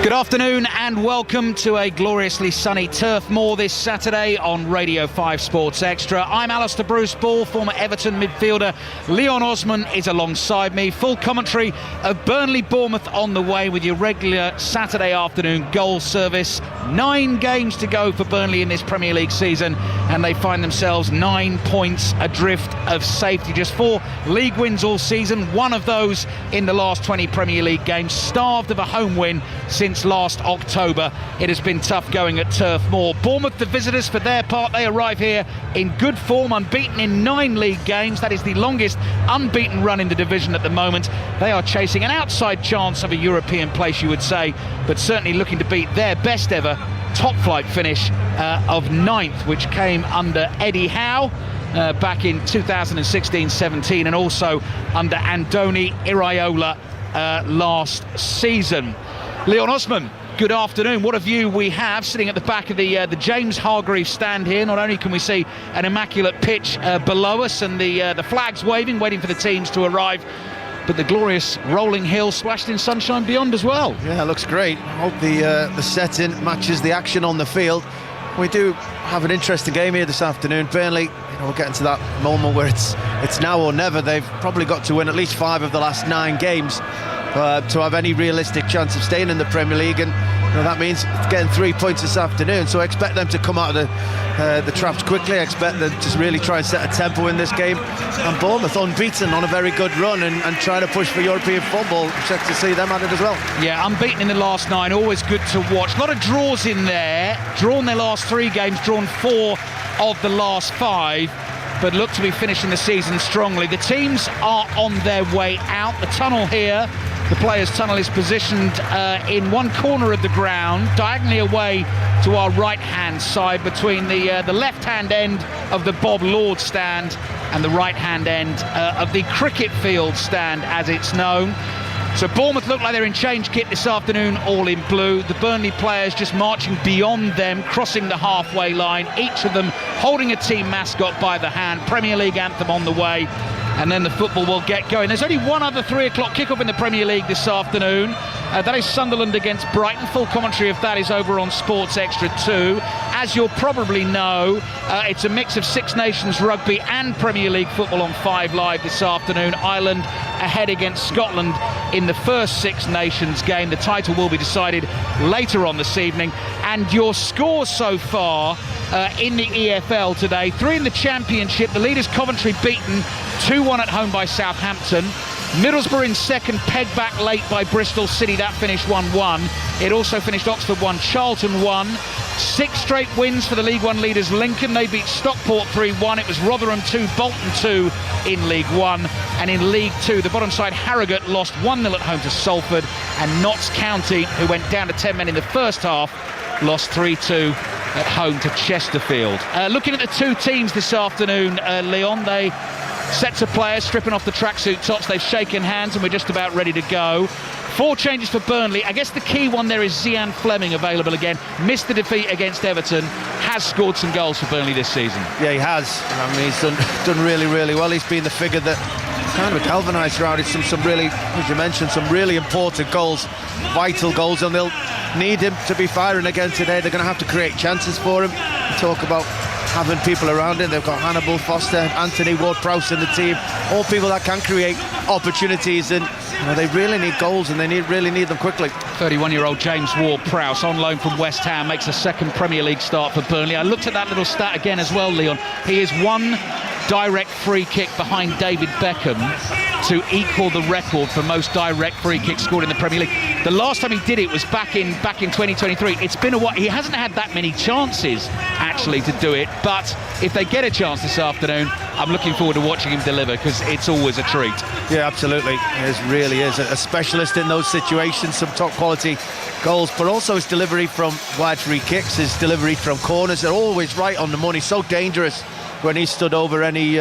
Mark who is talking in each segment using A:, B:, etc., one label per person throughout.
A: Good afternoon and welcome to a gloriously sunny Turf Moor this Saturday on Radio 5 Sports Extra. I'm Alistair Bruce Ball, former Everton midfielder. Leon Osman is alongside me. Full commentary of Burnley Bournemouth on the way with your regular Saturday afternoon goal service. 9 games to go for Burnley in this Premier League season, and they find themselves 9 points adrift of safety. Just 4 league wins all season, one of those in the last 20 Premier League games. Starved of a home win since last October. It has been tough going at Turf Moor. Bournemouth, the visitors, for their part, they arrive here in good form, unbeaten in 9 league games. That is the longest unbeaten run in the division at the moment. They are chasing an outside chance of a European place, you would say, but certainly looking to beat their best ever top flight finish of 9th, which came under Eddie Howe back in 2016-17, and also under Andoni Iraola last season. Leon Osman, good afternoon. What a view we have sitting at the back of the James Hargreaves stand here. Not only can we see an immaculate pitch below us and the flags waving, waiting for the teams to arrive, but the glorious rolling hill splashed in sunshine beyond as well.
B: Yeah, it looks great. I hope the setting matches the action on the field. We do have an interesting game here this afternoon. Burnley, we're getting to that moment where it's now or never. They've probably got to win at least 5 of the last 9 games to have any realistic chance of staying in the Premier League, and that means getting 3 points this afternoon. So I expect them to come out of the traps quickly. I expect them to really try and set a tempo in this game. And Bournemouth unbeaten on a very good run and trying to push for European football. Check to see them at it as well.
A: Yeah, unbeaten in the last 9, always good to watch. A lot of draws in there. Drawn their last 3 games, drawn 4 of the last 5. But look to be finishing the season strongly. The teams are on their way out. The tunnel here, the players' tunnel, is positioned in one corner of the ground, diagonally away to our right-hand side, between the left-hand end of the Bob Lord stand and the right-hand end of the cricket field stand, as it's known. So Bournemouth look like they're in change kit this afternoon, all in blue. The Burnley players just marching beyond them, crossing the halfway line, each of them holding a team mascot by the hand. Premier League anthem on the way, and then the football will get going. There's only one other 3 o'clock kickoff in the Premier League this afternoon. That is Sunderland against Brighton. Full commentary of that is over on Sports Extra 2. As you'll probably know, it's a mix of Six Nations rugby and Premier League football on 5 Live this afternoon. Ireland ahead against Scotland in the first Six Nations game. The title will be decided later on this evening. And your scores so far in the EFL today: 3 in the Championship. The leaders Coventry beaten 2-1 at home by Southampton. Middlesbrough in second, pegged back late by Bristol City. That finished 1-1. It also finished Oxford 1, Charlton 1. 6 straight wins for the League One leaders Lincoln. They beat Stockport 3-1. It was Rotherham 2, Bolton 2 in League One. And in League Two, the bottom side Harrogate lost 1-0 at home to Salford. And Notts County, who went down to 10 men in the first half, lost 3-2 at home to Chesterfield. Looking at the 2 teams this afternoon, Leon, they sets of players stripping off the tracksuit tops. They've shaken hands and we're just about ready to go. 4 changes for Burnley. I guess the key one there is Zian Fleming available again. Missed the defeat against Everton. Has scored some goals for Burnley this season.
B: Yeah, he has. I mean, he's done really, really well. He's been the figure that kind of galvanised around it. Some really, as you mentioned, some really important goals, vital goals, and they'll need him to be firing again today. They're going to have to create chances for him. Talk about having people around him. They've got Hannibal, Foster, Anthony Ward-Prowse in the team, all people that can create opportunities, and they really need goals, and they really need them quickly.
A: 31-year-old James Ward-Prowse, on loan from West Ham, makes a second Premier League start for Burnley. I looked at that little stat again as well, Leon. He is 1 direct free kick behind David Beckham to equal the record for most direct free kicks scored in the Premier League. The last time he did it was back in 2023. It's been a while. He hasn't had that many chances actually to do it, but if they get a chance this afternoon, I'm looking forward to watching him deliver, because it's always a treat.
B: Yeah, absolutely. It really is a specialist in those situations. Some top quality goals, but also his delivery from wide free kicks, his delivery from corners, they're always right on the money. So dangerous when he stood over any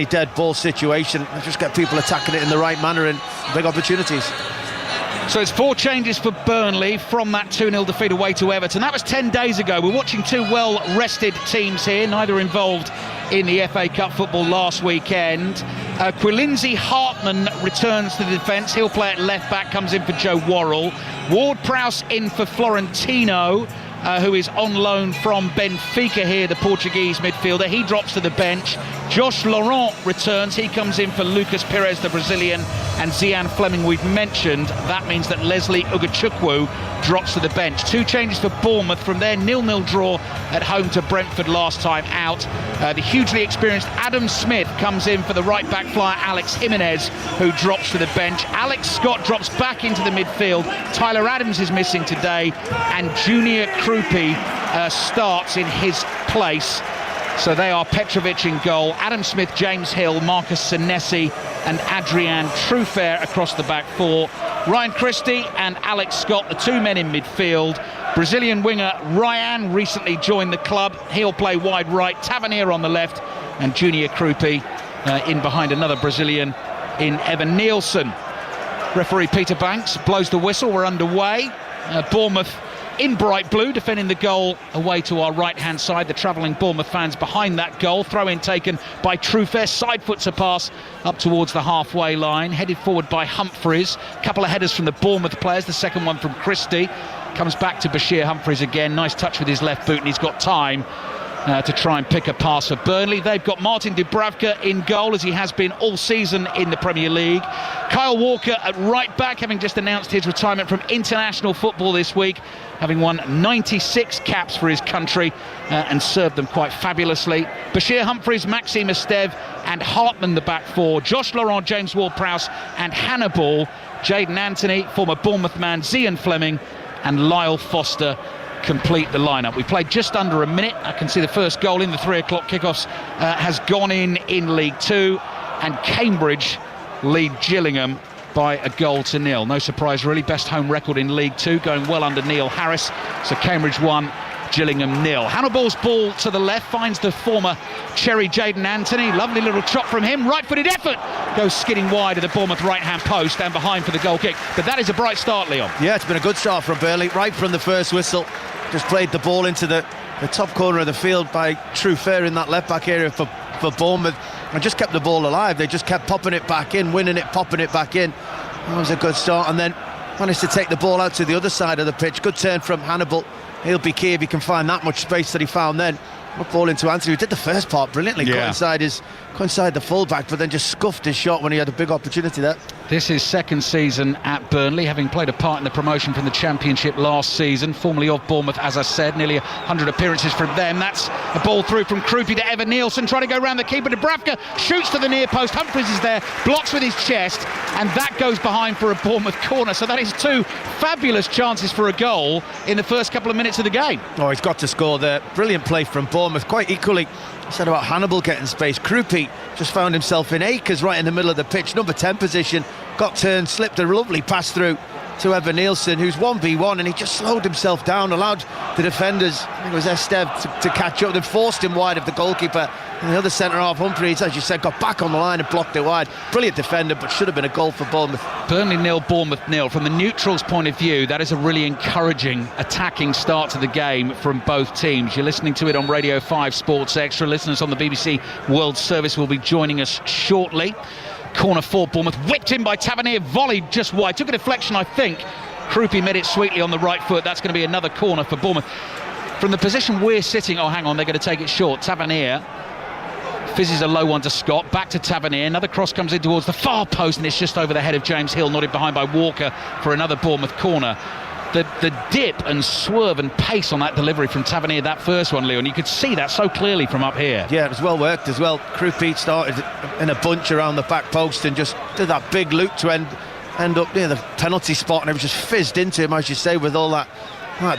B: dead ball situation, and just get people attacking it in the right manner and big opportunities.
A: So it's 4 changes for Burnley from that 2-0 defeat away to Everton. That was 10 days ago. We're watching 2 well-rested teams here, neither involved in the FA Cup football last weekend. Quillinzy Hartman returns to the defence. He'll play at left back, comes in for Joe Worrell. Ward-Prowse in for Florentino, who is on loan from Benfica here, the Portuguese midfielder. He drops to the bench. Josh Laurent returns. He comes in for Lucas Perez, the Brazilian, and Zian Fleming we've mentioned. That means that Leslie Ugachukwu drops to the bench. 2 changes for Bournemouth from their 0-0 draw at home to Brentford last time out. The hugely experienced Adam Smith comes in for the right-back flyer Alex Jimenez, who drops to the bench. Alex Scott drops back into the midfield. Tyler Adams is missing today, and Junior Krupi starts in his place. So they are Petrovic in goal, Adam Smith, James Hill, Marcus Senesi and Adrian Truffert across the back 4. Ryan Christie and Alex Scott, the 2 men in midfield. Brazilian winger Ryan recently joined the club. He'll play wide right. Tavernier on the left, and Junior Krupi in behind another Brazilian in Evan Nielsen. Referee Peter Banks blows the whistle. We're underway. Bournemouth in bright blue, defending the goal away to our right-hand side. The travelling Bournemouth fans behind that goal. Throw-in taken by Truffert. Side-foots a pass up towards the halfway line. Headed forward by Humphreys. Couple of headers from the Bournemouth players. The second one from Christie. Comes back to Bashir Humphreys again. Nice touch with his left boot, and he's got time to try and pick a pass for Burnley. They've got Martin Dubravka in goal, as he has been all season in the Premier League. Kyle Walker at right back, having just announced his retirement from international football this week, having won 96 caps for his country and served them quite fabulously. Bashir Humphreys, Maxime Esteve and Hartman the back 4. Josh Laurent, James Ward-Prowse and Hannibal. Jayden Anthony, former Bournemouth man Zian Fleming and Lyle Foster complete the lineup. We played just under a minute. I can see the first goal in the 3 o'clock kickoffs has gone in League 2, and Cambridge lead Gillingham by 1-0. No surprise really, best home record in League 2, going well under Neil Harris. So Cambridge 1, Gillingham 0. Hannibal's ball to the left finds the former Cherry Jayden Anthony. Lovely little chop from him. Right-footed effort goes skidding wide of the Bournemouth right-hand post and behind for the goal kick. But that is a bright start, Leon.
B: Yeah, it's been a good start from Burnley right from the first whistle. Just played the ball into the top corner of the field by Truffert in that left-back area for Bournemouth, and just kept the ball alive. They just kept popping it back in, winning it, popping it back in. That was a good start, and then managed to take the ball out to the other side of the pitch. Good turn from Hannibal. He'll be key if he can find that much space that he found then. Good ball into Anthony, who did the first part brilliantly.
A: Yeah.
B: Got inside the full-back, but then just scuffed his shot when he had a big opportunity there.
A: This is second season at Burnley, having played a part in the promotion from the Championship last season. Formerly of Bournemouth, as I said, nearly 100 appearances from them. That's a ball through from Krupi to Evan Nielsen, trying to go round the keeper. Dubravka shoots to the near post. Humphreys is there, blocks with his chest, and that goes behind for a Bournemouth corner. So that is 2 fabulous chances for a goal in the first couple of minutes of the game.
B: Oh, he's got to score there. Brilliant play from Bournemouth. Quite equally, I said about Hannibal getting space. Krupi just found himself in acres right in the middle of the pitch, number 10 position, got turned, slipped a lovely pass through to Evan Nielsen, who's 1v1, and he just slowed himself down, allowed the defenders, I think it was Esteve, to catch up. They forced him wide of the goalkeeper, and the other centre-half, Humphreys, as you said, got back on the line and blocked it wide. Brilliant defender, but should have been a goal for Bournemouth.
A: Burnley 0, Bournemouth 0. From the neutrals' point of view, that is a really encouraging attacking start to the game from both teams. You're listening to it on Radio 5 Sports Extra. Listeners on the BBC World Service will be joining us shortly. Corner for Bournemouth, whipped in by Tavernier, volleyed just wide, took a deflection, I think. Krupi made it sweetly on the right foot. That's going to be another corner for Bournemouth. From the position we're sitting, oh hang on, they're going to take it short. Tavernier fizzes a low one to Scott, back to Tavernier, another cross comes in towards the far post, and it's just over the head of James Hill, nodded behind by Walker for another Bournemouth corner. The dip and swerve and pace on that delivery from Tavernier, that first one, Leon, you could see that so clearly from up here.
B: Yeah, it was well worked as well. Krupi started in a bunch around the back post and just did that big loop to end up near the penalty spot, and it was just fizzed into him, as you say, with all that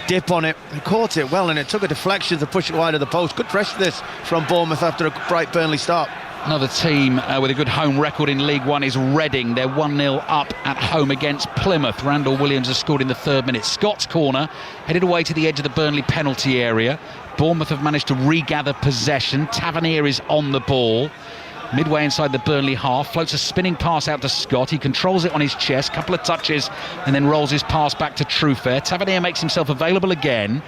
B: dip on it. He caught it well, and it took a deflection to push it wide of the post. Good pressure this from Bournemouth after a bright Burnley start.
A: Another team with a good home record in League One is Reading. They're 1-0 up at home against Plymouth. Randall Williams has scored in the 3rd minute. Scott's corner, headed away to the edge of the Burnley penalty area. Bournemouth have managed to regather possession. Tavernier is on the ball. Midway inside the Burnley half, floats a spinning pass out to Scott. He controls it on his chest, couple of touches, and then rolls his pass back to Truffert. Tavernier makes himself available again.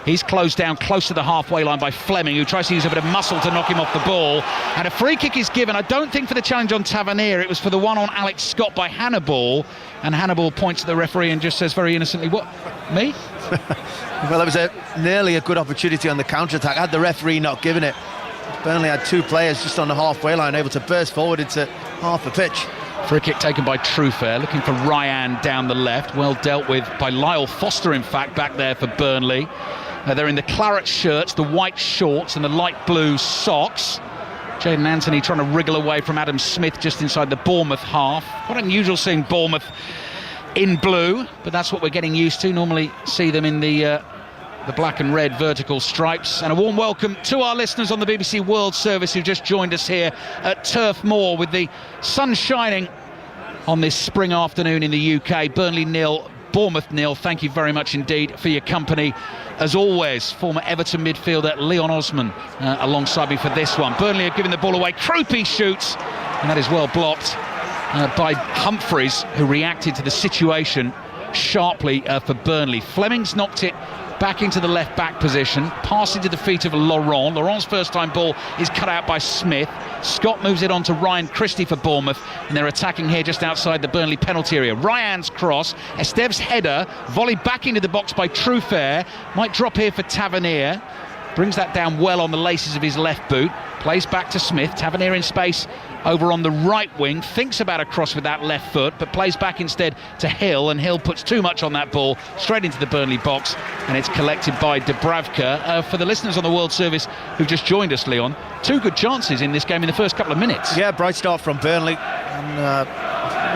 A: He's closed down close to the halfway line by Fleming, who tries to use a bit of muscle to knock him off the ball. And a free kick is given, I don't think for the challenge on Tavernier, it was for the one on Alex Scott by Hannibal. And Hannibal points at the referee and just says very innocently, "What, me?"
B: Well, it was nearly a good opportunity on the counter-attack. Had the referee not given it, Burnley had two players just on the halfway line able to burst forward into half a pitch.
A: Free kick taken by Truefair, looking for Ryan down the left. Well dealt with by Lyle Foster, in fact, back there for Burnley. They're in the claret shirts, the white shorts and the light blue socks. Jayden Anthony trying to wriggle away from Adam Smith just inside the Bournemouth half. Quite unusual seeing Bournemouth in blue, but that's what we're getting used to. Normally see them in the black and red vertical stripes. And a warm welcome to our listeners on the BBC World Service who just joined us here at Turf Moor with the sun shining on this spring afternoon in the UK. Burnley 0, Bournemouth 0. Thank you very much indeed for your company. As always, former Everton midfielder Leon Osman alongside me for this one. Burnley are giving the ball away. Krupi shoots, and that is well blocked by Humphreys, who reacted to the situation sharply for Burnley. Fleming's knocked it back into the left back position, passing to the feet of Laurent. Laurent's first time ball is cut out by Smith. Scott moves it on to Ryan Christie for Bournemouth, and they're attacking here just outside the Burnley penalty area. Ryan's cross, Estev's header, volleyed back into the box by Truefair, might drop here for Tavernier, brings that down well on the laces of his left boot, plays back to Smith. Tavernier in space over on the right wing, thinks about a cross with that left foot, but plays back instead to Hill, and Hill puts too much on that ball straight into the Burnley box, and it's collected by Dubravka. For the listeners on the World Service who've just joined us, Leon, two good chances in this game in the first couple of minutes.
B: Yeah, bright start from Burnley, and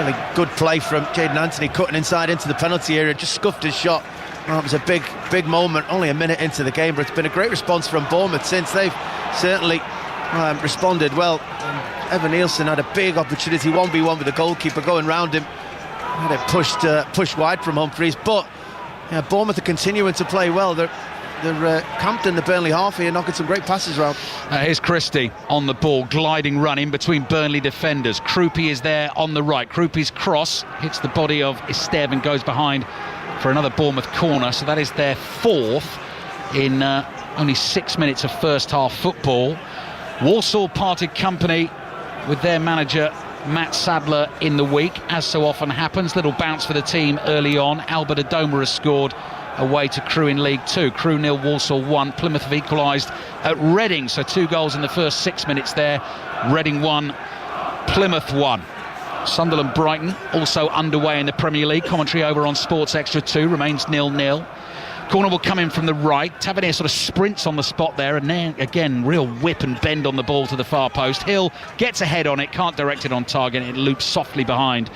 B: really good play from Jayden Anthony, cutting inside into the penalty area, just scuffed his shot. Well, it was a big moment, only a minute into the game, but it's been a great response from Bournemouth since. They've certainly responded well. Evan Nielsen had a big opportunity, 1v1 with the goalkeeper going round him. Had it pushed wide from Humphreys, but yeah, Bournemouth are continuing to play well. They're camped in the Burnley half here, knocking some great passes around.
A: Here's Christie on the ball, gliding run in between Burnley defenders. Krupi is there on the right. Krupi's cross hits the body of Esteve and goes behind for another Bournemouth corner, so that is their fourth in only 6 minutes of first half football. Walsall parted company with their manager Matt Sadler in the week, as so often happens. Little bounce for the team early on. Albert Adoma has scored away to Crewe in League 2. Crewe 0, Walsall 1. Plymouth have equalised at Reading, so 2 goals in the first 6 minutes there. Reading 1, Plymouth 1. Sunderland Brighton also underway in the Premier League. Commentary over on Sports Extra 2 remains 0-0. Corner will come in from the right. Tavernier sort of sprints on the spot there, and then again real whip and bend on the ball to the far post. Hill gets a head on it, can't direct it on target, it loops softly behind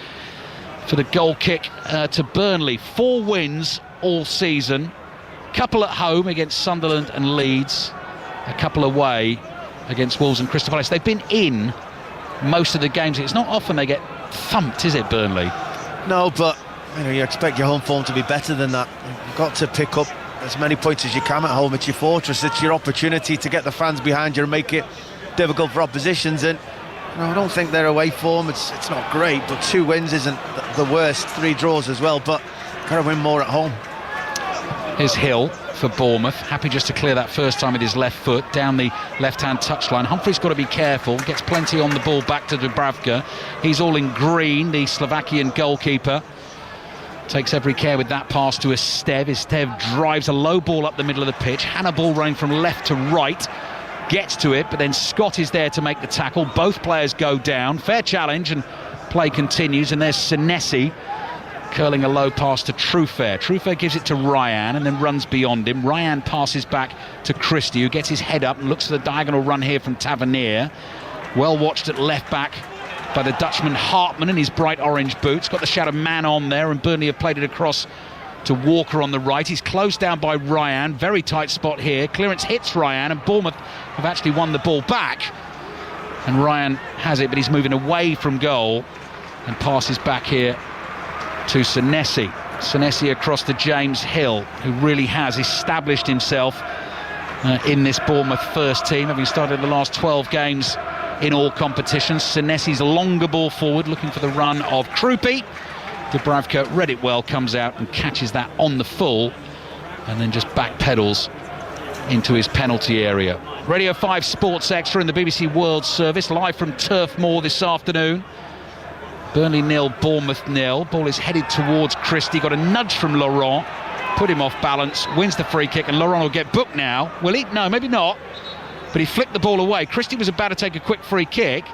A: for the goal kick to Burnley. 4 wins all season, couple at home against Sunderland and Leeds, a couple away against Wolves and Crystal Palace. They've been in most of the games. It's not often they get thumped, is it, Burnley?
B: No, but you expect your home form to be better than that. You've got to pick up as many points as you can at home. It's your fortress, it's your opportunity to get the fans behind you and make it difficult for oppositions. And I don't think their away form, it's not great, but 2 wins isn't the worst. 3 draws as well, but got to win more at home.
A: Here's Hill for Bournemouth, happy just to clear that first time with his left foot down the left-hand touchline. Humphrey's got to be careful, gets plenty on the ball back to Dubravka. He's all in green, the Slovakian goalkeeper. Takes every care with that pass to Esteve. Esteve drives a low ball up the middle of the pitch. Hannibal running from left to right, gets to it, but then Scott is there to make the tackle. Both players go down. Fair challenge, and play continues. And there's Senesi curling a low pass to Truefair. Truefair gives it to Ryan and then runs beyond him. Ryan passes back to Christie, who gets his head up and looks at the diagonal run here from Tavernier. Well watched at left back by the Dutchman Hartman in his bright orange boots. Got the shadow man on there, and Burnley have played it across to Walker on the right. He's closed down by Ryan. Very tight spot here. Clearance hits Ryan, and Bournemouth have actually won the ball back. And Ryan has it, but he's moving away from goal and passes back here to Senesi. Senesi across to James Hill, who really has established himself in this Bournemouth first team, having started the last 12 games in all competitions. Senesi's longer ball forward, looking for the run of Krupi. Dubravka read it well, comes out and catches that on the full and then just back pedals into his penalty area. Radio 5 Sports Extra in the BBC World Service, live from Turf Moor this afternoon. Burnley 0, Bournemouth 0. Ball is headed towards Christie, got a nudge from Laurent, put him off balance, wins the free kick, and Laurent will get booked now. Will he? No, maybe not. But he flicked the ball away. Christie was about to take a quick free kick,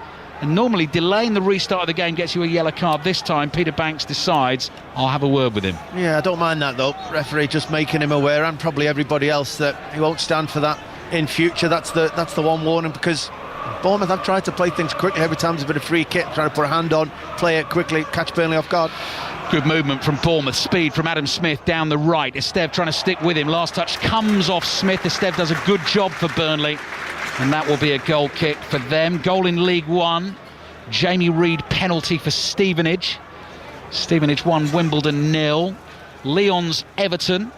A: and normally delaying the restart of the game gets you a yellow card. This time Peter Banks decides, I'll have a word with him. Yeah,
B: I don't mind that though. Referee just making him aware, and probably everybody else, that he won't stand for that in future. That's the one warning, because Bournemouth have tried to play things quickly every time there's been a free kick, trying to put a hand on, play it quickly, catch Burnley off guard.
A: Good movement from Bournemouth, speed from Adam Smith down the right. Esteve trying to stick with him, last touch comes off Smith. Esteve does a good job for Burnley, and that will be a goal kick for them. Goal in League One, Jamie Reid penalty for Stevenage. Stevenage 1, Wimbledon 0. Lyon's Everton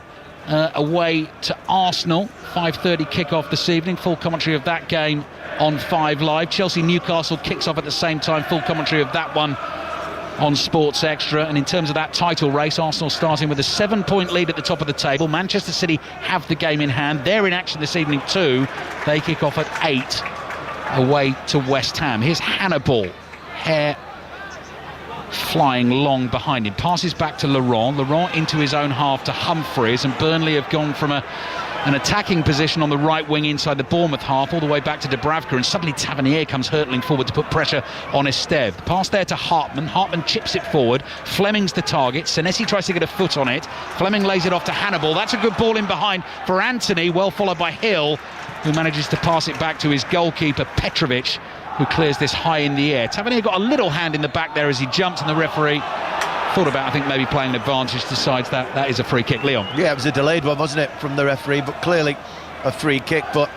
A: away to Arsenal. 5:30 kick-off this evening. Full commentary of that game on 5 Live. Chelsea-Newcastle kicks off at the same time. Full commentary of that one on Sports Extra. And in terms of that title race, Arsenal starting with a 7-point lead at the top of the table. Manchester City have the game in hand. They're in action this evening too. They kick off at 8 away to West Ham. Here's Hannibal. Hair flying long behind him. Passes back to Laurent. Laurent into his own half to Humphreys, and Burnley have gone from an attacking position on the right wing inside the Bournemouth half all the way back to Dubravka, and suddenly Tavernier comes hurtling forward to put pressure on Esteve. The pass there to Hartman. Hartman chips it forward. Fleming's the target. Senesi tries to get a foot on it. Fleming lays it off to Hannibal. That's a good ball in behind for Anthony, well followed by Hill, who manages to pass it back to his goalkeeper Petrovic, who clears this high in the air. Tavernier got a little hand in the back there as he jumped, and the referee thought about, I think, maybe playing an advantage, decides that is a free kick. Leon?
B: Yeah, it was a delayed one, wasn't it, from the referee, but clearly a free kick. But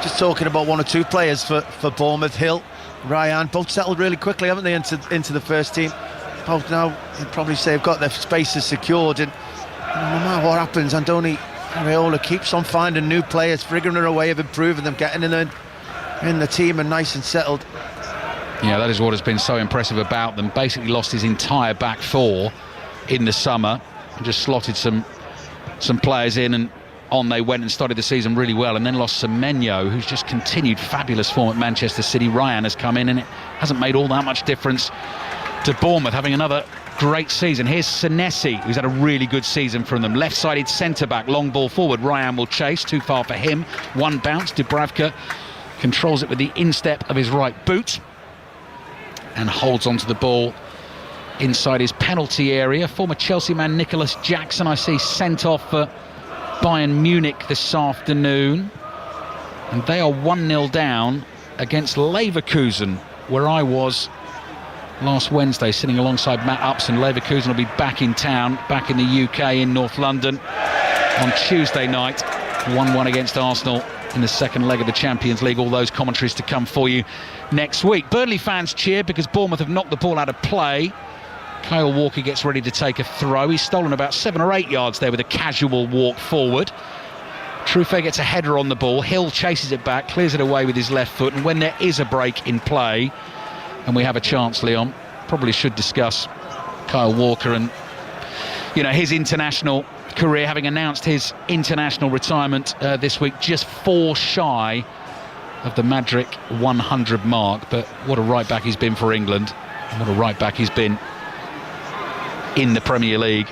B: just talking about one or two players for Bournemouth, Hill, Ryan, both settled really quickly, haven't they, into the first team. Both now, you'd probably say, have got their spaces secured, and no matter what happens, Andoni Areola keeps on finding new players, figuring a way of improving them, getting in the team and nice and settled.
A: Yeah, that is what has been so impressive about them. Basically lost his entire back four in the summer and just slotted some players in, and on they went and started the season really well, and then lost Semenyo, who's just continued fabulous form at Manchester City. Ryan has come in, and it hasn't made all that much difference to Bournemouth having another great season. Here's Senesi, who's had a really good season from them. Left-sided centre-back, long ball forward. Ryan will chase, too far for him. One bounce, Dubravka controls it with the instep of his right boot and holds onto the ball inside his penalty area. Former Chelsea man Nicholas Jackson, I see, sent off for Bayern Munich this afternoon, and they are 1-0 down against Leverkusen, where I was last Wednesday sitting alongside Matt Upson. Leverkusen will be back in town, back in the UK, in North London on Tuesday night. 1-1 against Arsenal in the second leg of the Champions League. All those commentaries to come for you next week. Burnley fans cheer because Bournemouth have knocked the ball out of play. Kyle Walker gets ready to take a throw. He's stolen about 7 or 8 yards there with a casual walk forward. Truffet gets a header on the ball. Hill chases it back, clears it away with his left foot, and when there is a break in play and we have a chance, Leon, probably should discuss Kyle Walker and his international career, having announced his international retirement this week, just 4 shy of the Madrid 100 mark. But what a right back he's been for England, and what a right back he's been in the Premier League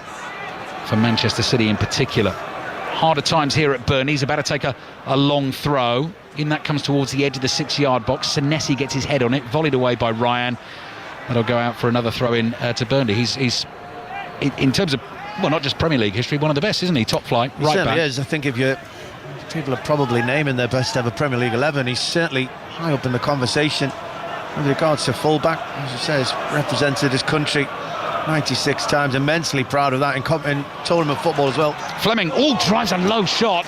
A: for Manchester City in particular. Harder times here at Burnley. He's about to take a long throw. In that comes towards the edge of the 6-yard box. Senesi gets his head on it, volleyed away by Ryan. That'll go out for another throw in to Burnley. He's in terms of, well, not just Premier League history, one of the best, isn't he? Top flight, right back.
B: He is. I think people are probably naming their best ever Premier League 11. He's certainly high up in the conversation with regards to full-back. As he says, represented his country 96 times, immensely proud of that in tournament football as well.
A: Fleming drives a low shot.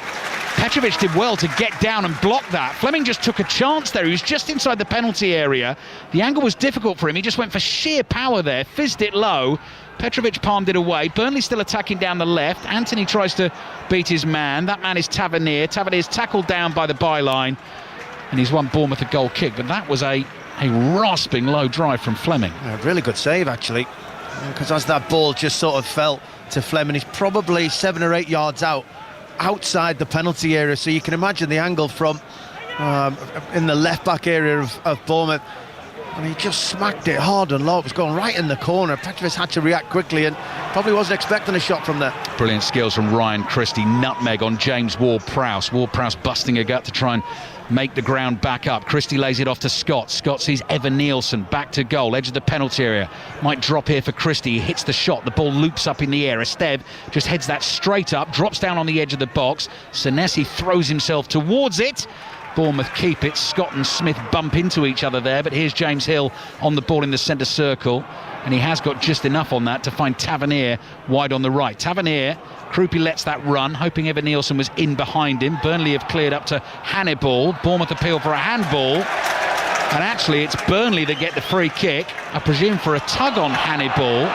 A: Petrovic did well to get down and block that. Fleming just took a chance there. He was just inside the penalty area. The angle was difficult for him. He just went for sheer power there, fizzed it low. Petrovic palmed it away. Burnley still attacking down the left. Anthony tries to beat his man. That man is Tavernier. Tavernier's tackled down by the byline, and he's won Bournemouth a goal kick. But that was a rasping low drive from Fleming.
B: A really good save, actually. because as that ball just sort of fell to Fleming, he's probably 7 or 8 yards outside the penalty area, so you can imagine the angle from in the left back area of Bournemouth, and he just smacked it hard and low. It was going right in the corner. Petrovic had to react quickly and probably wasn't expecting a shot from there.
A: Brilliant skills from Ryan Christie. Nutmeg on James Ward-Prowse. Ward-Prowse busting a gut to try and make the ground back up. Christie lays it off to Scott. Scott sees Evan Nielsen back to goal, edge of the penalty area. Might drop here for Christie. He hits the shot. The ball loops up in the air. Esteve just heads that straight up, drops down on the edge of the box. Senesi throws himself towards it. Bournemouth keep it. Scott and Smith bump into each other there, but here's James Hill on the ball in the centre circle, and he has got just enough on that to find Tavernier wide on the right. Tavernier, Krupi lets that run, hoping Evan Nielsen was in behind him. Burnley have cleared up to Hannibal. Bournemouth appeal for a handball, and actually it's Burnley that get the free kick, I presume for a tug on Hannibal.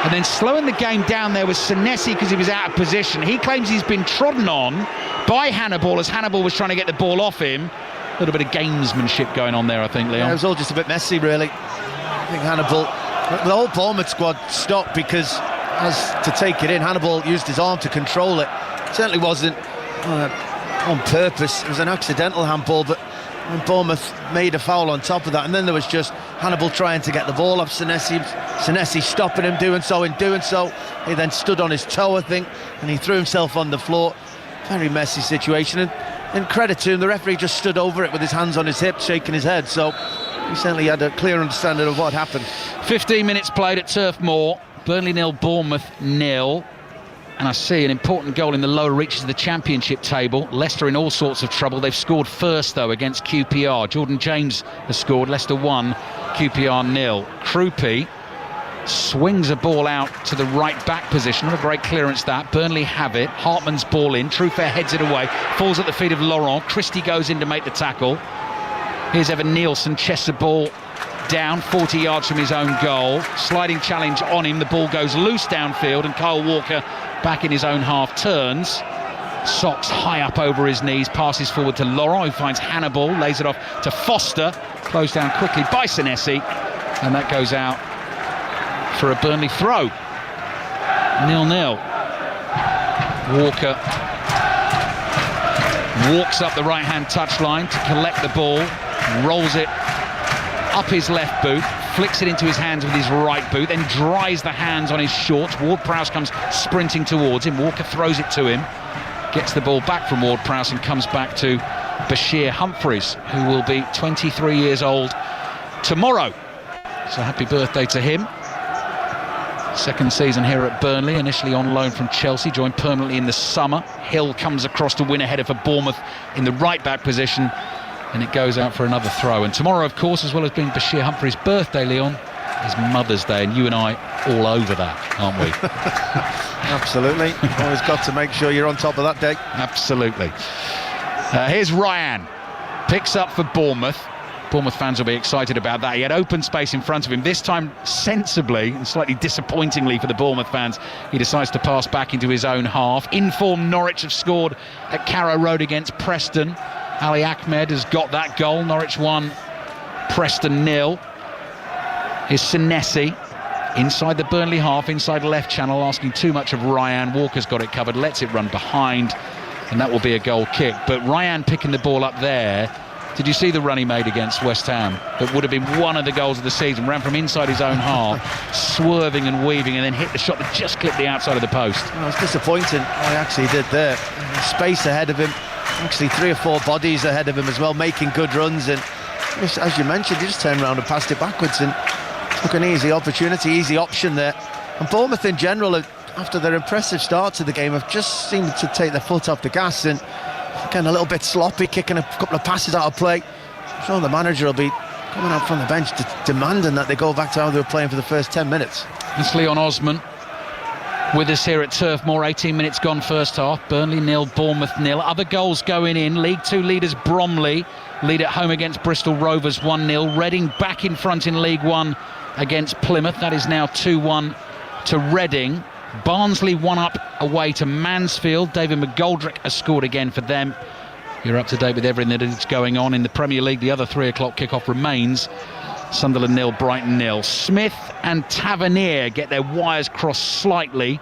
A: And then slowing the game down there was Senesi because he was out of position. He claims he's been trodden on by Hannibal as Hannibal was trying to get the ball off him. A little bit of gamesmanship going on there, I think, Leon.
B: Yeah, it was all just a bit messy, really. I think Hannibal, the whole Bournemouth squad stopped because, as to take it in, Hannibal used his arm to control it. It certainly wasn't on purpose. It was an accidental handball, but when Bournemouth made a foul on top of that, and then there was just Hannibal trying to get the ball off Senesi stopping him doing so. In doing so, he then stood on his toe, I think, and he threw himself on the floor. Very messy situation, and credit to him, the referee just stood over it with his hands on his hips, shaking his head, so he certainly had a clear understanding of what happened. 15
A: minutes played at Turf Moor. Burnley 0, Bournemouth 0. And I see an important goal in the lower reaches of the Championship table. Leicester in all sorts of trouble. They've scored first, though, against QPR. Jordan James has scored. Leicester 1, QPR 0. Krupi swings a ball out to the right back position. What a great clearance that. Burnley have it. Hartman's ball in. Truefair heads it away. Falls at the feet of Laurent. Christie goes in to make the tackle. Here's Evan Nielsen. Chests the ball down 40 yards from his own goal. Sliding challenge on him. The ball goes loose downfield, and Kyle Walker back in his own half turns. Socks high up over his knees, passes forward to Laurent, who finds Hannibal, lays it off to Foster, closed down quickly by Senesi, and that goes out for a Burnley throw. 0-0. Walker walks up the right-hand touchline to collect the ball, rolls it up his left boot, flicks it into his hands with his right boot, then dries the hands on his shorts. Ward-Prowse comes sprinting towards him. Walker throws it to him, gets the ball back from Ward-Prowse and comes back to Bashir Humphreys, who will be 23 years old tomorrow. So happy birthday to him. Second season here at Burnley, initially on loan from Chelsea, joined permanently in the summer. Hill comes across to win a header for Bournemouth in the right back position, and it goes out for another throw. And tomorrow, of course, as well as being Bashir Humphreys' birthday, Leon, is Mother's Day, and you and I all over that, aren't we?
B: Absolutely. Always got to make sure you're on top of that day.
A: Absolutely. Here's Ryan, picks up for Bournemouth. Bournemouth fans will be excited about that. He had open space in front of him. This time, sensibly and slightly disappointingly for the Bournemouth fans, he decides to pass back into his own half. Informed Norwich have scored at Carrow Road against Preston. Ali Ahmed has got that goal. Norwich 1, Preston 0. Here's Senesi inside the Burnley half, inside left channel, asking too much of Ryan. Walker's got it covered, lets it run behind, and that will be a goal kick. But Ryan picking the ball up there. Did you see the run he made against West Ham? That would have been one of the goals of the season. Ran from inside his own half, swerving and weaving, and then hit the shot that just clipped the outside of the post.
B: Well, it's disappointing what he actually did there. Space ahead of him, actually 3 or 4 bodies ahead of him as well, making good runs, and just, as you mentioned, he just turned around and passed it backwards and took an easy opportunity, easy option there. And Bournemouth in general, after their impressive start to the game, have just seemed to take their foot off the gas and getting a little bit sloppy, kicking a couple of passes out of play. I'm sure the manager will be coming out from the bench demanding that they go back to how they were playing for the first 10 minutes.
A: It's Leon Osman with us here at Turf Moor. 18 minutes gone first half. Burnley 0, Bournemouth 0. Other goals going in. League 2 leaders Bromley lead at home against Bristol Rovers 1-0. Reading back in front in League 1 against Plymouth. That is now 2-1 to Reading. Barnsley 1 up away to Mansfield. David McGoldrick has scored again for them. You're up to date with everything that is going on in the Premier League. The other 3 o'clock kickoff remains Sunderland 0, Brighton 0. Smith and Tavernier get their wires crossed slightly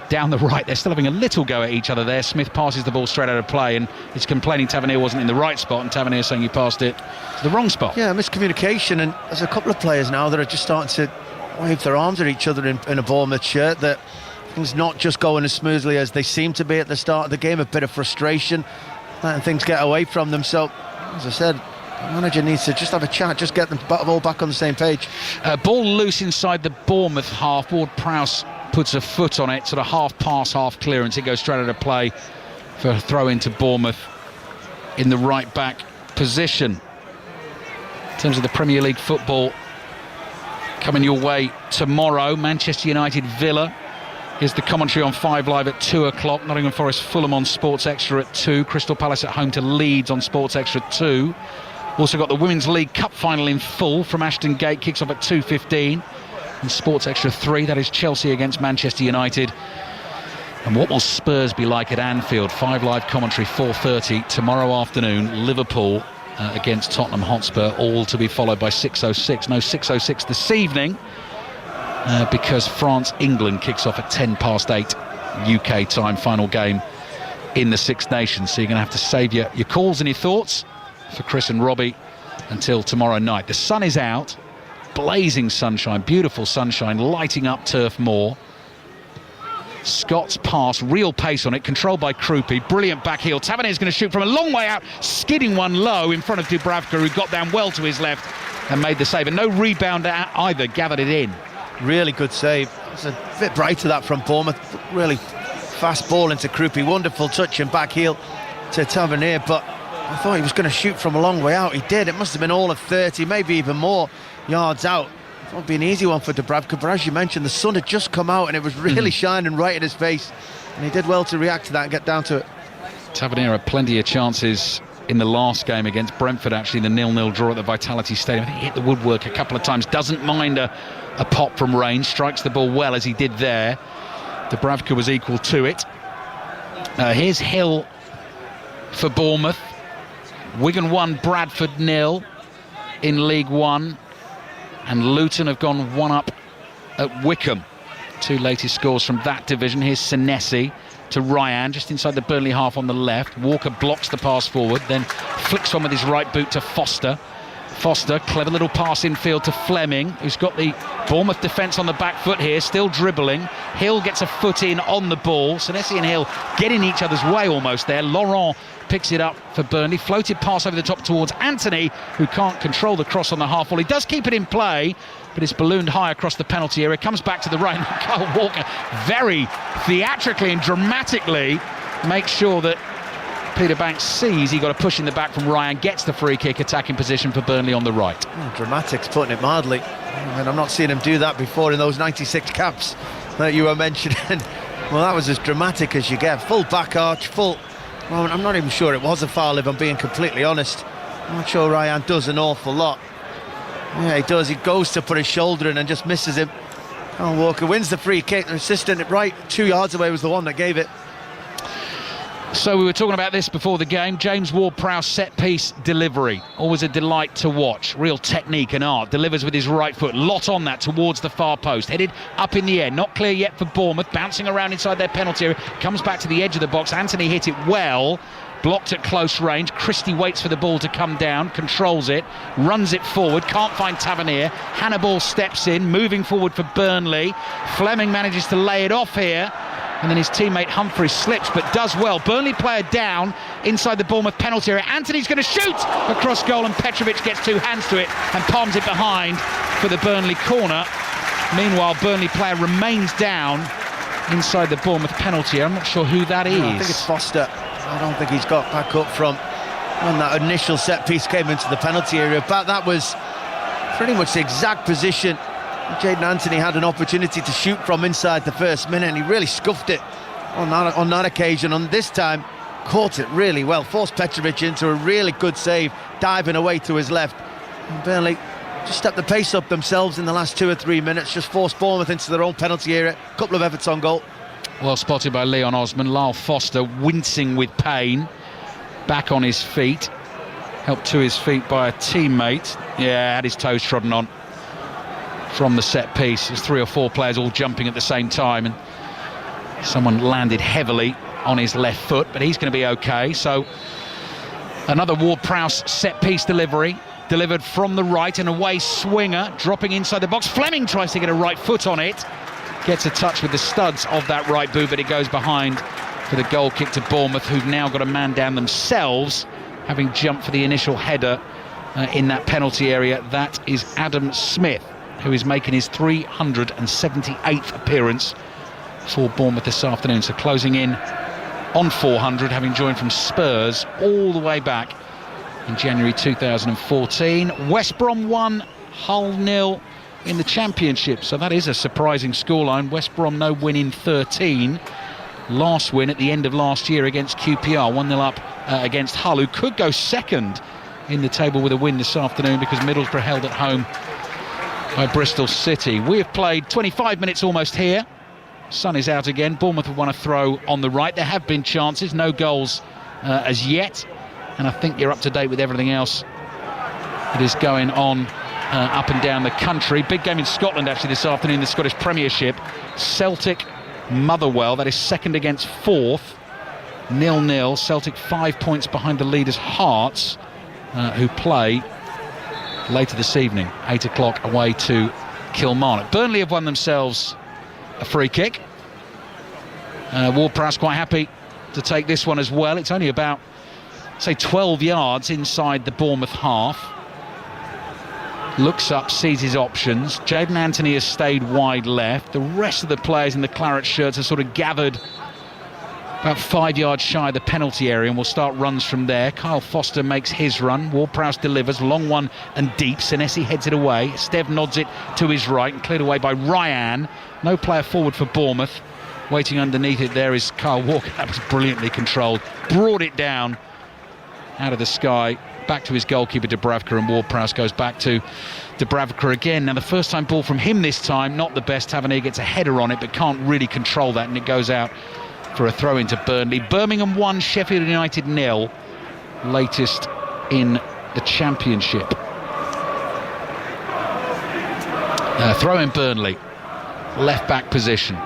A: down the right. They're still having a little go at each other there. Smith passes the ball straight out of play and is complaining Tavernier wasn't in the right spot, and Tavernier saying he passed it to the wrong spot.
B: Yeah, miscommunication, and there's a couple of players now that are just starting to wave their arms at each other in a Bournemouth shirt, that things not just going as smoothly as they seem to be at the start of the game. A bit of frustration, letting things get away from them. So, as I said, the manager needs to just have a chat, just get them all back on the same page.
A: Ball loose inside the Bournemouth half. Ward-Prowse puts a foot on it, sort of half pass, half clearance. It goes straight out of play for a throw into Bournemouth in the right back position. In terms of the Premier League football coming your way tomorrow, Manchester United Villa is the commentary on 5 Live at 2 o'clock. Nottingham Forest Fulham on Sports Extra at 2. Crystal Palace at home to Leeds on Sports Extra 2. Also got the Women's League Cup final in full from Ashton Gate, kicks off at 2:15. And Sports Extra 3, that is Chelsea against Manchester United. And what will Spurs be like at Anfield? 5 Live commentary 4:30 tomorrow afternoon. Liverpool against Tottenham Hotspur, all to be followed by 6:06. No 6:06 this evening because France-England kicks off at 8:10 UK time, final game in the Six Nations. So you're going to have to save your calls and your thoughts for Chris and Robbie until tomorrow night. The sun is out. Blazing sunshine, beautiful sunshine, lighting up Turf Moor. Scott's pass, real pace on it, controlled by Krupi, brilliant back heel. Tavernier's going to shoot from a long way out, skidding one low in front of Dubravka, who got down well to his left and made the save. And no rebound either, gathered it in.
B: Really good save. It's a bit brighter that from Bournemouth. Really fast ball into Krupi, wonderful touch and back heel to Tavernier, but I thought he was going to shoot from a long way out. He did. It must have been all of 30, maybe even more yards out. It would be an easy one for Dubravka, but as you mentioned, the sun had just come out and it was really shining right in his face, and he did well to react to that and get down to it.
A: Tavernier had plenty of chances in the last game against Brentford, actually, the 0-0 draw at the Vitality Stadium. I think he hit the woodwork a couple of times, doesn't mind a pop from range, strikes the ball well as he did there. Dubravka was equal to it. Here's Hill for Bournemouth. Wigan 1, Bradford 0 in League One, and Luton have gone 1 up at Wickham. 2 latest scores from that division. Here's Senesi to Ryan, just inside the Burnley half on the left. Walker blocks the pass forward, then flicks one with his right boot to Foster. Foster, clever little pass infield to Fleming, who's got the Bournemouth defence on the back foot here, still dribbling. Hill gets a foot in on the ball. Senesi and Hill get in each other's way almost there. Laurent picks it up for Burnley. Floated pass over the top towards Anthony, who can't control the cross on the half wall. He does keep it in play, but it's ballooned high across the penalty area. Comes back to the right. Kyle Walker very theatrically and dramatically makes sure that Peter Banks sees he got a push in the back from Ryan, gets the free kick, attacking position for Burnley on the right.
B: Dramatics, putting it mildly. And I'm not seeing him do that before in those 96 caps that you were mentioning. Well, that was as dramatic as you get. Full back arch, full... Well, I'm not even sure it was a foul, if I'm being completely honest. I'm not sure Ryan does an awful lot. Yeah, he does. He goes to put his shoulder in and just misses him. Kyle Walker wins the free kick. The assistant right 2 yards away was the one that gave it.
A: So we were talking about this before the game. James Ward-Prowse set-piece delivery. Always a delight to watch. Real technique and art. Delivers with his right foot. Lot on that towards the far post. Headed up in the air. Not clear yet for Bournemouth. Bouncing around inside their penalty area. Comes back to the edge of the box. Anthony hit it well. Blocked at close range. Christie waits for the ball to come down. Controls it. Runs it forward. Can't find Tavernier. Hannibal steps in. Moving forward for Burnley. Fleming manages to lay it off here. And then his teammate Humphrey slips, but does well. Burnley player down inside the Bournemouth penalty area. Anthony's going to shoot across goal, and Petrovic gets 2 hands to it and palms it behind for the Burnley corner. Meanwhile, Burnley player remains down inside the Bournemouth penalty area. I'm not sure who that is.
B: I think it's Foster. I don't think he's got back up from when that initial set piece came into the penalty area. But that was pretty much the exact position Jadon Anthony had an opportunity to shoot from inside the first minute, and he really scuffed it on that occasion. On this time, caught it really well, forced Petrovic into a really good save, diving away to his left. And Burnley just stepped the pace up themselves in the last 2 or 3 minutes, just forced Bournemouth into their own penalty area. A couple of efforts on goal.
A: Well spotted by Leon Osman. Lyle Foster wincing with pain, back on his feet. helped to his feet by a teammate. Yeah, had his toes trodden on from the set piece. There's 3 or 4 players all jumping at the same time, and someone landed heavily on his left foot, but he's going to be okay. So another Ward-Prowse set piece delivery, delivered from the right, an away swinger dropping inside the box. Fleming tries to get a right foot on it, gets a touch with the studs of that right boot, but it goes behind for the goal kick to Bournemouth, who've now got a man down themselves, having jumped for the initial header in that penalty area. That is Adam Smith, who is making his 378th appearance for Bournemouth this afternoon. So closing in on 400, having joined from Spurs all the way back in January 2014. West Brom 1, Hull 0 in the Championship. So that is a surprising scoreline. West Brom no win in 13. Last win at the end of last year against QPR, 1-0 up against Hull, who could go second in the table with a win this afternoon because Middlesbrough held at home by Bristol City. We have played 25 minutes almost here. Sun is out again. Bournemouth have won a throw on the right. There have been chances, no goals as yet, and I think you're up to date with everything else that is going on up and down the country. Big game in Scotland actually this afternoon, the Scottish Premiership. Celtic Motherwell, that is second against fourth, 0-0. Celtic 5 points behind the leaders Hearts, who play later this evening, 8 o'clock away to Kilmarnock. Burnley have won themselves a free kick. Ward-Prowse quite happy to take this one as well. It's only about, say, 12 yards inside the Bournemouth half. Looks up, sees his options. Jayden Anthony has stayed wide left. The rest of the players in the claret shirts are sort of gathered about 5 yards shy of the penalty area, and will start runs from there. Kyle Foster makes his run. Ward-Prowse delivers, long one and deep. Senesi heads it away. Stev nods it to his right and cleared away by Ryan. No player forward for Bournemouth. Waiting underneath it there is Kyle Walker. That was brilliantly controlled. Brought it down out of the sky. Back to his goalkeeper Dubravka, and Ward-Prowse goes back to Dubravka again. Now the first time ball from him this time, not the best. Tavernier gets a header on it but can't really control that, and it goes out for a throw into Burnley. Birmingham 1, Sheffield United 0. Latest in the Championship. Throw in Burnley, left back position.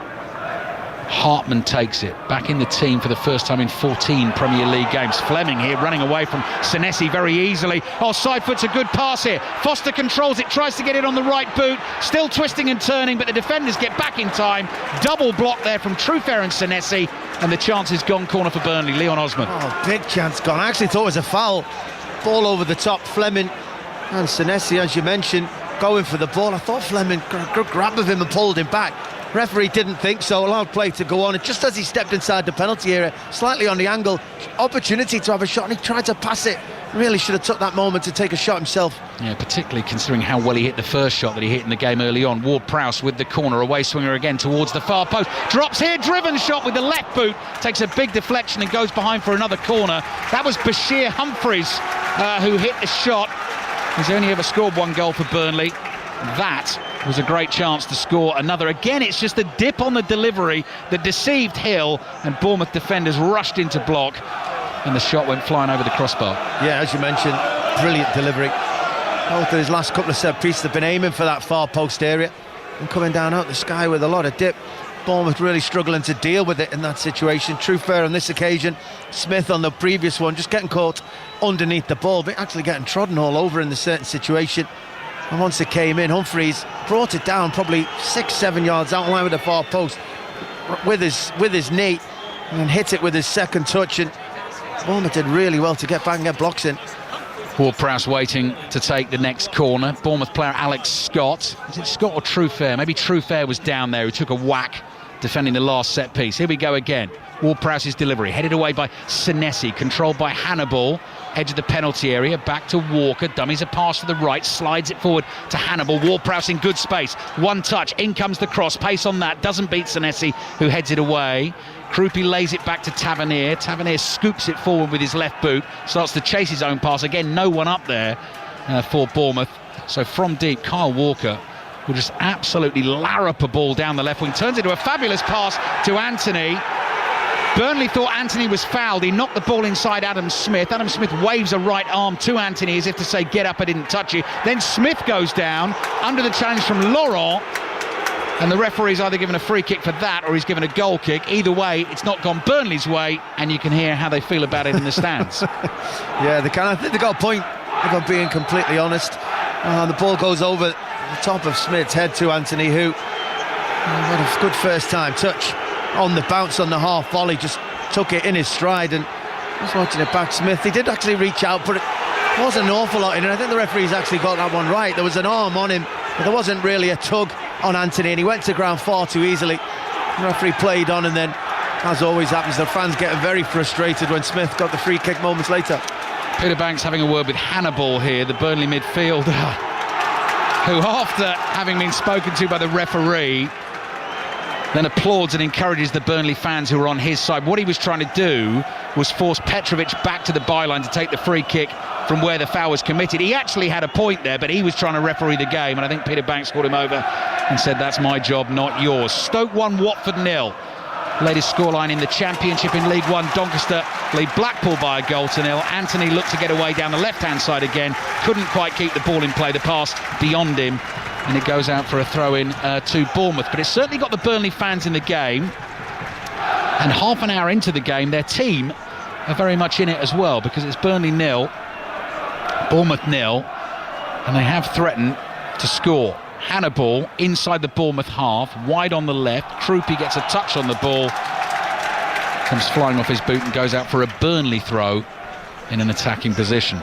A: Hartman takes it, back in the team for the first time in 14 Premier League games. Fleming here running away from Senesi very easily. Oh, side foot's a good pass here. Foster controls it, tries to get it on the right boot, still twisting and turning, but the defenders get back in time. Double block there from Trufair and Senesi, and the chance is gone. Corner for Burnley. Leon Osman.
B: Oh, big chance gone. I actually thought it was a foul. Ball over the top. Fleming and Senesi, as you mentioned, going for the ball. I thought Fleming grabbed of him and pulled him back. Referee didn't think so, allowed play to go on, and just as he stepped inside the penalty area, slightly on the angle, opportunity to have a shot, and he tried to pass it. Really should have took that moment to take a shot himself. Yeah, particularly considering how well he hit the first shot that he hit in the game early on. Ward-Prowse with the corner, away swinger again towards the far post, drops here, driven shot with the left boot, takes a big deflection and goes behind for another corner. That was Bashir Humphreys who hit the shot. He's only ever scored 1 goal for Burnley. That was a great chance to score another. Again, it's just the dip on the delivery that deceived Hill, and Bournemouth defenders rushed into block, and the shot went flying over the crossbar. Yeah, as you mentioned, brilliant delivery. Both of his last couple of set pieces have been aiming for that far post area and coming down out the sky with a lot of dip. Bournemouth really struggling to deal with it in that situation. Trufair on this occasion, Smith on the previous one, just getting caught underneath the ball, but actually getting trodden all over in the certain situation. And once it came in, Humphreys brought it down probably 6-7 yards out line with the far post with his knee, and then hit it with his second touch, and Bournemouth did really well to get back and get blocks in. Ward-Prowse waiting to take the next corner. Bournemouth player Alex Scott. Is it Scott or Trufair? Maybe Trufair was down there, who took a whack defending the last set piece. Here we go again. Ward-Prowse's delivery, headed away by Senesi, controlled by Hannibal. Edge of the penalty area, back to Walker, dummies a pass to the right, slides it forward to Hannibal. Ward-Prowse in good space, one touch, in comes the cross, pace on that, doesn't beat Senesi, who heads it away. Krupi lays it back to Tavernier. Tavernier scoops it forward with his left boot, starts to chase his own pass. Again, no one up there for Bournemouth. So from deep, Kyle Walker will just absolutely larrup a ball down the left wing, turns into a fabulous pass to Anthony.
A: Burnley thought Anthony was fouled. He knocked the ball inside Adam Smith. Adam Smith waves a right arm to Anthony as if to say, get up, I didn't touch you. Then Smith goes down under the challenge from Laurent, and the referee's either given a free kick for that or he's given a goal kick. Either way, it's not gone Burnley's way, and you can hear how they feel about it in the stands.
B: Yeah, I think they got a point, if I'm being completely honest. The ball goes over the top of Smith's head to Anthony, who had a good first time touch on the bounce on the half volley, just took it in his stride. And just watching it back, Smith, he did actually reach out, but it wasn't an awful lot in it. I think the referee's actually got that one right. There was an arm on him, but there wasn't really a tug on Anthony, and he went to ground far too easily. The referee played on, and then, as always happens, the fans getting very frustrated when Smith got the free kick moments later.
A: Peter Banks having a word with Hannibal here, the Burnley midfielder, who, after having been spoken to by the referee, then applauds and encourages the Burnley fans who are on his side. What he was trying to do was force Petrovic back to the byline to take the free kick from where the foul was committed. He actually had a point there, but he was trying to referee the game, and I think Peter Banks called him over and said, that's my job, not yours. Stoke 1, Watford 0. Latest scoreline in the Championship in League One. Doncaster lead Blackpool by 1-0. Anthony looked to get away down the left-hand side again. Couldn't quite keep the ball in play. The pass beyond him, and it goes out for a throw-in to Bournemouth. But it's certainly got the Burnley fans in the game. And half an hour into the game, their team are very much in it as well, because it's Burnley 0, Bournemouth 0, and they have threatened to score. Hannibal inside the Bournemouth half, wide on the left. Krupi gets a touch on the ball, comes flying off his boot and goes out for a Burnley throw in an attacking position.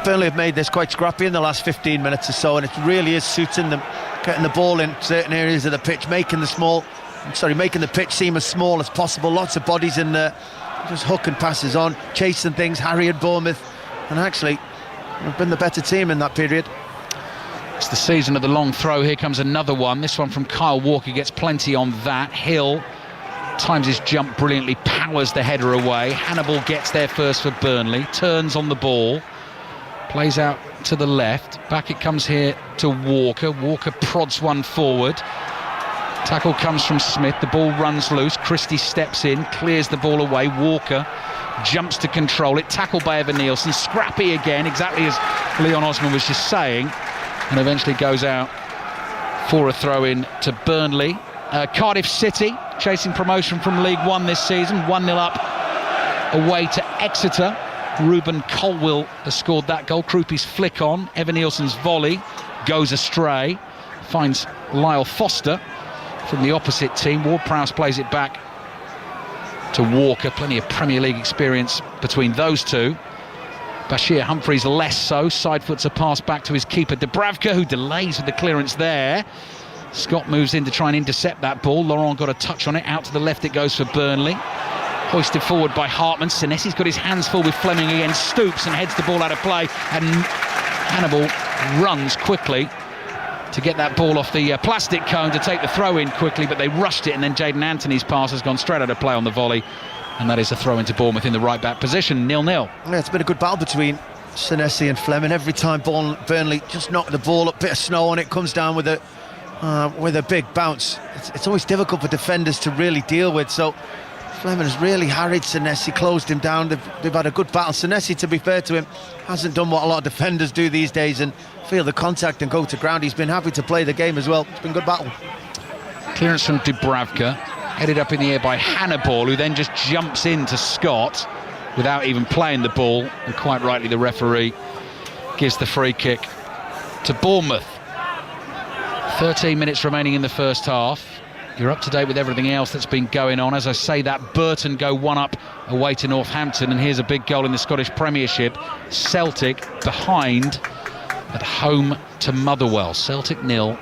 B: Burnley have made this quite scrappy in the last 15 minutes or so, and it really is suiting them, getting the ball in certain areas of the pitch, making the pitch seem as small as possible. Lots of bodies in there, just hooking passes on, chasing things, harrying Bournemouth, and actually we've been the better team in that period.
A: It's the season of the long throw. Here comes another one. This one from Kyle Walker, gets plenty on that. Hill times his jump brilliantly, powers the header away. Hannibal gets there first for Burnley, turns on the ball, plays out to the left. Back it comes here to Walker. Walker prods one forward. Tackle comes from Smith. The ball runs loose. Christie steps in, clears the ball away. Walker jumps to control it. Tackled by Evan Nielsen. Scrappy again, exactly as Leon Osman was just saying. And eventually goes out for a throw-in to Burnley. Cardiff City chasing promotion from League One this season. 1-0 up away to Exeter. Ruben Colwill has scored that goal. Krupi's flick on. Evan Nielsen's volley goes astray. Finds Lyle Foster from the opposite team. Ward-Prowse plays it back to Walker. Plenty of Premier League experience between those two. Bashir Humphreys less so. Side foots a pass back to his keeper Dubravka, who delays with the clearance there. Scott moves in to try and intercept that ball. Laurent got a touch on it. Out to the left it goes for Burnley. Hoisted forward by Hartman. Senesi's got his hands full with Fleming again. Stoops and heads the ball out of play. And Hannibal runs quickly to get that ball off the plastic cone to take the throw in quickly, but they rushed it, and then Jaden Anthony's pass has gone straight out of play on the volley. And that is a throw into Bournemouth in the right-back position, 0-0.
B: Yeah, it's been a good battle between Senesi and Fleming. Every time Burnley just knock the ball up, bit of snow on it, comes down with a big bounce. It's always difficult for defenders to really deal with, so Fleming has really harried Senesi, closed him down. They've had a good battle. Senesi, to be fair to him, hasn't done what a lot of defenders do these days and feel the contact and go to ground. He's been happy to play the game as well. It's been a good battle.
A: Clearance from Dubravka, headed up in the air by Hannibal, who then just jumps into Scott without even playing the ball, and quite rightly the referee gives the free kick to Bournemouth. 13 minutes remaining in the first half. You're up to date with everything else that's been going on. As I say that, Burton go 1-up away to Northampton, and here's a big goal in the Scottish Premiership. Celtic behind at home to Motherwell. Celtic 0,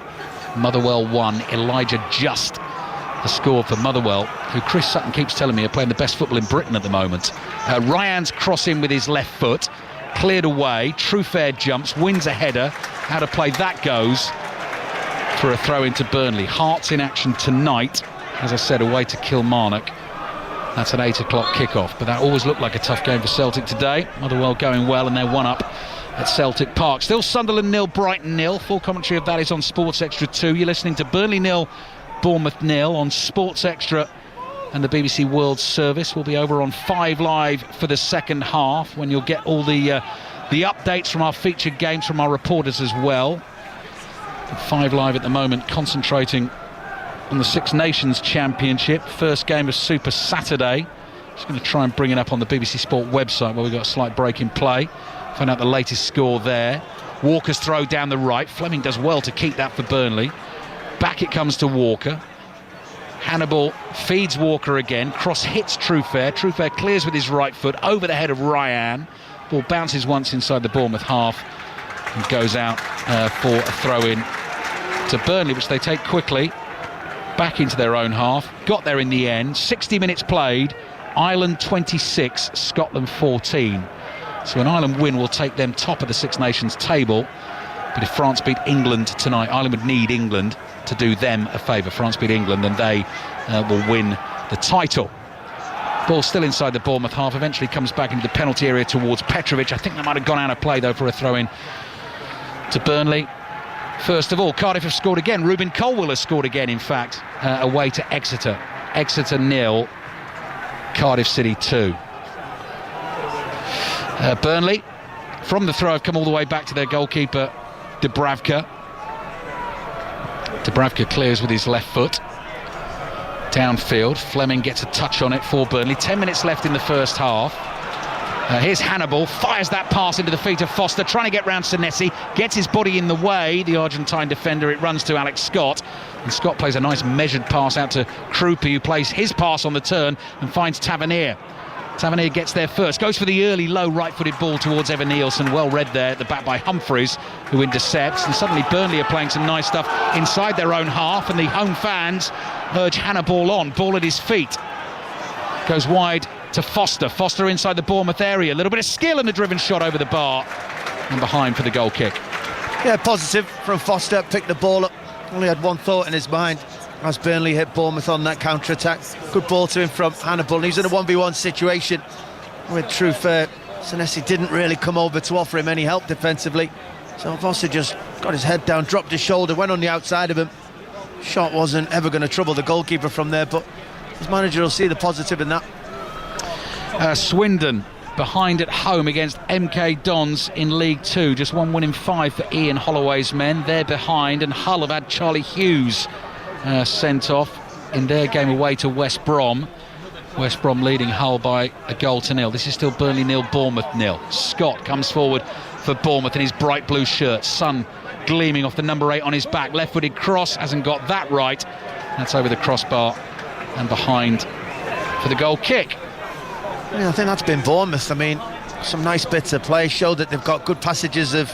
A: Motherwell 1. Elijah Just the score for Motherwell, who Chris Sutton keeps telling me are playing the best football in Britain at the moment. Ryan's cross in with his left foot, cleared away. Trufair jumps, wins a header. How to play that goes for a throw into Burnley. Hearts in action tonight, as I said, away to Kilmarnock. That's an 8 o'clock kickoff, but that always looked like a tough game for Celtic today. Motherwell going well, and they're 1-up at Celtic Park. Still Sunderland 0, Brighton 0. Full commentary of that is on Sports Extra 2. You're listening to Burnley 0, Bournemouth 0 on Sports Extra and the BBC World Service. We'll be over on 5 Live for the second half, when you'll get all the updates from our featured games from our reporters as well. 5 Live at the moment concentrating on the Six Nations Championship, first game of Super Saturday. Just going to try and bring it up on the BBC Sport website, where we've got a slight break in play. Find out the latest score there. Walker's throw down the right. Fleming does well to keep that for Burnley. Back it comes to Walker. Hannibal feeds Walker again. Cross hits Trufair. Trufair clears with his right foot over the head of Ryan. Ball bounces once inside the Bournemouth half and goes out for a throw-in to Burnley, which they take quickly back into their own half. Got there in the end. 60 minutes played. Ireland 26, Scotland 14. So an Ireland win will take them top of the Six Nations table. But if France beat England tonight, Ireland would need England to do them a favour. France beat England and they will win the title. Ball still inside the Bournemouth half, eventually comes back into the penalty area towards Petrovic. I think that might have gone out of play though for a throw-in to Burnley. First of all, Cardiff have scored again. Ruben Colwill has scored again, in fact, away to Exeter. Exeter 0, Cardiff City 2. Burnley, from the throw, have come all the way back to their goalkeeper, Dubravka. Dubravka clears with his left foot. Downfield, Fleming gets a touch on it for Burnley. 10 minutes left in the first half. Here's Hannibal, fires that pass into the feet of Foster, trying to get round Senesi, gets his body in the way, the Argentine defender. It runs to Alex Scott, and Scott plays a nice measured pass out to Krupa, who plays his pass on the turn and finds Tavernier. Tavernier gets there first, goes for the early low right-footed ball towards Evan Nielsen, well read there at the back by Humphreys, who intercepts, and suddenly Burnley are playing some nice stuff inside their own half, and the home fans urge Hannibal on, ball at his feet. Goes wide to Foster. Foster inside the Bournemouth area. A little bit of skill and a driven shot over the bar. And behind for the goal kick.
B: Yeah, positive from Foster. Picked the ball up. Only had one thought in his mind as Burnley hit Bournemouth on that counter-attack. Good ball to him from Hannibal. And he's in a 1v1 situation with Trufair. Senesi didn't really come over to offer him any help defensively. So Foster just got his head down, dropped his shoulder, went on the outside of him. Shot wasn't ever going to trouble the goalkeeper from there, but his manager will see the positive in that.
A: Swindon behind at home against MK Dons in League 2. Just 1 win in 5 for Ian Holloway's men. They're behind, and Hull have had Charlie Hughes sent off in their game away to West Brom. West Brom leading Hull by 1-0. This is still Burnley 0, Bournemouth 0. Scott comes forward for Bournemouth in his bright blue shirt. Sun gleaming off the number 8 on his back. Left-footed cross, hasn't got that right. That's over the crossbar and behind for the goal kick.
B: Yeah, I think that's been Bournemouth. I mean, some nice bits of play, showed that they've got good passages of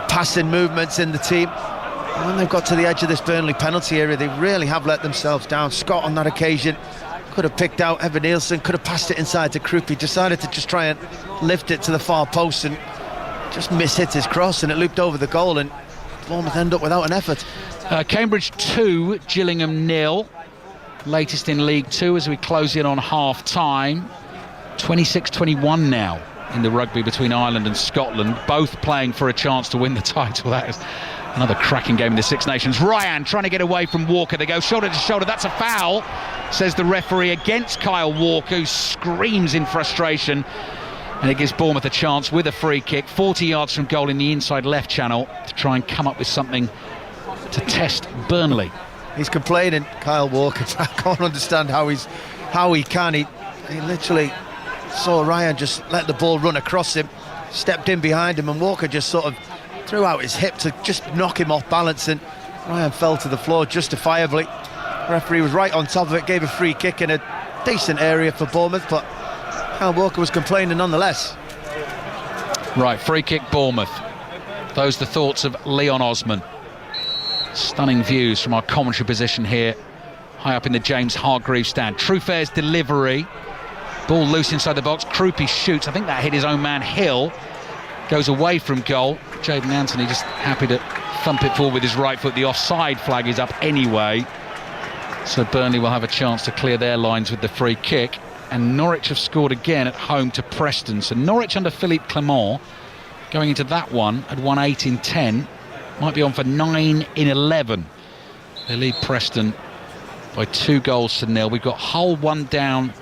B: passing movements in the team. And when they've got to the edge of this Burnley penalty area, they really have let themselves down. Scott on that occasion could have picked out Evan Nielsen, could have passed it inside to Krupa. He decided to just try and lift it to the far post and just mishit his cross, and it looped over the goal, and Bournemouth end up without an effort.
A: Cambridge 2, Gillingham 0. Latest in League 2 as we close in on half-time. 26-21 now in the rugby between Ireland and Scotland, both playing for a chance to win the title. That is another cracking game in the Six Nations. Ryan trying to get away from Walker. They go shoulder to shoulder. That's a foul, says the referee, against Kyle Walker, who screams in frustration. And it gives Bournemouth a chance with a free kick 40 yards from goal in the inside left channel to try and come up with something to test Burnley.
B: He's complaining, Kyle Walker. I can't understand how he can. He literally saw Ryan just let the ball run across him, stepped in behind him, and Walker just sort of threw out his hip to just knock him off balance, and Ryan fell to the floor justifiably. The referee was right on top of it, gave a free kick in a decent area for Bournemouth, but Kyle Walker was complaining nonetheless.
A: Right, free kick Bournemouth. Those are the thoughts of Leon Osman. Stunning views from our commentary position here, high up in the James Hargreaves stand. Trufair's delivery. Ball loose inside the box. Krupa shoots. I think that hit his own man Hill. Goes away from goal. Jayden Anthony just happy to thump it forward with his right foot. The offside flag is up anyway. So Burnley will have a chance to clear their lines with the free kick. And Norwich have scored again at home to Preston. So Norwich under Philippe Clement, going into that one, had won 8 in 10. Might be on for 9 in 11. They lead Preston by 2-0. We've got Hull 1 down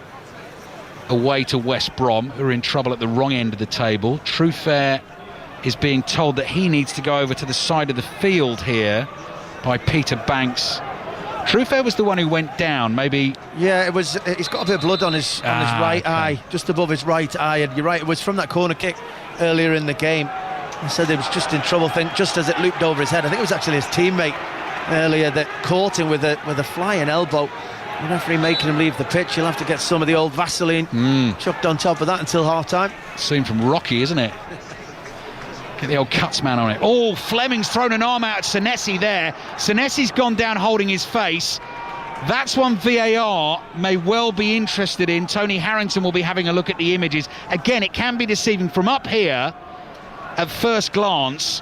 A: away to West Brom, who are in trouble at the wrong end of the table. Truefair is being told that he needs to go over to the side of the field here by Peter Banks. Truefair was the one who went down, maybe.
B: Yeah, it was. He's got a bit of blood on his right eye, just above his right eye. And you're right, it was from that corner kick earlier in the game. He said he was just in trouble. Just as it looped over his head, I think it was actually his teammate earlier that caught him with a flying elbow. The referee making him leave the pitch. He'll have to get some of the old Vaseline chucked on top of that until half-time.
A: Scene from Rocky, isn't it? Get the old cuts man on it. Oh, Fleming's thrown an arm out at Senesi there. Senesi's gone down holding his face. That's one VAR may well be interested in. Tony Harrington will be having a look at the images. Again, it can be deceiving from up here. At first glance,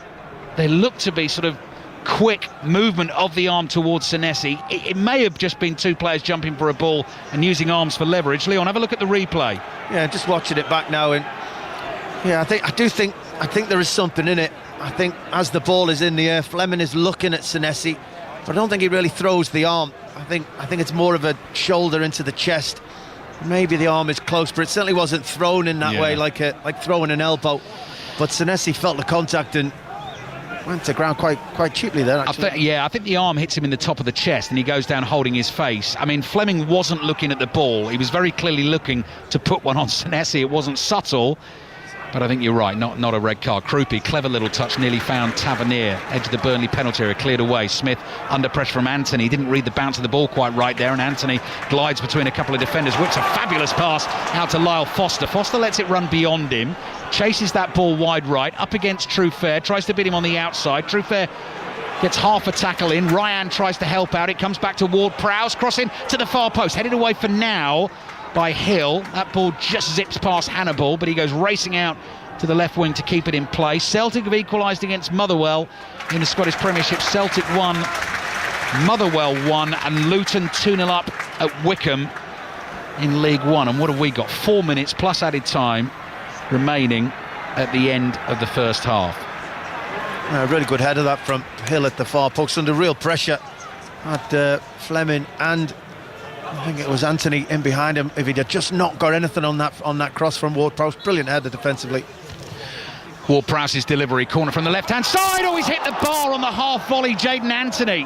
A: they look to be sort of quick movement of the arm towards Senesi. It may have just been two players jumping for a ball and using arms for leverage. Leon, have a look at the replay.
B: Yeah, just watching it back now, and yeah, I think there is something in it. I think as the ball is in the air, Fleming is looking at Senesi, but I don't think he really throws the arm. I think it's more of a shoulder into the chest. Maybe the arm is close, but it certainly wasn't thrown in that way, like throwing an elbow. But Senesi felt the contact and went to ground quite cheaply there, actually.
A: I think the arm hits him in the top of the chest and he goes down holding his face. I mean, Fleming wasn't looking at the ball. He was very clearly looking to put one on Senesi. It wasn't subtle, but I think you're right, not a red card. Krupi, clever little touch, nearly found Tavernier. Edge of the Burnley penalty area, cleared away. Smith under pressure from Anthony. Didn't read the bounce of the ball quite right there, and Anthony glides between a couple of defenders, whips a fabulous pass out to Lyle Foster. Foster lets it run beyond him, chases that ball wide right, up against Truefair, tries to beat him on the outside. Truefair gets half a tackle in. Ryan tries to help out. It comes back to Ward-Prowse, crossing to the far post, headed away for now by Hill. That ball just zips past Hannibal, but he goes racing out to the left wing to keep it in place. Celtic have equalised against Motherwell in the Scottish Premiership. Celtic 1, Motherwell 1, and Luton 2-0 up at Wickham in League One. And what have we got? 4 minutes plus added time remaining at the end of the first half.
B: A really good header that from Hill at the far post, under real pressure at Fleming, and I think it was Anthony in behind him. If he'd have just not got anything on that cross from Ward-Prowse, brilliant header defensively.
A: Ward-Prowse's delivery, corner from the left-hand side. Oh, he's hit the bar on the half volley. Jaden Anthony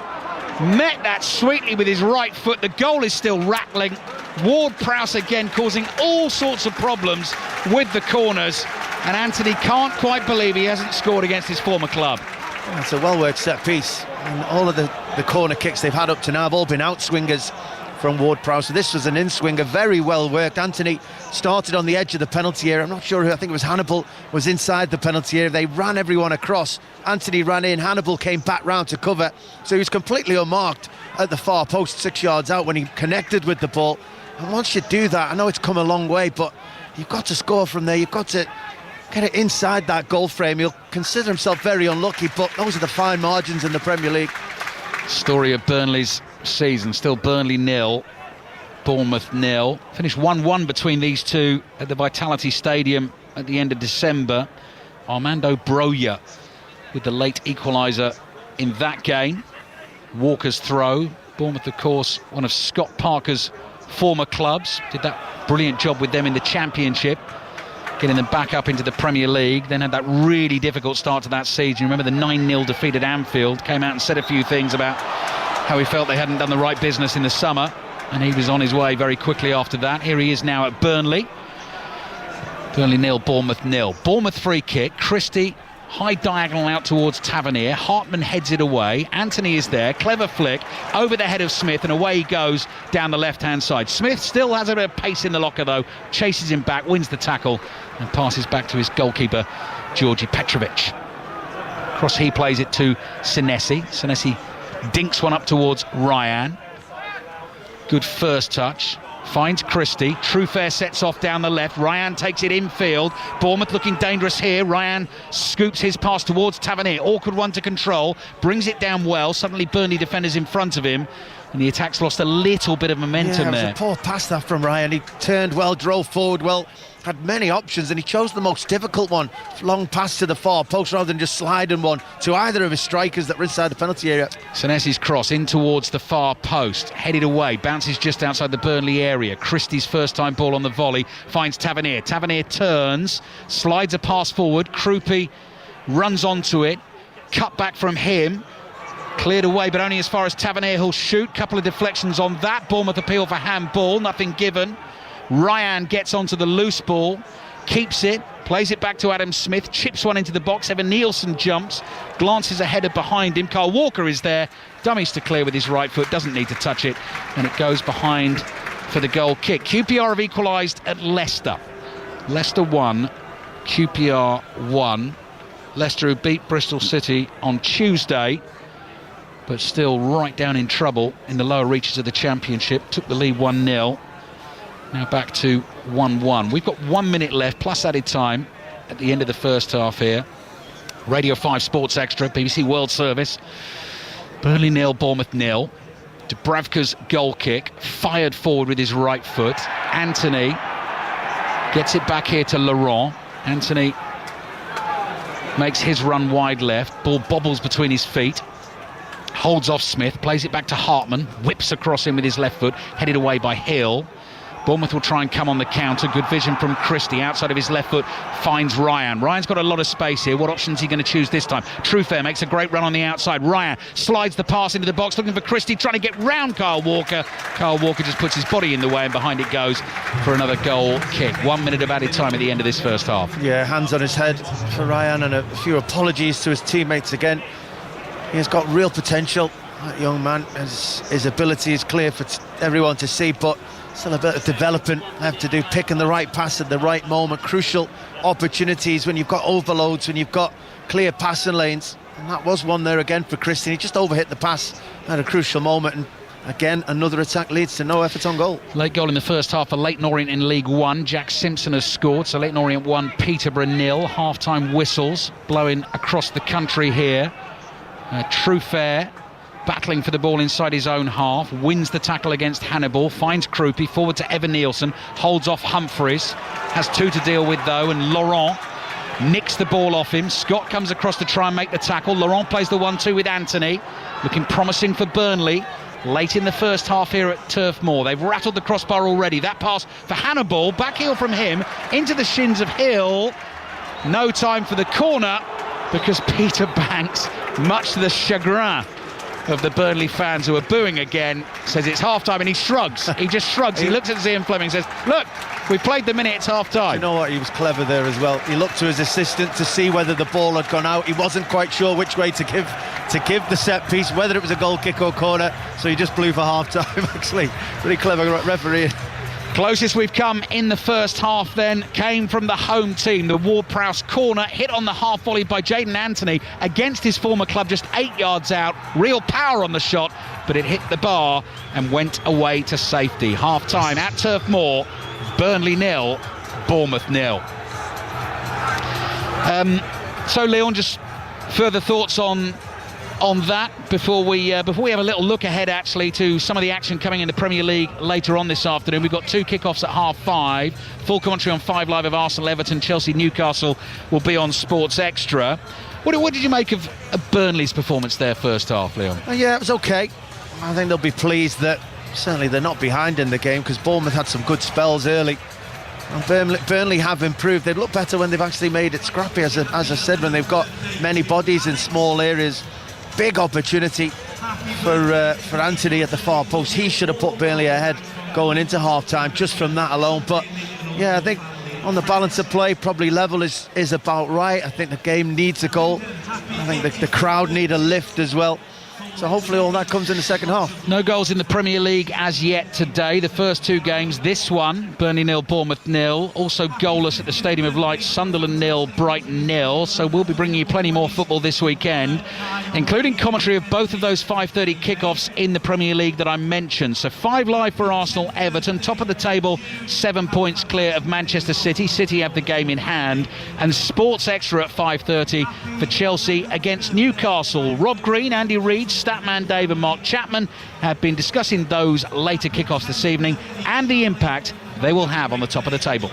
A: met that sweetly with his right foot. The goal is still rattling. Ward-Prowse again causing all sorts of problems with the corners, and Anthony can't quite believe he hasn't scored against his former club.
B: Yeah, it's a well-worked set piece, and all of the corner kicks they've had up to now have all been out-swingers from Ward-Prowse. So this was an in-swinger, very well worked. Anthony started on the edge of the penalty area. I'm not sure who, I think it was Hannibal, was inside the penalty area. They ran everyone across. Anthony ran in, Hannibal came back round to cover. So he was completely unmarked at the far post, 6 yards out when he connected with the ball. And once you do that, I know it's come a long way, but you've got to score from there. You've got to get it inside that goal frame. He'll consider himself very unlucky, but those are the fine margins in the Premier League.
A: Story of Burnley's season, still Burnley 0, Bournemouth 0. Finished 1-1 between these two at the Vitality Stadium at the end of December. Armando Broja with the late equaliser in that game. Walker's throw. Bournemouth, of course, one of Scott Parker's former clubs. Did that brilliant job with them in the Championship, getting them back up into the Premier League. Then had that really difficult start to that season. You remember the 9-0 defeat at Anfield. Came out and said a few things about how he felt they hadn't done the right business in the summer, and he was on his way very quickly after that. Here he is now at Burnley. Burnley 0, Bournemouth 0. Bournemouth free kick. Christie, high diagonal out towards Tavernier. Hartman heads it away. Anthony is there. Clever flick over the head of Smith, and away he goes down the left-hand side. Smith still has a bit of pace in the locker, though. Chases him back, wins the tackle, and passes back to his goalkeeper, Georgi Petrovic. Cross, he plays it to Senesi. Senesi dinks one up towards Ryan. Good first touch. Finds Christie. Truefair sets off down the left. Ryan takes it infield. Bournemouth looking dangerous here. Ryan scoops his pass towards Tavernier. Awkward one to control. Brings it down well. Suddenly Burnley defenders in front of him. and the attack's lost a little bit of momentum there.
B: It was a poor pass that from Ryan. He turned well, drove forward well, had many options, and he chose the most difficult one. Long pass to the far post rather than just sliding one to either of his strikers that were inside the penalty area.
A: Senesi's cross in towards the far post, headed away, bounces just outside the Burnley area. Christie's first time ball on the volley, finds Tavernier. Tavernier turns, slides a pass forward. Krupi runs onto it, cut back from him, cleared away, but only as far as Tavernier, who'll shoot. Couple of deflections on that. Bournemouth appeal for handball, nothing given. Ryan gets onto the loose ball, keeps it, plays it back to Adam Smith, chips one into the box. Evan Nielsen jumps, glances ahead of behind him. Carl Walker is there, dummies to clear with his right foot, doesn't need to touch it, and it goes behind for the goal kick. QPR have equalised at Leicester. Leicester 1, QPR 1. Leicester who beat Bristol City on Tuesday, but still right down in trouble in the lower reaches of the Championship. Took the lead 1-0. Now back to 1-1. We've got 1 minute left, plus added time at the end of the first half here. Radio 5 Sports Extra, BBC World Service. Burnley 0, Bournemouth 0. Dubravka's goal kick, fired forward with his right foot. Anthony gets it back here to Laurent. Anthony makes his run wide left. Ball bobbles between his feet. Holds off Smith, plays it back to Hartman. Whips across him with his left foot, headed away by Hill. Bournemouth will try and come on the counter. Good vision from Christie, outside of his left foot, finds Ryan. Ryan's got a lot of space here. What option is he going to choose this time? Truefair makes a great run on the outside. Ryan slides the pass into the box, looking for Christie, trying to get round Carl Walker. Carl Walker just puts his body in the way, and behind it goes for another goal kick. 1 minute of added time at the end of this first half.
B: Yeah, hands on his head for Ryan, and a few apologies to his teammates again. He has got real potential, that young man. His ability is clear for everyone to see, but still a bit of development left to do, picking the right pass at the right moment. Crucial opportunities when you've got overloads, when you've got clear passing lanes, and that was one there again for Christian. He just overhit the pass at a crucial moment, and again another attack leads to no effort on goal.
A: Late goal in the first half for Leyton Orient in League One. Jack Simpson has scored, so Leyton Orient 1, Peterborough 0. Half-time whistles blowing across the country here. Truefair battling for the ball inside his own half, wins the tackle against Hannibal, finds Krupi, forward to Evan Nielsen, holds off Humphreys, has two to deal with though, and Laurent nicks the ball off him. Scott comes across to try and make the tackle. Laurent plays the 1-2 with Anthony, looking promising for Burnley late in the first half here at Turf Moor. They've rattled the crossbar already. That pass for Hannibal, back heel from him into the shins of Hill. No time for the corner because Peter Banks, much to the chagrin of the Burnley fans who are booing again, says it's half-time, and he shrugs. He just shrugs. He looks at Zian Fleming and says, look, we've played the minute, it's half-time.
B: You know what, he was clever there as well. He looked to his assistant to see whether the ball had gone out. He wasn't quite sure which way to give the set piece, whether it was a goal kick or corner, so he just blew for half-time. Actually, pretty clever referee.
A: Closest we've come in the first half then came from the home team. The Ward-Prowse corner hit on the half volley by Jayden Anthony against his former club, just 8 yards out. Real power on the shot, but it hit the bar and went away to safety. Half-time at Turf Moor, Burnley 0, Bournemouth 0. So Leon, just further thoughts on that before we have a little look ahead actually to some of the action coming in the Premier League later on this afternoon. We've got two kickoffs at 5:30. Full commentary on 5 Live of Arsenal, Everton, Chelsea, Newcastle will be on Sports Extra. What did you make of Burnley's performance there first half, Leon?
B: Yeah, it was okay. I think they'll be pleased that certainly they're not behind in the game, because Bournemouth had some good spells early. And Burnley have improved. They've looked better when they've actually made it scrappy, as I said, when they've got many bodies in small areas. Big opportunity for Anthony at the far post. He should have put Burnley ahead going into half-time just from that alone. But yeah, I think on the balance of play, probably level is about right. I think the game needs a goal. I think the crowd need a lift as well. So hopefully all that comes in the second half.
A: No goals in the Premier League as yet today. The first two games, this one, Burnley 0, Bournemouth 0. Also goalless at the Stadium of Light, Sunderland 0, Brighton 0. So we'll be bringing you plenty more football this weekend, including commentary of both of those 5:30 kickoffs in the Premier League that I mentioned. So 5 Live for Arsenal, Everton, top of the table, 7 points clear of Manchester City. City have the game in hand. And Sports Extra at 5:30 for Chelsea against Newcastle. Rob Green, Andy Reid, Statman Dave and Mark Chapman have been discussing those later kickoffs this evening and the impact they will have on the top of the table.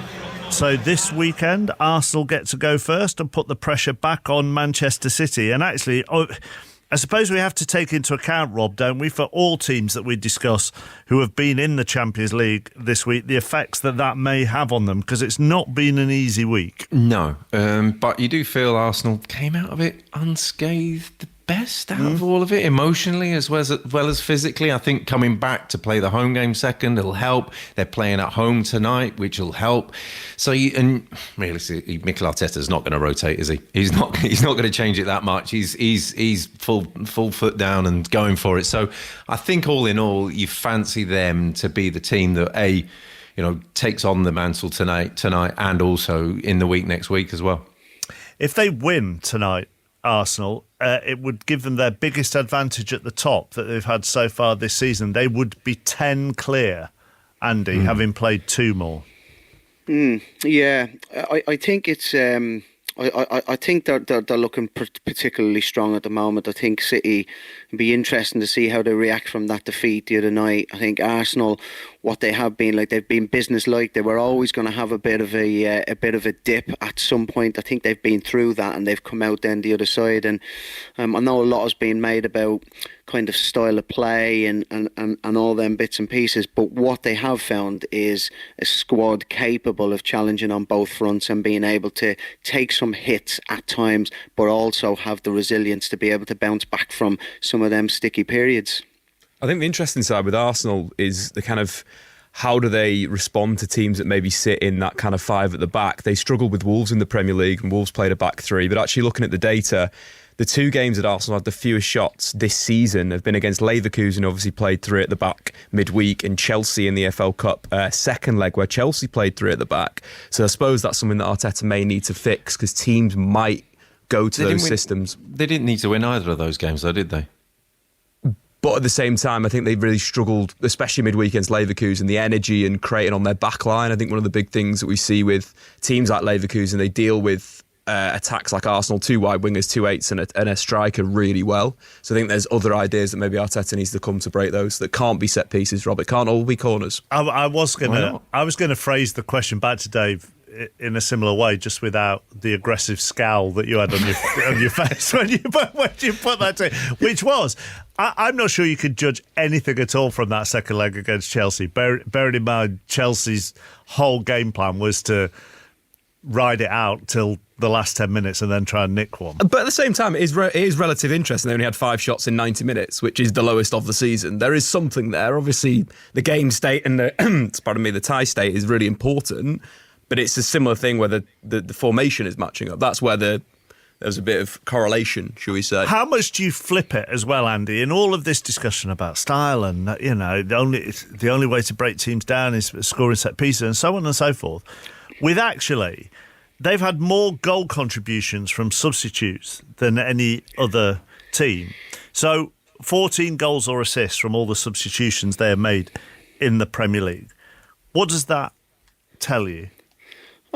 C: So this weekend, Arsenal get to go first and put the pressure back on Manchester City. And actually, I suppose we have to take into account, Rob, don't we, for all teams that we discuss who have been in the Champions League this week, the effects that may have on them, because it's not been an easy week.
D: No, but you do feel Arsenal came out of it unscathed, the best out of all of it, emotionally as well as physically. I think coming back to play the home game second, it'll help. They're playing at home tonight, which will help. So, and realistically, Mikel Arteta's not going to rotate, is he? He's not going to change it that much. He's full foot down and going for it. So, I think all in all, you fancy them to be the team that takes on the mantle tonight, and also in the week next week as well.
C: If they win tonight, Arsenal, it would give them their biggest advantage at the top that they've had so far this season. They would be 10 clear, Andy, having played 2 more.
E: Yeah, I think it's. I think they're looking particularly strong at the moment. I think City will be interesting to see how they react from that defeat the other night. I think Arsenal, what they have been like, they've been business-like. They were always going to have a bit of a dip at some point. I think they've been through that and they've come out then the other side. And I know a lot has been made about kind of style of play and all them bits and pieces, but what they have found is a squad capable of challenging on both fronts and being able to take some hits at times, but also have the resilience to be able to bounce back from some of them sticky periods.
F: I think the interesting side with Arsenal is the kind of how do they respond to teams that maybe sit in that kind of 5 at the back. They struggled with Wolves in the Premier League and Wolves played a back 3, but actually looking at the data, the 2 games that Arsenal had the fewest shots this season have been against Leverkusen, obviously played 3 at the back midweek, and Chelsea in the FL Cup second leg, where Chelsea played 3 at the back. So I suppose that's something that Arteta may need to fix, because teams might go to those systems.
D: They didn't need to win either of those games, though, did they?
F: But at the same time, I think they really struggled, especially midweek against Leverkusen, the energy and creating on their back line. I think one of the big things that we see with teams like Leverkusen, they deal with attacks like Arsenal, 2 wide wingers, 2 8s and a striker really well. So I think there's other ideas that maybe Arteta needs to come to break those that can't be set pieces, Rob. It can't all be corners.
C: I was going to phrase the question back to Dave in a similar way, just without the aggressive scowl that you had on your face when you put that to, which was, I'm not sure you could judge anything at all from that second leg against Chelsea. Bearing in mind, Chelsea's whole game plan was to ride it out till the last 10 minutes and then try and nick one.
F: But at the same time, it is relative interest, and they only had 5 shots in 90 minutes, which is the lowest of the season. There is something there. Obviously, the game state and the tie state is really important, but it's a similar thing where the formation is matching up. That's where there's a bit of correlation, shall we say.
C: How much do you flip it as well, Andy, in all of this discussion about style and, the only way to break teams down is scoring set pieces and so on and so forth, with actually, they've had more goal contributions from substitutes than any other team. So 14 goals or assists from all the substitutions they have made in the Premier League. What does that tell you?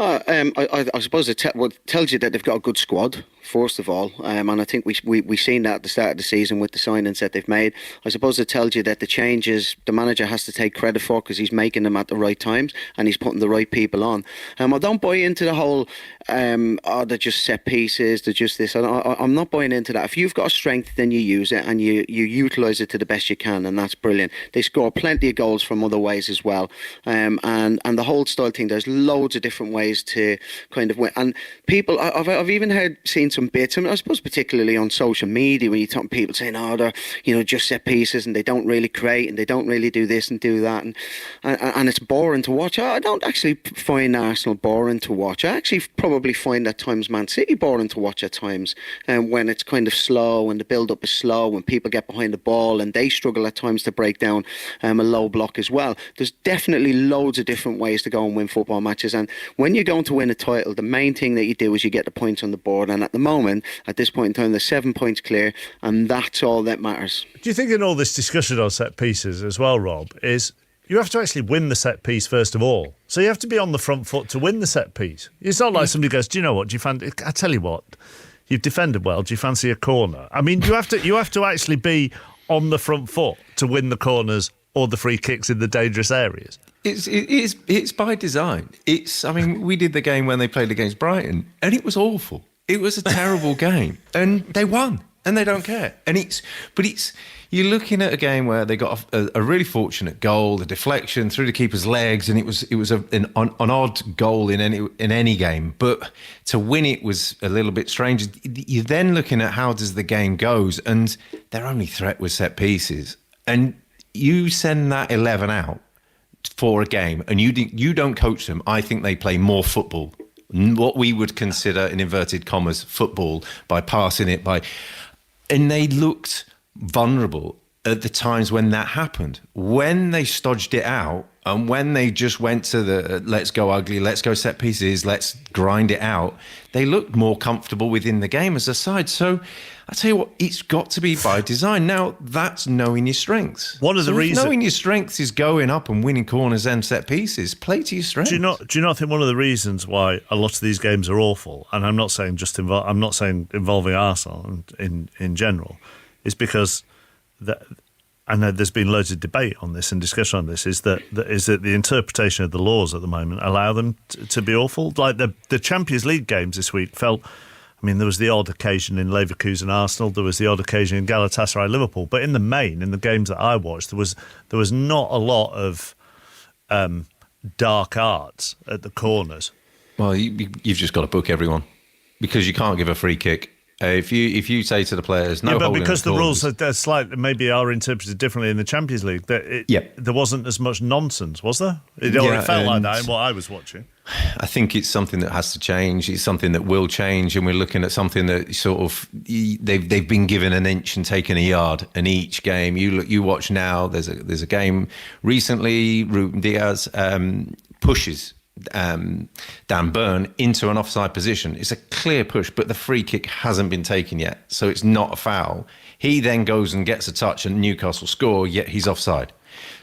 E: I suppose it tells you that they've got a good squad, first of all, and I think we've seen that at the start of the season with the signings that they've made. I suppose it tells you that the changes the manager has to take credit for, because he's making them at the right times and he's putting the right people on. I don't buy into the whole they're just set pieces, they're just this. I'm not buying into that. If you've got a strength, then you use it and you utilise it to the best you can, and that's brilliant. They score plenty of goals from other ways as well, and the whole style thing, there's loads of different ways to kind of win. And people, I've even seen some bits, I suppose particularly on social media, when you talk to people saying, they're just set pieces and they don't really create and they don't really do this and do that, and it's boring to watch. I don't actually find Arsenal boring to watch. I actually probably find at times Man City boring to watch at times, when it's kind of slow and the build-up is slow, when people get behind the ball and they struggle at times to break down a low block as well. There's definitely loads of different ways to go and win football matches, and when you're going to win a title, the main thing that you do is you get the points on the board, and at the moment, at this point in time, there's 7 points clear, and that's all that matters.
C: Do you think in all this discussion on set pieces as well, Rob, is you have to actually win the set piece first of all? So you have to be on the front foot to win the set piece. It's not like somebody goes, do you know what, I tell you what, You've defended well. Do you fancy a corner? I mean, you have to actually be on the front foot to win the corners or the free kicks in the dangerous areas.
D: It's by design. I mean, we did the game when they played against Brighton, and it was awful. It was a terrible game, and they won, and they don't care. You're looking at a game where they got a really fortunate goal, a deflection through the keeper's legs, and it was an odd goal in any game. But to win it was a little bit strange. You're then looking at how does the game goes, and their only threat was set pieces, and you send that 11 out for a game, and you don't coach them. I think they play more football, what we would consider in inverted commas football, by passing it, and they looked vulnerable at the times when that happened. When they stodged it out, and when they just went to the let's go ugly, let's go set pieces, let's grind it out, they looked more comfortable within the game as a side. So I tell you what, it's got to be by design. Now, that's knowing your strengths.
C: One of the reasons
D: knowing your strengths is going up and winning corners and set pieces. Play to your strengths.
C: Do you not think one of the reasons why a lot of these games are awful, and I'm not saying involving Arsenal in general, is because I know there's been loads of debate on this and discussion on this, is that the interpretation of the laws at the moment allow them to be awful. Like the Champions League games this week felt, I mean, there was the odd occasion in Leverkusen Arsenal, there was the odd occasion in Galatasaray Liverpool, but in the main, in the games that I watched, there was not a lot of dark arts at the corners.
D: Well, you've just got to book everyone, because you can't give a free kick. If you say to the players, no,
C: but because the rules maybe are interpreted differently in the Champions League, there wasn't as much nonsense, was there? It felt like that in what I was watching.
D: I think it's something that has to change. It's something that will change, and we're looking at something that sort of they've been given an inch and taken a yard. And each game you watch now, there's a game recently. Ruben Diaz pushes Dan Burn into an offside position. It's a clear push, but the free kick hasn't been taken yet, so it's not a foul. He then goes and gets a touch and Newcastle score, yet he's offside.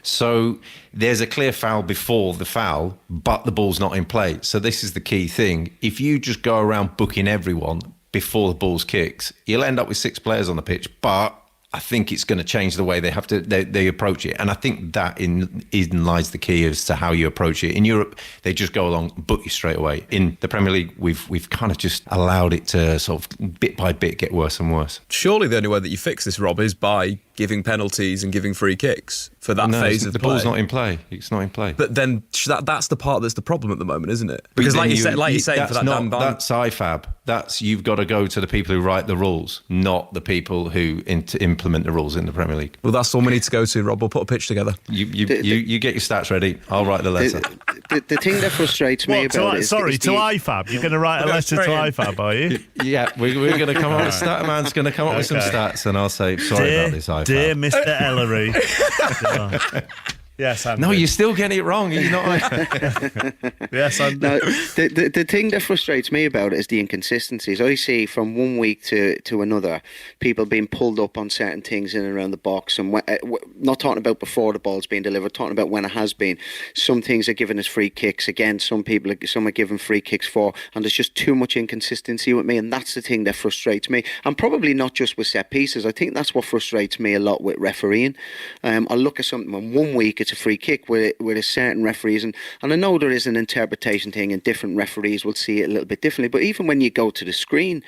D: So there's a clear foul before the foul, but the ball's not in play. So this is the key thing. If you just go around booking everyone before the ball's kicked, you'll end up with 6 players on the pitch, but I think it's going to change the way they approach it. And I think that in lies the key as to how you approach it. In Europe, they just go along, book you straight away. In the Premier League, we've kind of just allowed it to sort of bit by bit get worse and worse.
F: Surely the only way that you fix this, Rob, is by giving penalties and giving free kicks for that phase of
D: the
F: play.
D: Ball's not in play. It's not in play.
F: But then that's the part that's the problem at the moment, isn't it? Because like you say, for that Dan Barn,
D: that's IFAB. That's, you've got to go to the people who write the rules, not the people who implement the rules in the Premier League.
F: Well, that's all we need to go to, Rob. We'll put a pitch together.
D: You get your stats ready. I'll write the letter.
E: The thing that frustrates me about it is...
C: Sorry, to IFAB? You're going to write a letter to IFAB, are you?
D: Yeah, we're going to come up with Statman's going to come up with some stats, and I'll say, sorry about this, IFAB.
C: Dear Mr. Ellery. Yes, Andy.
D: No, you're still getting it wrong. You're not.
C: Yes, Andy.
E: No, the thing that frustrates me about it is the inconsistencies. I see from one week to another, people being pulled up on certain things in and around the box, and not talking about before the ball's being delivered, talking about when it has been. Some things are given as free kicks. Again, some are given free kicks for, and there's just too much inconsistency with me, and that's the thing that frustrates me. And probably not just with set pieces. I think that's what frustrates me a lot with refereeing. I look at something and one week it's a free kick with a certain referees, and I know there is an interpretation thing, and different referees will see it a little bit differently. But even when you go to the screen,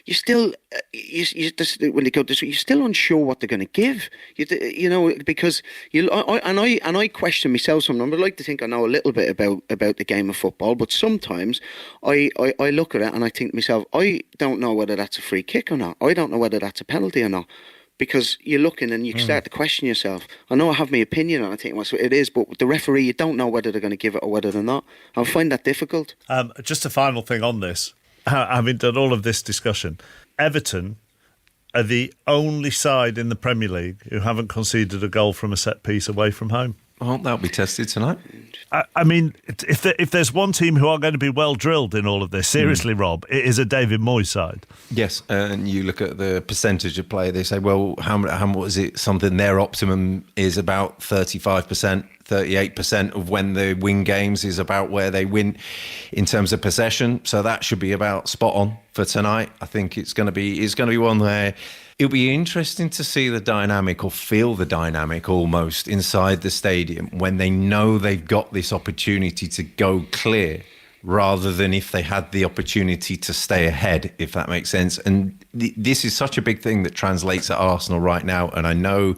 E: you still when they go to the screen, you're still unsure what they're going to give. You know, because I question myself sometimes. I like to think I know a little bit about the game of football, but sometimes I look at it and I think to myself, I don't know whether that's a free kick or not. I don't know whether that's a penalty or not. Because you're looking and you start to question yourself. I know I have my opinion and I think well, it is, but the referee, you don't know whether they're going to give it or whether they're not. I find that difficult.
C: Just a final thing on this. Having done all of this discussion, Everton are the only side in the Premier League who haven't conceded a goal from a set piece away from home.
D: Well, that'll be tested tonight.
C: I mean, if there's one team who are going to be well drilled in all of this, seriously, Rob, it is a David Moyes side.
D: Yes, and you look at the percentage of play. They say, well, how is it? Something their optimum is about 35%. 38% of when they win games is about where they win in terms of possession. So that should be about spot on for tonight. I think it's going to be one where it'll be interesting to see the dynamic, or feel the dynamic almost, inside the stadium when they know they've got this opportunity to go clear, rather than if they had the opportunity to stay ahead, if that makes sense. And this is such a big thing that translates at Arsenal right now. And I know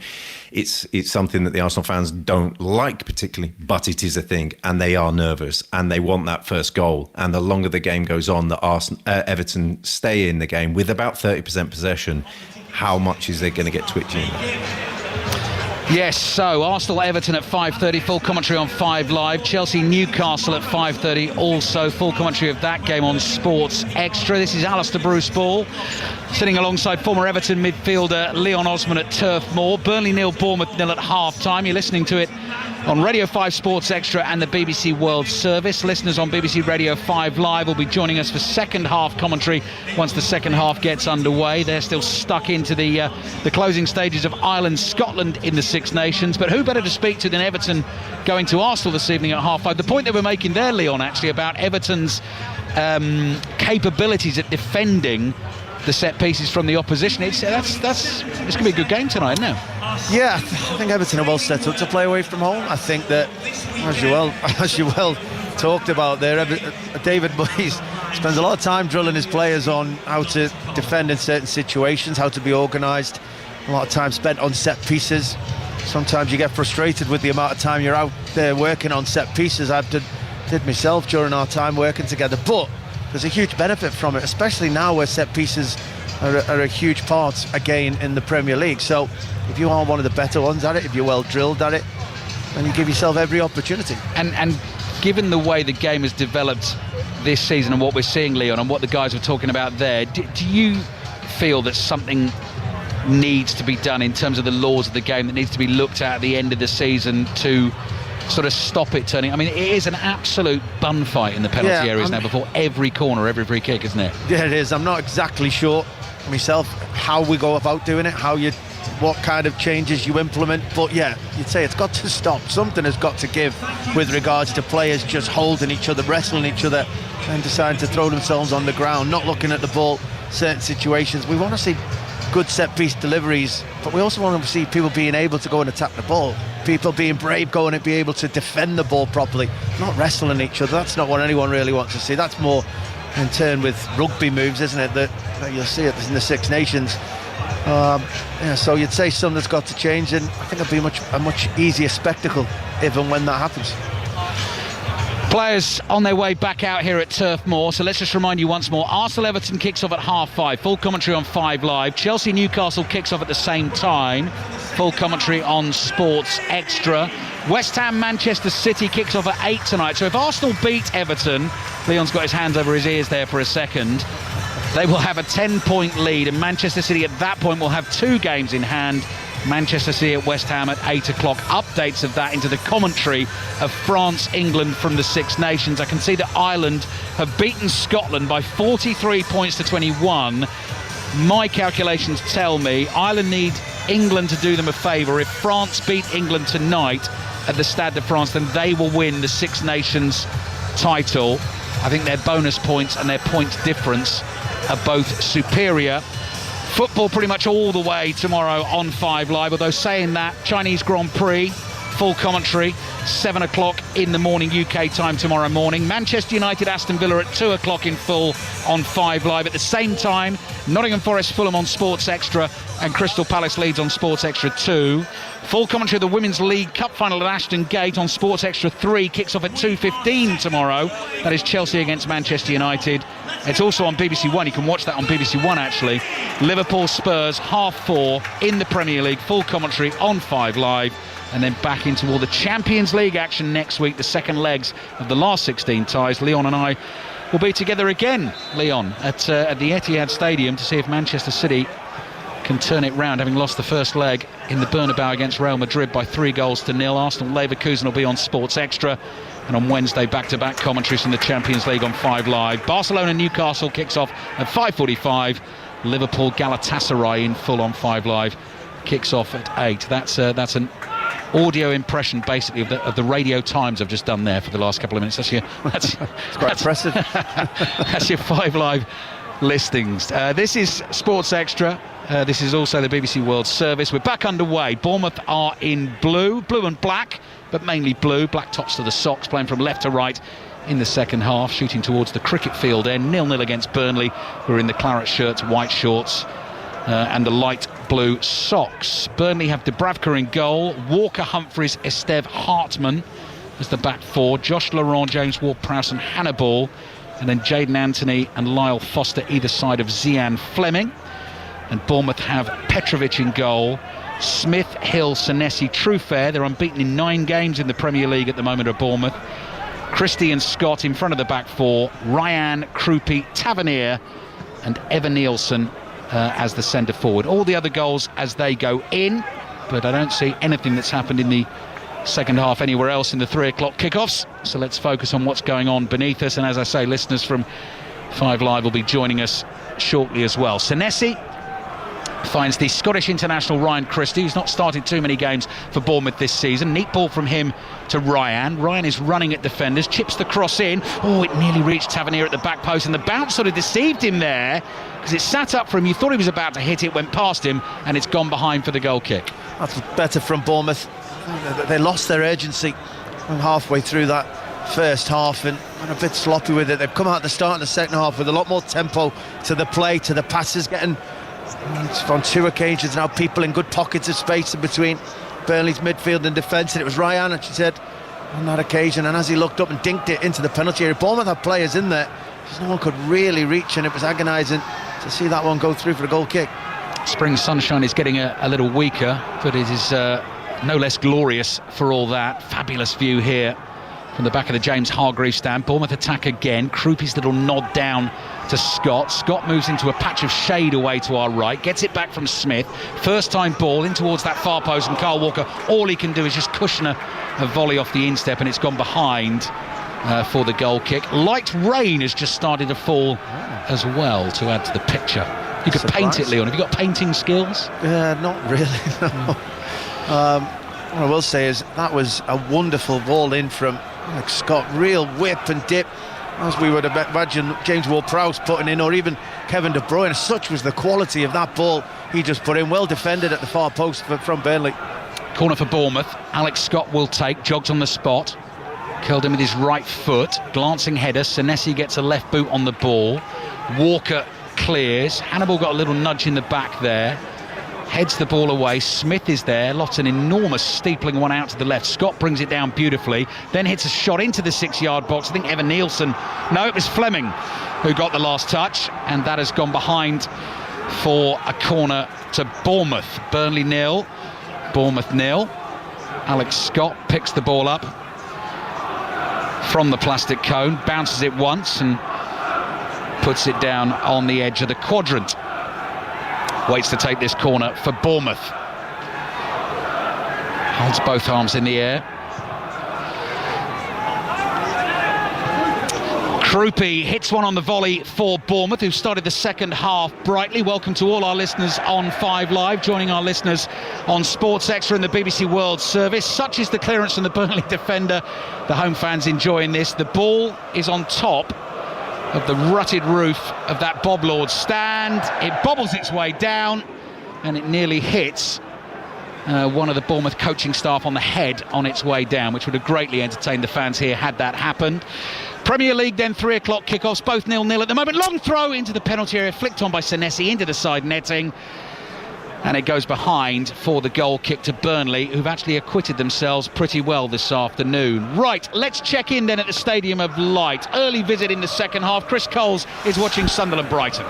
D: it's something that the Arsenal fans don't like particularly, but it is a thing. And they are nervous and they want that first goal. And the longer the game goes on, that Everton stay in the game with about 30% possession, how much is they going to get twitchy?
A: Yes, so Arsenal-Everton at 5:30, full commentary on 5 Live. Chelsea-Newcastle at 5:30, also full commentary of that game on Sports Extra. This is Alistair Bruce Ball, sitting alongside former Everton midfielder Leon Osman at Turf Moor. Burnley 0, Bournemouth 0 at half-time. You're listening to it on Radio 5 Sports Extra and the BBC World Service. Listeners on BBC Radio 5 Live will be joining us for second half commentary once the second half gets underway. They're still stuck into the closing stages of Ireland-Scotland in the Six Nations, but who better to speak to than Everton going to Arsenal this evening at 5:30. The point they were making there, Leon, actually, about Everton's capabilities at defending the set pieces from the opposition. It's going to be a good game tonight, isn't it?
B: Yeah, I think Everton are well set up to play away from home. I think that, as you well talked about there, David Moyes spends a lot of time drilling his players on how to defend in certain situations, how to be organised. A lot of time spent on set pieces. Sometimes you get frustrated with the amount of time you're out there working on set pieces. I did myself during our time working together, but there's a huge benefit from it, especially now where set pieces are a huge part again in the Premier League. So if you are one of the better ones at it, if you're well drilled at it, then you give yourself every opportunity. And given the way the game has developed this season and what we're seeing, Leon, and what the guys were talking about there, do you feel that something needs to be done in terms of the laws of the game that needs to be looked at the end of the season to sort of stop it turning? I mean, it is an absolute bun fight in the penalty areas now before every corner, every free kick, isn't it? Yeah, it is. I'm not exactly sure myself how we go about doing it, what kind of changes you implement, but yeah, you'd say it's got to stop. Something has got to give with regards to players just holding each other, wrestling each other, and deciding to throw themselves on the ground, not looking at the ball. Certain situations, we want to see good set-piece deliveries, but we also want to see people being able to go and attack the ball, people being brave, going and be able to defend the ball properly, not wrestling each other. That's not what anyone really wants to see. That's more in turn with rugby moves, isn't it, that you'll see it in the Six Nations. So you'd say something's got to change, and I think it'll be a much easier spectacle if and when that happens.
A: Players on their way back out here at Turf Moor, so let's just remind you once more. Arsenal-Everton kicks off at 5:30, full commentary on 5 Live. Chelsea-Newcastle kicks off at the same time, full commentary on Sports Extra. West Ham-Manchester City kicks off at 8 tonight. So if Arsenal beat Everton, Leon's got his hands over his ears there for a second, they will have a 10-point lead, and Manchester City at that point will have 2 games in hand. Manchester City at West Ham at 8 o'clock. Updates of that into the commentary of France-England from the Six Nations. I can see that Ireland have beaten Scotland by 43 points to 21. My calculations tell me Ireland need England to do them a favour. If France beat England tonight at the Stade de France, then they will win the Six Nations title. I think their bonus points and their points difference are both superior. Football pretty much all the way tomorrow on 5 Live, although saying that, Chinese Grand Prix, full commentary, 7 o'clock in the morning UK time tomorrow morning. Manchester United, Aston Villa at 2 o'clock in full on 5 Live. At the same time, Nottingham Forest, Fulham on Sports Extra and Crystal Palace Leeds on Sports Extra 2. Full commentary of the Women's League Cup final at Ashton Gate on Sports Extra 3 kicks off at 2:15 tomorrow. That is Chelsea against Manchester United. It's also on BBC One. You can watch that on BBC One, actually. Liverpool Spurs 4:30 in the Premier League. Full commentary on 5 Live. And then back into all the Champions League action next week, the second legs of the last 16 ties. Leon and I will be together again, Leon, at the Etihad Stadium to see if Manchester City can turn it round, having lost the first leg in the Bernabeu against Real Madrid by 3-0. Arsenal Leverkusen will be on Sports Extra, and on Wednesday back-to-back commentaries from the Champions League on 5 Live. Barcelona Newcastle kicks off at 5:45. Liverpool Galatasaray in full on 5 Live kicks off at 8. That's an audio impression basically of the Radio Times I've just done there for the last couple of minutes. That's
B: It's quite impressive.
A: that's your 5 Live listings. This is Sports Extra. This is also the BBC World Service. We're back underway. Bournemouth are in blue and black, but mainly blue. Black tops to the socks, playing from left to right in the second half, shooting towards the cricket field end. 0-0 against Burnley, who are in the claret shirts, white shorts, and the light blue socks. Burnley have Dubravka in goal, Walker, Humphreys, Esteve, Hartman as the back four, Josh Laurent, James Ward-Prowse and Hannibal, and then Jayden Anthony and Lyle Foster either side of Zian Fleming. And Bournemouth have Petrovic in goal, Smith, Hill, Senesi, Trufair. They're unbeaten in 9 games in the Premier League at the moment of Bournemouth. Christie and Scott in front of the back four, Ryan, Krupi, Tavernier and Evan Nielsen as the centre forward. All the other goals as they go in, but I don't see anything that's happened in the second half anywhere else in the 3 o'clock kickoffs. So let's focus on what's going on beneath us, and as I say, listeners from 5 Live will be joining us shortly as well. Senesi finds the Scottish international Ryan Christie, who's not started too many games for Bournemouth this season. Neat ball from him to Ryan. Ryan is running at defenders, chips the cross in. Oh, it nearly reached Tavernier at the back post, and the bounce sort of deceived him there because it sat up for him. You thought he was about to hit it, went past him, and it's gone behind for the goal kick.
B: That's better from Bournemouth. They lost their urgency halfway through that first half and a bit sloppy with it. They've come out at the start of the second half with a lot more tempo to the play, to the passes, getting on 2 occasions now people in good pockets of space in between Burnley's midfield and defence, and it was Ryan, as she said, on that occasion, and as he looked up and dinked it into the penalty area. Bournemouth had players in there, just no one could really reach, and it was agonising to see that one go through for a goal kick.
A: Spring sunshine is getting a little weaker, but it is no less glorious for all that. Fabulous view here from the back of the James Hargreaves stand. Bournemouth attack again. Krupi's little nod down to Scott. Scott moves into a patch of shade away to our right, gets it back from Smith. First time ball in towards that far post, and Kyle Walker, all he can do is just cushion a volley off the instep, and it's gone behind for the goal kick. Light rain has just started to fall as well to add to the picture. You could paint it, Leon. Have you got painting skills?
B: Not really, no. What I will say is that was a wonderful ball in from Scott. Real whip and dip, as we would imagine James Ward-Prowse putting in, or even Kevin De Bruyne. Such was the quality of that ball he just put in. Well defended at the far post from Burnley.
A: Corner for Bournemouth. Alex Scott will take, jogged on the spot, curled in with his right foot, glancing header. Senesi gets a left boot on the ball. Walker clears. Hannibal got a little nudge in the back there, heads the ball away. Smith is there, lots an enormous steepling one out to the left. Scott brings it down beautifully, then hits a shot into the 6-yard box. I think Evan Nielsen, no, it was Fleming who got the last touch, and that has gone behind for a corner to Bournemouth. Burnley 0, Bournemouth 0. Alex Scott picks the ball up from the plastic cone, bounces it once and puts it down on the edge of the quadrant. Waits to take this corner for Bournemouth. Holds both arms in the air. Krupi hits one on the volley for Bournemouth, who started the second half brightly. Welcome to all our listeners on 5 Live, joining our listeners on Sports Extra and the BBC World Service. Such is the clearance from the Burnley defender. The home fans enjoying this. The ball is on top of the rutted roof of that Bob Lord stand. It bobbles its way down and it nearly hits one of the Bournemouth coaching staff on the head on its way down, which would have greatly entertained the fans here had that happened. Premier League then 3 o'clock kickoffs, both 0-0 at the moment. Long throw into the penalty area, flicked on by Senesi into the side netting, and it goes behind for the goal kick to Burnley, who've actually acquitted themselves pretty well this afternoon. Right, let's check in then at the Stadium of Light. Early visit in the second half. Chris Coles is watching Sunderland-Brighton.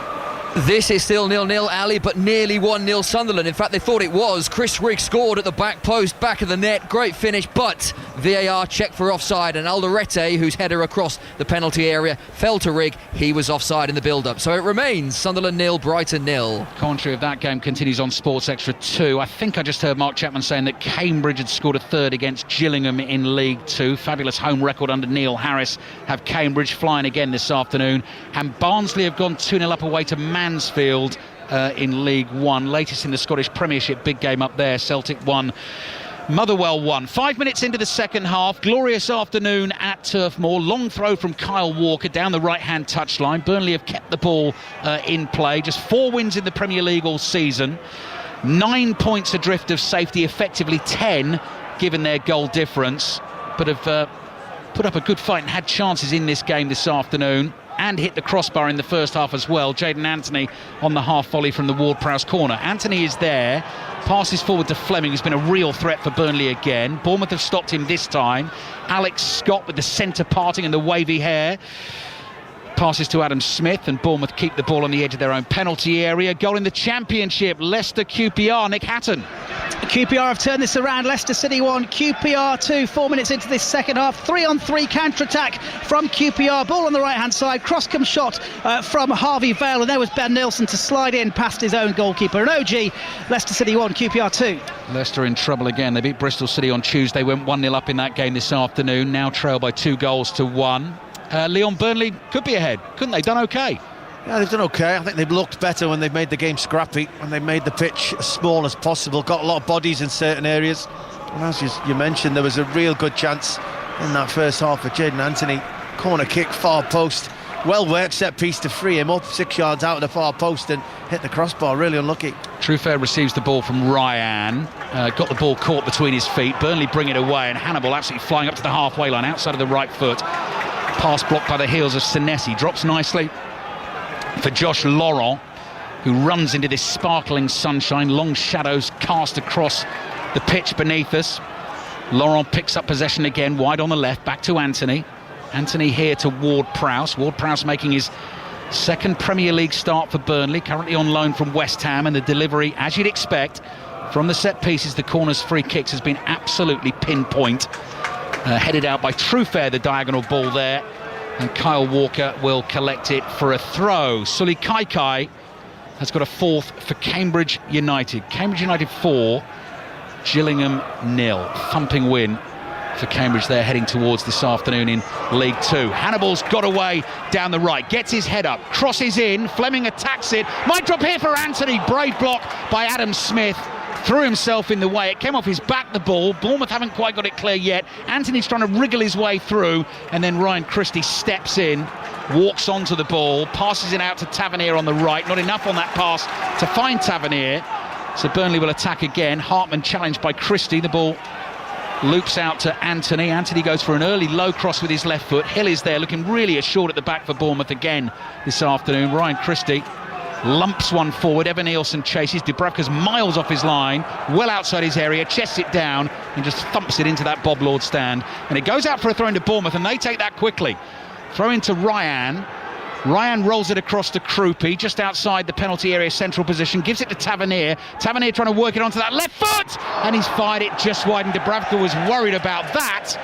G: This is still 0-0, Ali, but nearly 1-0 Sunderland. In fact, they thought it was. Chris Rigg scored at the back post, back of the net. Great finish, but VAR checked for offside, and Alderete, whose header across the penalty area, fell to Rigg. He was offside in the build-up. So it remains Sunderland 0, Brighton 0.
A: Commentary of that game continues on Sports Extra 2. I think I just heard Mark Chapman saying that Cambridge had scored a third against Gillingham in League 2. Fabulous home record under Neil Harris have Cambridge flying again this afternoon. And Barnsley have gone 2-0 up away to Mansfield in League 1. Latest in the Scottish Premiership, big game up there. Celtic won Motherwell 1. 5 minutes into the second half, glorious afternoon at Turf Moor. Long throw from Kyle Walker down the right-hand touchline. Burnley have kept the ball in play. Just 4 wins in the Premier League all season. 9 points adrift of safety, effectively 10 given their goal difference, but have put up a good fight and had chances in this game this afternoon, and hit the crossbar in the first half as well. Jayden Anthony on the half volley from the Ward-Prowse corner. Anthony is there, passes forward to Fleming, who's been a real threat for Burnley again. Bournemouth have stopped him this time. Alex Scott with the centre parting and the wavy hair. Passes to Adam Smith, and Bournemouth keep the ball on the edge of their own penalty area. Goal in the Championship, Leicester QPR. Nick Hatton.
H: QPR have turned this around. Leicester City 1, QPR 2. 4 minutes into this second half. 3-on-3 counter-attack from QPR. Ball on the right-hand side. Cross-come shot from Harvey Vale, and there was Ben Nilsson to slide in past his own goalkeeper. And OG, Leicester City 1, QPR 2.
A: Leicester in trouble again. They beat Bristol City on Tuesday. Went 1-0 up in that game this afternoon. Now trail by 2-1. Leon, Burnley could be ahead, couldn't they? Done okay.
B: Yeah, they've done okay. I think they've looked better when they've made the game scrappy, when they've made the pitch as small as possible, got a lot of bodies in certain areas. And as you mentioned, there was a real good chance in that first half for Jayden Anthony. Corner kick, far post. Well worked set piece to free him up 6 yards out of the far post and hit the crossbar. Really unlucky.
A: Truefair receives the ball from Ryan. Got the ball caught between his feet. Burnley bring it away, and Hannibal absolutely flying up to the halfway line outside of the right foot. Pass blocked by the heels of Senesi. Drops nicely for Josh Laurent, who runs into this sparkling sunshine. Long shadows cast across the pitch beneath us. Laurent picks up possession again, wide on the left, back to Anthony. Anthony here to Ward-Prowse. Ward-Prowse making his second Premier League start for Burnley, currently on loan from West Ham, and the delivery, as you'd expect, from the set pieces, the corners, free kicks, has been absolutely pinpoint. Headed out by Truefair, the diagonal ball there, and Kyle Walker will collect it for a throw. Sully Kaikai has got a fourth for Cambridge United. Cambridge United 4, Gillingham 0. Thumping win for Cambridge there, heading towards this afternoon in League 2. Hannibal's got away down the right, gets his head up, crosses in, Fleming attacks it, might drop here for Anthony, brave block by Adam Smith. Threw himself in the way. It came off his back, the ball. Bournemouth haven't quite got it clear yet. Anthony's trying to wriggle his way through, and then Ryan Christie steps in, walks onto the ball, passes it out to Tavernier on the right. Not enough on that pass to find Tavernier, so Burnley will attack again. Hartman challenged by Christie. The ball loops out to Anthony. Anthony goes for an early low cross with his left foot. Hill is there, looking really assured at the back for Bournemouth again this afternoon. Ryan Christie lumps one forward. Evan Nielsen chases. Dubravka's miles off his line, well outside his area, chests it down and just thumps it into that Bob Lord stand. And it goes out for a throw into Bournemouth, and they take that quickly. Throw into Ryan. Ryan rolls it across to Krupi, just outside the penalty area central position, gives it to Tavernier. Tavernier trying to work it onto that left foot, and he's fired it just wide, and Dubravka was worried about that.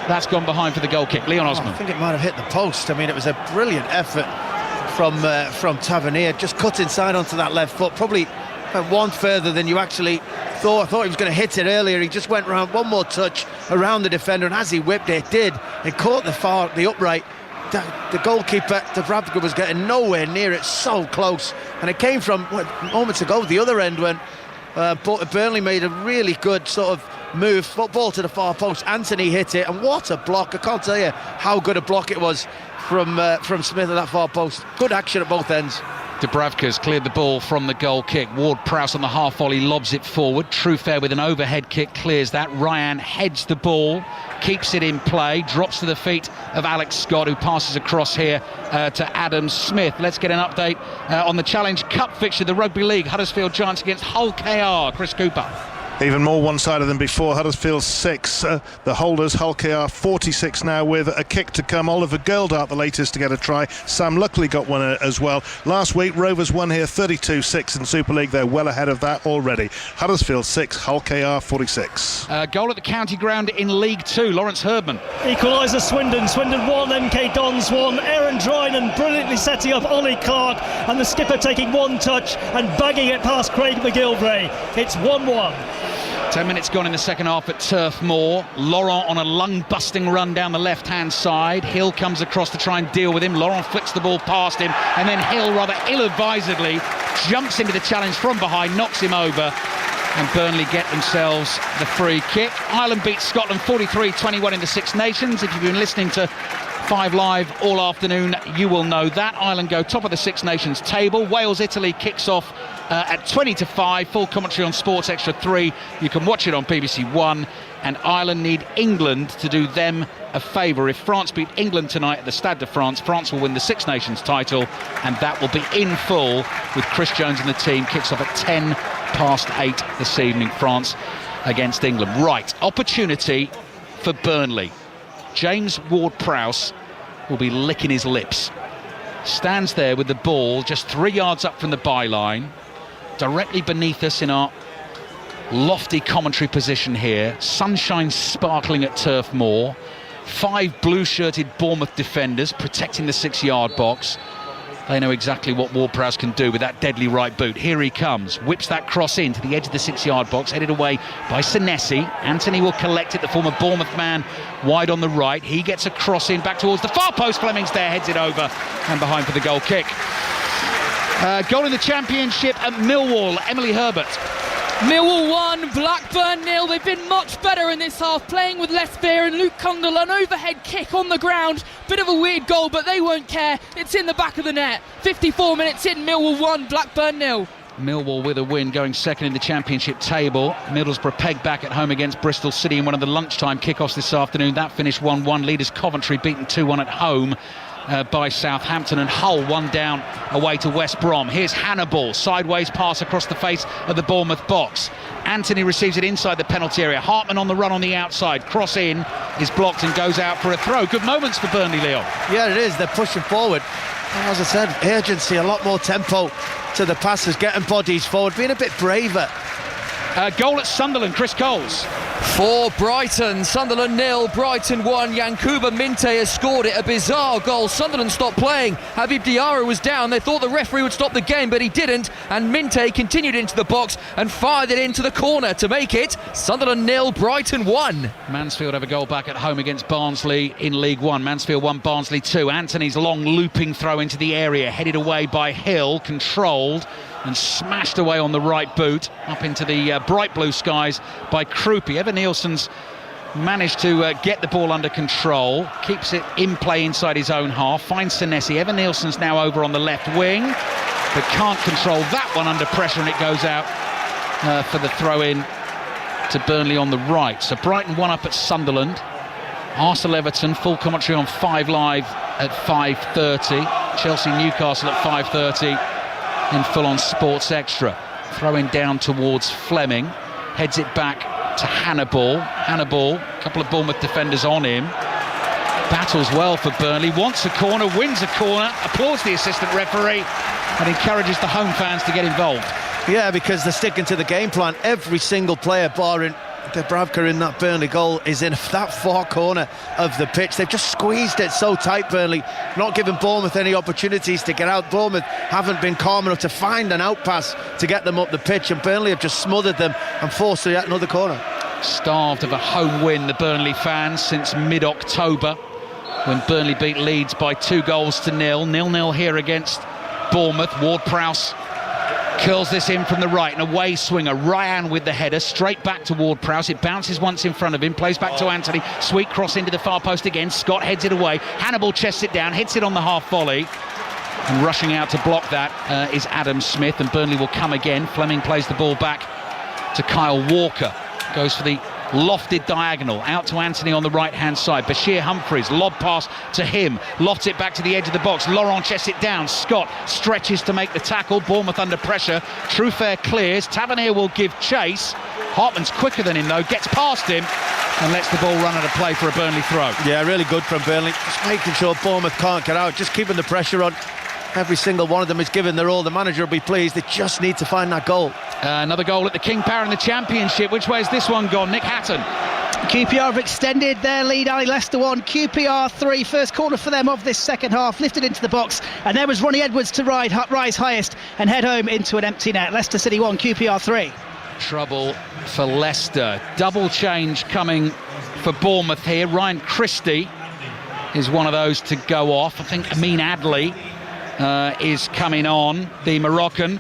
A: That's gone behind for the goal kick. Leon Osman.
B: I think it might have hit the post. I mean, it was a brilliant effort from Tavernier, just cut inside onto that left foot, probably went one further than you actually thought. I thought he was going to hit it earlier. He just went around one more touch around the defender, and as he whipped it, it caught the upright. The goalkeeper, Dubravka, was getting nowhere near it, so close, and it came from moments ago the other end when Burnley made a really good sort of move, football to the far post. Anthony hit it, and what a block. I can't tell you how good a block it was from Smith at that far post. Good action at both ends.
A: Dubravka's cleared the ball from the goal kick. Ward-Prowse on the half volley lobs it forward. Truefair with an overhead kick clears that. Ryan heads the ball, keeps it in play, drops to the feet of Alex Scott, who passes across here to Adam Smith. Let's get an update on the Challenge Cup fixture, the Rugby League. Huddersfield Giants against Hull KR. Chris Cooper.
I: Even more one-sided than before. Huddersfield 6, the holders, Hull KR 46 now, with a kick to come. Oliver Girldart, the latest to get a try. Sam Luckley got one as well. Last week, Rovers won here 32-6 in Super League. They're well ahead of that already. Huddersfield 6, Hull KR 46.
A: Goal at the county ground in League 2, Lawrence Herdman.
J: Equaliser Swindon 1, MK Dons 1. Aaron Drynan brilliantly setting up Ollie Clark, and the skipper taking one touch and bagging it past Craig McGilvray. It's 1-1.
A: 10 minutes gone in the second half at Turf Moor. Laurent on a lung-busting run down the left-hand side. Hill comes across to try and deal with him. Laurent flicks the ball past him, and then Hill, rather ill-advisedly, jumps into the challenge from behind, knocks him over. and Burnley get themselves the free kick. Ireland beat Scotland 43-21 in the Six Nations. If you've been listening to 5 Live all afternoon, you will know that. Ireland go top of the Six Nations table. Wales-Italy kicks off at 20-5. Full commentary on Sports Extra 3. You can watch it on BBC One. And Ireland need England to do them a favour. If France beat England tonight at the Stade de France, France will win the Six Nations title, and that will be in full with Chris Jones and the team. Kicks off at 8:10 this evening, France against England. Right, opportunity for Burnley. James Ward-Prowse will be licking his lips. Stands there with the ball just 3 yards up from the byline, directly beneath us in our lofty commentary position here. Sunshine sparkling at Turf Moor. 5 blue-shirted Bournemouth defenders protecting the 6-yard box. They know exactly what Ward-Prowse can do with that deadly right boot. Here he comes, whips that cross in to the edge of the 6-yard box, headed away by Senesi. Anthony will collect it, the former Bournemouth man, wide on the right. He gets a cross in back towards the far post. Fleming's there, heads it over and behind for the goal kick. Goal in the Championship at Millwall, Emily Herbert.
K: Millwall 1, Blackburn 0. They've been much better in this half, playing with less fear, and Luke Cundall, an overhead kick on the ground. Bit of a weird goal, but they won't care. It's in the back of the net. 54 minutes in, Millwall 1, Blackburn 0.
A: Millwall with a win, going second in the Championship table. Middlesbrough pegged back at home against Bristol City in one of the lunchtime kickoffs this afternoon. That finished 1-1. Leaders Coventry beaten 2-1 at home by Southampton, and Hull 1 down away to West Brom. Here's Hannibal, sideways pass across the face of the Bournemouth box. Anthony receives it inside the penalty area. Hartman on the run on the outside. Cross in is blocked and goes out for a throw. Good moments for Burnley, Leon.
B: Yeah, it is. They're pushing forward. And as I said, urgency, a lot more tempo to the passes, getting bodies forward, being a bit braver.
A: Goal at Sunderland, Chris Coles.
G: For Brighton, Sunderland 0, Brighton 1. Yankuba Minte has scored it, a bizarre goal. Sunderland stopped playing. Habib Diarra was down. They thought the referee would stop the game, but he didn't. And Minte continued into the box and fired it into the corner to make it Sunderland 0, Brighton 1.
A: Mansfield have a goal back at home against Barnsley in League One. Mansfield 1, Barnsley 2. Anthony's long looping throw into the area, headed away by Hill, controlled and smashed away on the right boot up into the bright blue skies by Krupi. Evan Nielsen's managed to get the ball under control, keeps it in play inside his own half, finds Senesi. Evan Nielsen's now over on the left wing, but can't control that one under pressure, and it goes out for the throw-in to Burnley on the right. So Brighton 1 up at Sunderland. Arsenal-Everton, full commentary on 5 Live at 5:30. Chelsea-Newcastle at 5:30. in full on Sports Extra. Throwing down towards Fleming, heads it back to Hannibal. Hannibal, a couple of Bournemouth defenders on him. Battles well for Burnley, wants a corner, wins a corner, applauds the assistant referee and encourages the home fans to get involved.
B: Yeah, because they're sticking to the game plan. Every single player, barring Dubravka in that Burnley goal, is in that far corner of the pitch. They've just squeezed it so tight, Burnley, not giving Bournemouth any opportunities to get out. Bournemouth haven't been calm enough to find an outpass to get them up the pitch, and Burnley have just smothered them and forced them yet another corner.
A: Starved of a home win, the Burnley fans, since mid-October, when Burnley beat Leeds by 2-0. 0-0 here against Bournemouth. Ward-Prowse curls this in from the right, an away swinger. Ryan with the header, straight back to Ward-Prowse. It bounces once in front of him, plays back to Anthony. Sweet cross into the far post again. Scott heads it away. Hannibal chests it down, hits it on the half volley. And rushing out to block that is Adam Smith, and Burnley will come again. Fleming plays the ball back to Kyle Walker. Goes for the lofted diagonal out to Anthony on the right hand side. Bashir Humphreys, lob pass to him, lofts it back to the edge of the box. Laurent chests it down. Scott stretches to make the tackle. Bournemouth under pressure. Trufair clears. Tavernier will give chase. Hartman's quicker than him though, gets past him and lets the ball run out of play for a Burnley throw.
B: Yeah, really good from Burnley, just making sure Bournemouth can't get out, just keeping the pressure on. Every single one of them is given their all. The manager will be pleased. They just need to find that goal.
A: Another goal at the King Power in the Championship. Which way has this one gone? Nick Hatton.
H: QPR have extended their lead. Ali Leicester 1, QPR 3. First corner for them of this second half, lifted into the box, and there was Ronnie Edwards to rise highest and head home into an empty net. Leicester City 1, QPR 3.
A: Trouble for Leicester. Double change coming for Bournemouth here. Ryan Christie is one of those to go off. I think Amin Adli is coming on, the Moroccan.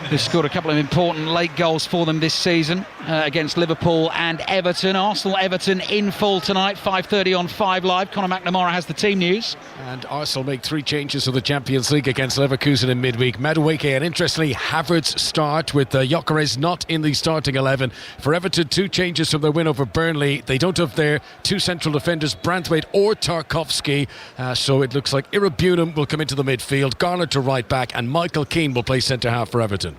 A: who scored a couple of important late goals for them this season against Liverpool and Everton. Arsenal-Everton in full tonight, 5:30 on 5 Live. Conor McNamara has the team news.
L: And Arsenal make 3 changes to the Champions League against Leverkusen in midweek. Madueke, and interestingly, Havertz start with Gyökeres not in the starting 11. For Everton, 2 changes from their win over Burnley. They don't have their 2 central defenders, Branthwaite or Tarkowski. So it looks like Irabunum will come into the midfield, Garner to right back, and Michael Keane will play centre-half for Everton.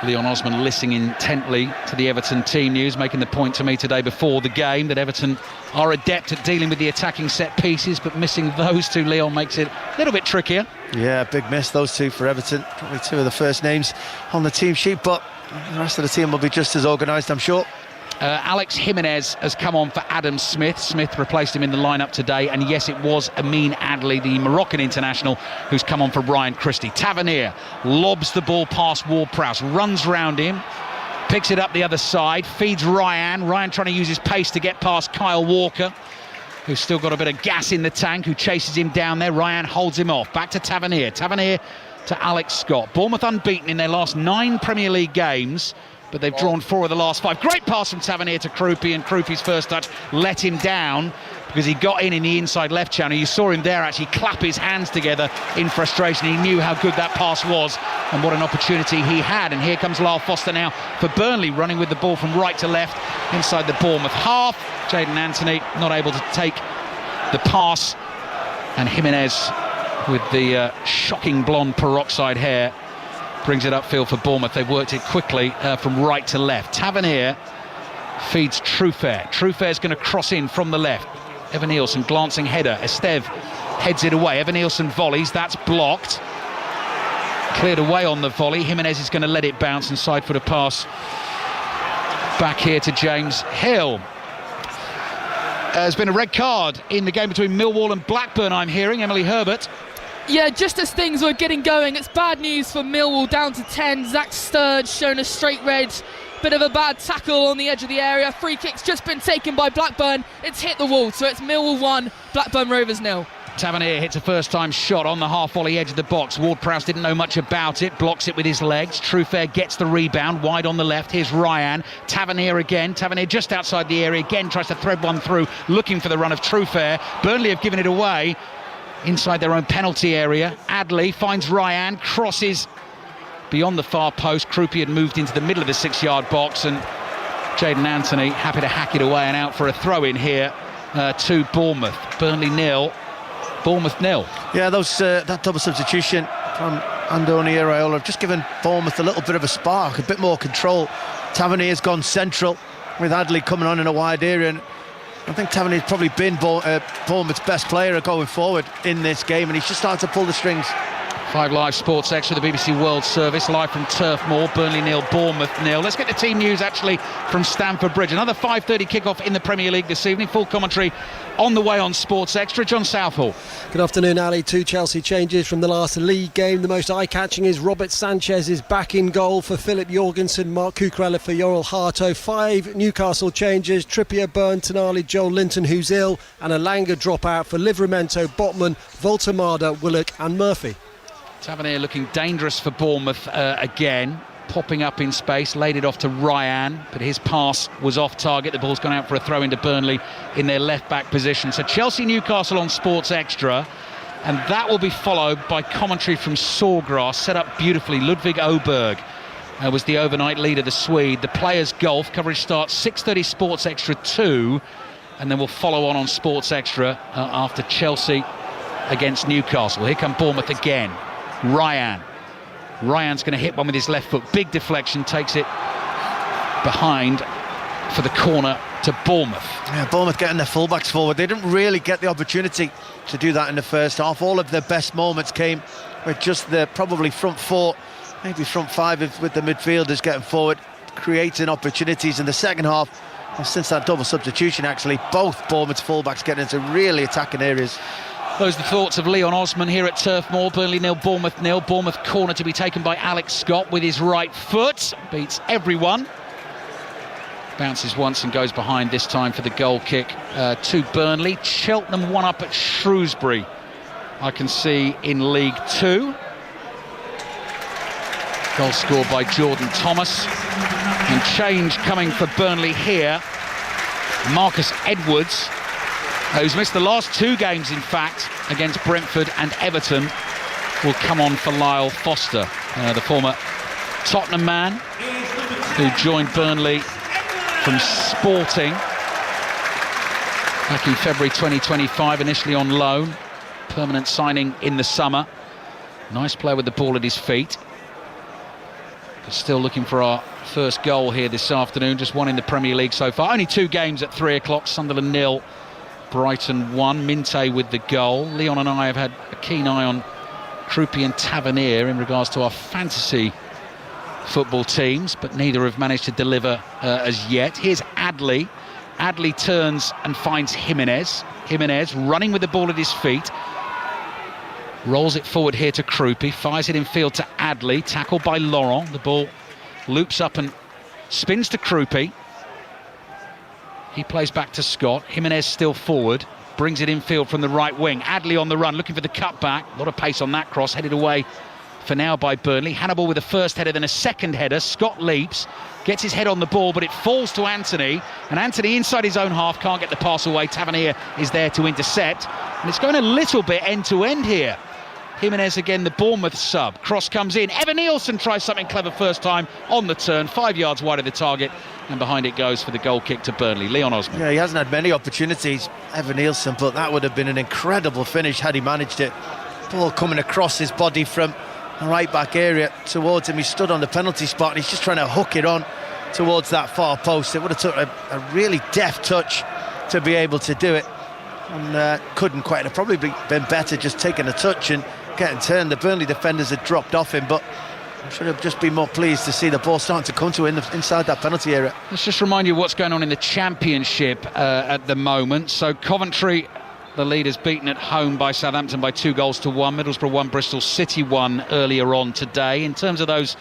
A: Leon Osman listening intently to the Everton team news, making the point to me today before the game that Everton are adept at dealing with the attacking set pieces, but missing those 2, Leon, makes it a little bit trickier.
B: Yeah, big miss, those 2 for Everton. Probably 2 of the first names on the team sheet, but the rest of the team will be just as organised, I'm sure.
A: Alex Jimenez has come on for Adam Smith. Smith replaced him in the lineup today, and yes, it was Amin Adli, the Moroccan international, who's come on for Ryan Christie. Tavernier lobs the ball past Ward-Prowse, runs round him, picks it up the other side, feeds Ryan trying to use his pace to get past Kyle Walker, who's still got a bit of gas in the tank, who chases him down there. Ryan holds him off. Back to Tavernier to Alex Scott. Bournemouth unbeaten in their last 9 Premier League games, but they've drawn 4 of the last 5. Great pass from Tavernier to Krupi, and Krupi's first touch let him down because he got in the inside left channel. You saw him there actually clap his hands together in frustration. He knew how good that pass was and what an opportunity he had. And here comes Lyle Foster now for Burnley, running with the ball from right to left inside the Bournemouth half. Jayden Anthony not able to take the pass, and Jimenez with the shocking blonde peroxide hair brings it upfield for Bournemouth. They've worked it quickly from right to left. Tavernier feeds Truffert. Truffair's going to cross in from the left. Evan Nielsen glancing header. Esteve heads it away. Evan Nielsen volleys. That's blocked. Cleared away on the volley. Jimenez is going to let it bounce and side-foot a pass back here to James Hill. There's been a red card in the game between Millwall and Blackburn, I'm hearing. Emily Herbert.
K: Yeah, just as things were getting going, it's bad news for Millwall, down to 10. Zach Sturge shown a straight red. Bit of a bad tackle on the edge of the area. Free kick's just been taken by Blackburn. It's hit the wall, so it's Millwall 1, Blackburn Rovers 0.
A: Tavernier hits a first-time shot on the half-volley edge of the box. Ward-Prowse didn't know much about it, blocks it with his legs. Truffert gets the rebound, wide on the left. Here's Ryan. Tavernier again. Tavernier just outside the area, again tries to thread one through, looking for the run of Truffert. Burnley have given it away inside their own penalty area. Adley finds Ryan, crosses beyond the far post. Krupi had moved into the middle of the 6-yard box, and Jayden Anthony happy to hack it away and out for a throw-in here to Bournemouth. Burnley 0, Bournemouth 0.
B: Yeah, that double substitution from Andoni Iraola have just given Bournemouth a little bit of a spark, a bit more control. Tavernier's gone central with Adley coming on in a wide area, and I think Tavernier's probably been Bournemouth's best player going forward in this game, and he's just starting to pull the strings.
A: 5 Live Sports Extra, the BBC World Service, live from Turf Moor. Burnley 0, Bournemouth 0. Let's get the team news actually from Stamford Bridge. Another 5:30 kickoff in the Premier League this evening. Full commentary on the way on Sports Extra. John Southall.
M: Good afternoon, Ali. 2 Chelsea changes from the last league game. The most eye-catching is Robert Sanchez is back in goal for Philip Jorgensen, Mark Cucurella for Yoel Harto. 5 Newcastle changes: Trippier, Byrne, Tonali, Joel Linton, who's ill, and a Langer dropout for Livramento, Botman, Voltemada, Willock and Murphy.
A: Tavernier looking dangerous for Bournemouth again, popping up in space, laid it off to Ryan, but his pass was off target. The ball's gone out for a throw into Burnley in their left-back position. So Chelsea-Newcastle on Sports Extra, and that will be followed by commentary from Sawgrass, set up beautifully. Ludwig Oberg was the overnight leader, the Swede. The Players' Golf coverage starts 6:30 Sports Extra 2, and then we'll follow on Sports Extra after Chelsea against Newcastle. Here come Bournemouth again. Ryan's going to hit one with his left foot. Big deflection, takes it behind for the corner to Bournemouth.
B: Yeah, Bournemouth getting their fullbacks forward. They didn't really get the opportunity to do that in the first half. All of their best moments came with just the probably front 4, maybe front 5 with the midfielders getting forward, creating opportunities in the second half. And since that double substitution, actually, both Bournemouth's fullbacks getting into really attacking areas.
A: Those are the thoughts of Leon Osman here at Turf Moor. Burnley 0, Bournemouth 0. Bournemouth corner to be taken by Alex Scott with his right foot. Beats everyone. Bounces once and goes behind this time for the goal kick to Burnley. Cheltenham 1 up at Shrewsbury, I can see in League 2. Goal scored by Jordan Thomas. And change coming for Burnley here. Marcus Edwards, who's missed the last 2 games, in fact, against Brentford and Everton, will come on for Lyle Foster, the former Tottenham man who joined Burnley from Sporting back in February 2025, initially on loan, permanent signing in the summer. Nice player with the ball at his feet. But still looking for our first goal here this afternoon, just one in the Premier League so far. Only 2 games at 3 o'clock, Sunderland 0, Brighton 1. Minte with the goal. Leon and I have had a keen eye on Krupi and Tavernier in regards to our fantasy football teams, but neither have managed to deliver as yet. Here's Adley. Adley turns and finds Jimenez. Jimenez running with the ball at his feet. Rolls it forward here to Krupi. Fires it in field to Adley. Tackled by Laurent. The ball loops up and spins to Krupi. He plays back to Scott. Jimenez still forward. Brings it in field from the right wing. Adley on the run, looking for the cutback. A lot of pace on that cross. Headed away for now by Burnley. Hannibal with a first header, then a second header. Scott leaps, gets his head on the ball, but it falls to Anthony. And Anthony inside his own half can't get the pass away. Tavernier is there to intercept. And it's going a little bit end-to-end here. Jimenez again, the Bournemouth sub. Cross comes in. Evan Nielsen tries something clever first time on the turn. 5 yards wide of the target. And behind it goes for the goal kick to Burnley. Leon Osman.
B: Yeah, he hasn't had many opportunities, Evan Nielsen, but that would have been an incredible finish had he managed it. Ball coming across his body from the right back area towards him. He stood on the penalty spot and he's just trying to hook it on towards that far post. It would have took a really deft touch to be able to do it. And couldn't quite. It'd probably been better just taking a touch and getting turned. The Burnley defenders had dropped off him, but I should have just been more pleased to see the ball starting to come to him inside that penalty area.
A: Let's just remind you what's going on in the Championship at the moment. So Coventry, the leaders, beaten at home by Southampton by 2-1. Middlesbrough 1, Bristol City 1 earlier on today. In terms of those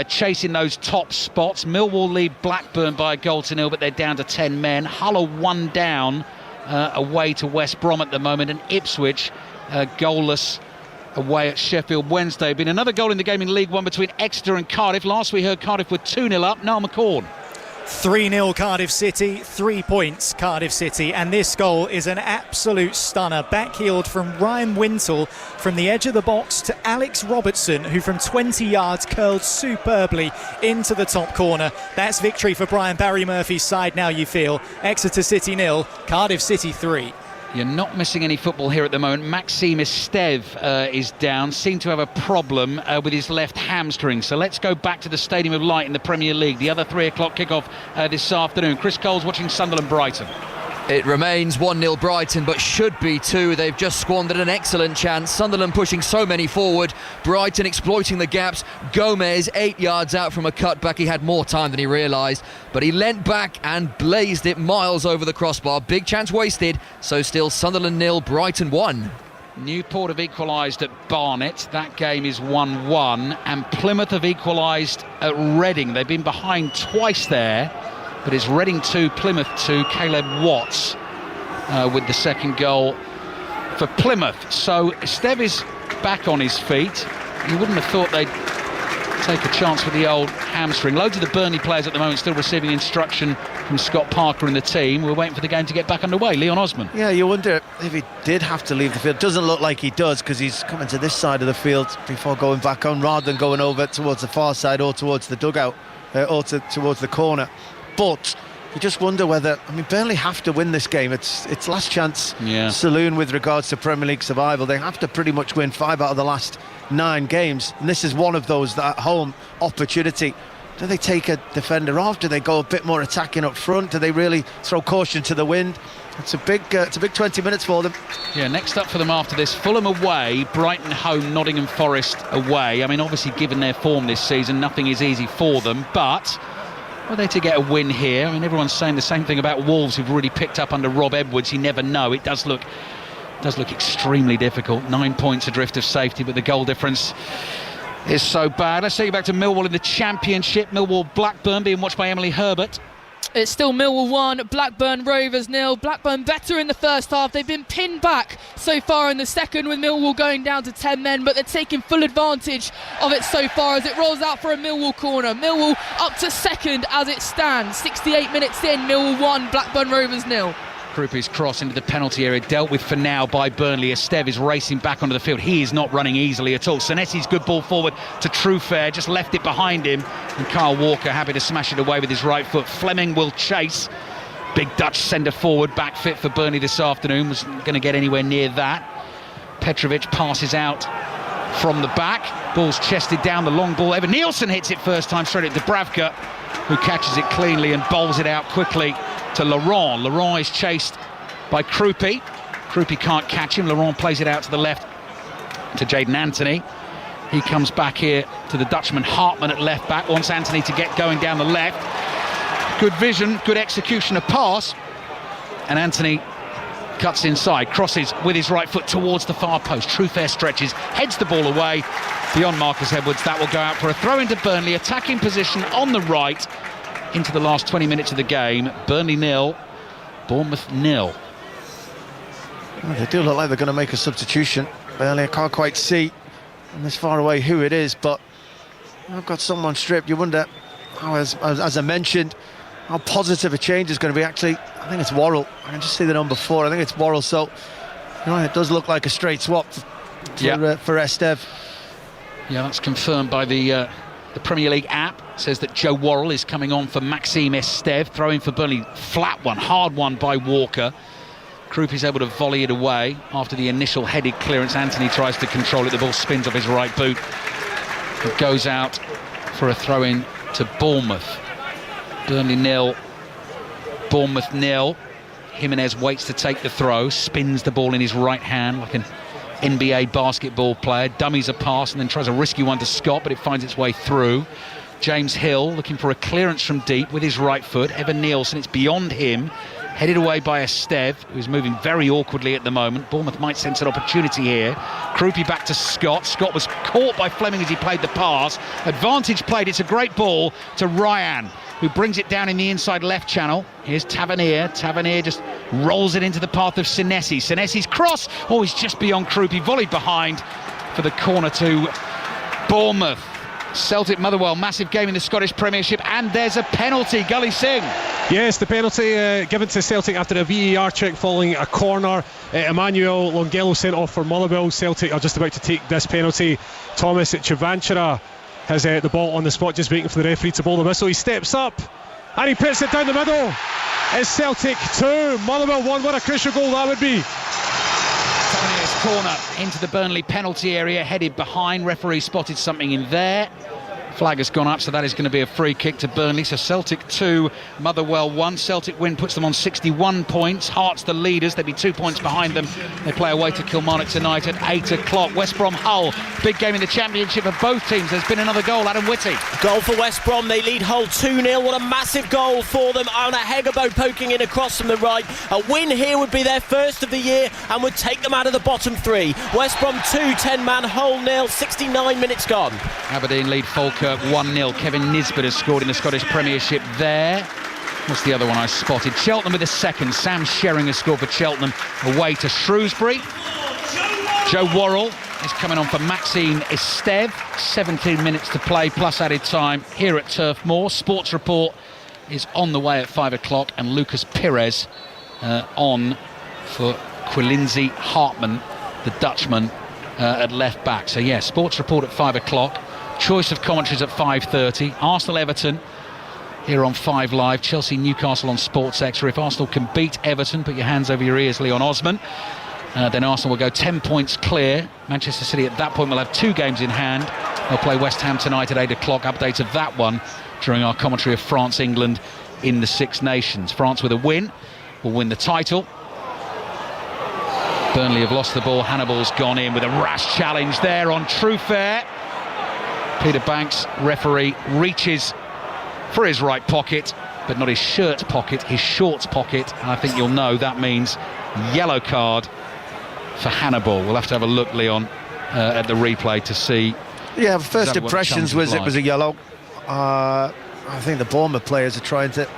A: chasing those top spots, Millwall lead Blackburn by 1-0, but they're down to 10 men. Hull are 1 down away to West Brom at the moment, and Ipswich goalless away at Sheffield Wednesday. Been another goal in the game in League One between Exeter and Cardiff. Last we heard Cardiff were 2-0 up. Niall McCorn.
N: 3-0 Cardiff City, 3 points Cardiff City, and this goal is an absolute stunner. Backheeled from Ryan Wintle from the edge of the box to Alex Robertson, who from 20 yards curled superbly into the top corner. That's victory for Brian Barry Murphy's side now, you feel. Exeter City 0, Cardiff City 3.
A: You're not missing any football here at the moment. Maxime Esteve is down, seemed to have a problem with his left hamstring. So let's go back to the Stadium of Light in the Premier League. The other 3 o'clock kickoff this afternoon. Chris Cole's watching Sunderland Brighton.
G: It remains 1-0 Brighton, but should be 2. They've just squandered an excellent chance. Sunderland pushing so many forward. Brighton exploiting the gaps. Gomez 8 yards out from a cutback. He had more time than he realised, but he leant back and blazed it miles over the crossbar. Big chance wasted. So still Sunderland 0, Brighton 1.
A: Newport have equalised at Barnet. That game is 1-1. And Plymouth have equalised at Reading. They've been behind twice there. But it's Reading 2, Plymouth 2, Caleb Watts with the second goal for Plymouth. So Esteve is back on his feet. You wouldn't have thought they'd take a chance with the old hamstring. Loads of the Burnley players at the moment still receiving instruction from Scott Parker and the team. We're waiting for the game to get back underway. Leon Osman.
B: Yeah, you wonder if he did have to leave the field. Doesn't look like he does, because he's coming to this side of the field before going back on, rather than going over towards the far side or towards the dugout or towards the corner. But you just wonder whether, Burnley have to win this game. It's last chance saloon with regards to Premier League survival. They have to pretty much win 5 out of the last 9 games, and this is one of those, that home opportunity. Do they take a defender off? Do they go a bit more attacking up front? Do they really throw caution to the wind? It's a big 20 minutes for them.
A: Yeah, next up for them after this, Fulham away, Brighton home, Nottingham Forest away. Obviously, given their form this season, nothing is easy for them, but were they to get a win here, everyone's saying the same thing about Wolves, who've really picked up under Rob Edwards. You never know. It does look extremely difficult. 9 points adrift of safety, but the goal difference is so bad. Let's take you back to Millwall in the Championship. Millwall Blackburn being watched by Emily Herbert.
K: It's still Millwall 1, Blackburn Rovers 0. Blackburn better in the first half. They've been pinned back so far in the second, with Millwall going down to 10 men, but they're taking full advantage of it so far as it rolls out for a Millwall corner. Millwall up to second as it stands. 68 minutes in, Millwall 1, Blackburn Rovers 0.
A: Krupi's cross into the penalty area, dealt with for now by Burnley. Esteve is racing back onto the field. He is not running easily at all. Senesi's good ball forward to Trufair, just left it behind him. And Kyle Walker happy to smash it away with his right foot. Fleming will chase. Big Dutch centre forward, back fit for Burnley this afternoon. Was going to get anywhere near that. Petrovic passes out from the back. Ball's chested down, the long ball. Evan Nielsen hits it first time straight at Dubravka, who catches it cleanly and bowls it out quickly to Laurent. Laurent is chased by Krupi. Krupi can't catch him. Laurent plays it out to the left to Jayden Anthony. He comes back here to the Dutchman Hartman at left back. Wants Anthony to get going down the left. Good vision, good execution of pass. And Anthony cuts inside, crosses with his right foot towards the far post. Trufair stretches, heads the ball away beyond Marcus Edwards. That will go out for a throw into Burnley. Attacking position on the right into the last 20 minutes of the game. Burnley 0, Bournemouth 0.
B: Well, they do look like they're going to make a substitution. Burnley, I can't quite see from this far away who it is, but I've got someone stripped. You wonder how, as I mentioned, how positive a change is going to be. Actually, I think it's Worrell. I can just see the number 4. I think it's Worrell. So, it does look like a straight swap for Esteve.
A: Yeah, that's confirmed by the Premier League app. Says that Joe Worrell is coming on for Maxime Esteve. Throwing for Burnley, flat one, hard one by Walker. Krupp is able to volley it away after the initial headed clearance. Anthony tries to control it. The ball spins off his right boot. It goes out for a throw-in to Bournemouth. Burnley 0, Bournemouth 0. Jimenez waits to take the throw, spins the ball in his right hand like an NBA basketball player, dummies a pass and then tries a risky one to Scott, but it finds its way through. James Hill looking for a clearance from deep with his right foot. Evan Nielsen, it's beyond him, headed away by Esteve, who's moving very awkwardly at the moment. Bournemouth might sense an opportunity here. Krupi back to Scott. Scott was caught by Fleming as he played the pass. Advantage played. It's a great ball to Ryan, who brings it down in the inside left channel. Here's Tavernier. Tavernier just rolls it into the path of Senesi. Senesi's cross. Oh, he's just beyond Krupi. Volleyed behind for the corner to Bournemouth. Celtic Motherwell, massive game in the Scottish Premiership, and there's a penalty. Gully Singh.
O: Yes, the penalty given to Celtic after a VAR check following a corner. Emmanuel Longello sent off for Motherwell. Celtic are just about to take this penalty. Thomas Chivanchara has the ball on the spot, just waiting for the referee to blow the whistle. He steps up and he puts it down the middle. It's Celtic 2, Motherwell 1. What a crucial goal that would be.
A: Corner into the Burnley penalty area, headed behind. Referee spotted something in there. Flag has gone up, so that is going to be a free kick to Burnley. So Celtic 2, Motherwell 1. Celtic win puts them on 61 points. Hearts the leaders. They'd be 2 points behind them. They play away to Kilmarnock tonight at 8 o'clock. West Brom Hull, big game in the Championship of both teams. There's been another goal. Adam Whitty.
P: Goal for West Brom. They lead Hull 2-0. What a massive goal for them. Anna Hegebo poking in across from the right. A win here would be their first of the year and would take them out of the bottom 3. West Brom 2, 10-man, Hull 0, 69 minutes gone.
A: Aberdeen lead Falkirk 1-0. Kevin Nisbet has scored in the Scottish Premiership there. What's the other one I spotted? Cheltenham with the second. Sam Sherring has scored for Cheltenham away to Shrewsbury. Joe Worrell is coming on for Maxime Esteve. 17 minutes to play plus added time here at Turf Moor. Sports Report is on the way at 5 o'clock, and Lucas Pires on for Quilinzi Hartman, the Dutchman, at left back. So yeah, Sports Report at 5 o'clock. Choice of commentaries at 5:30. Arsenal Everton here on 5 Live. Chelsea Newcastle on Sports Extra. If Arsenal can beat Everton, put your hands over your ears, Leon Osman. Then Arsenal will go 10 points clear. Manchester City at that point will have 2 games in hand. They'll play West Ham tonight at 8 o'clock. Updates of that one during our commentary of France-England in the Six Nations. France with a win will win the title. Burnley have lost the ball. Hannibal's gone in with a rash challenge there on Trufair. Peter Banks, referee, reaches for his right pocket, but not his shirt pocket, his shorts pocket. And I think you'll know that means yellow card for Hannibal. We'll have to have a look, Leon, at the replay to see.
B: Yeah, first impressions was it was a yellow. I think the Bournemouth players are trying to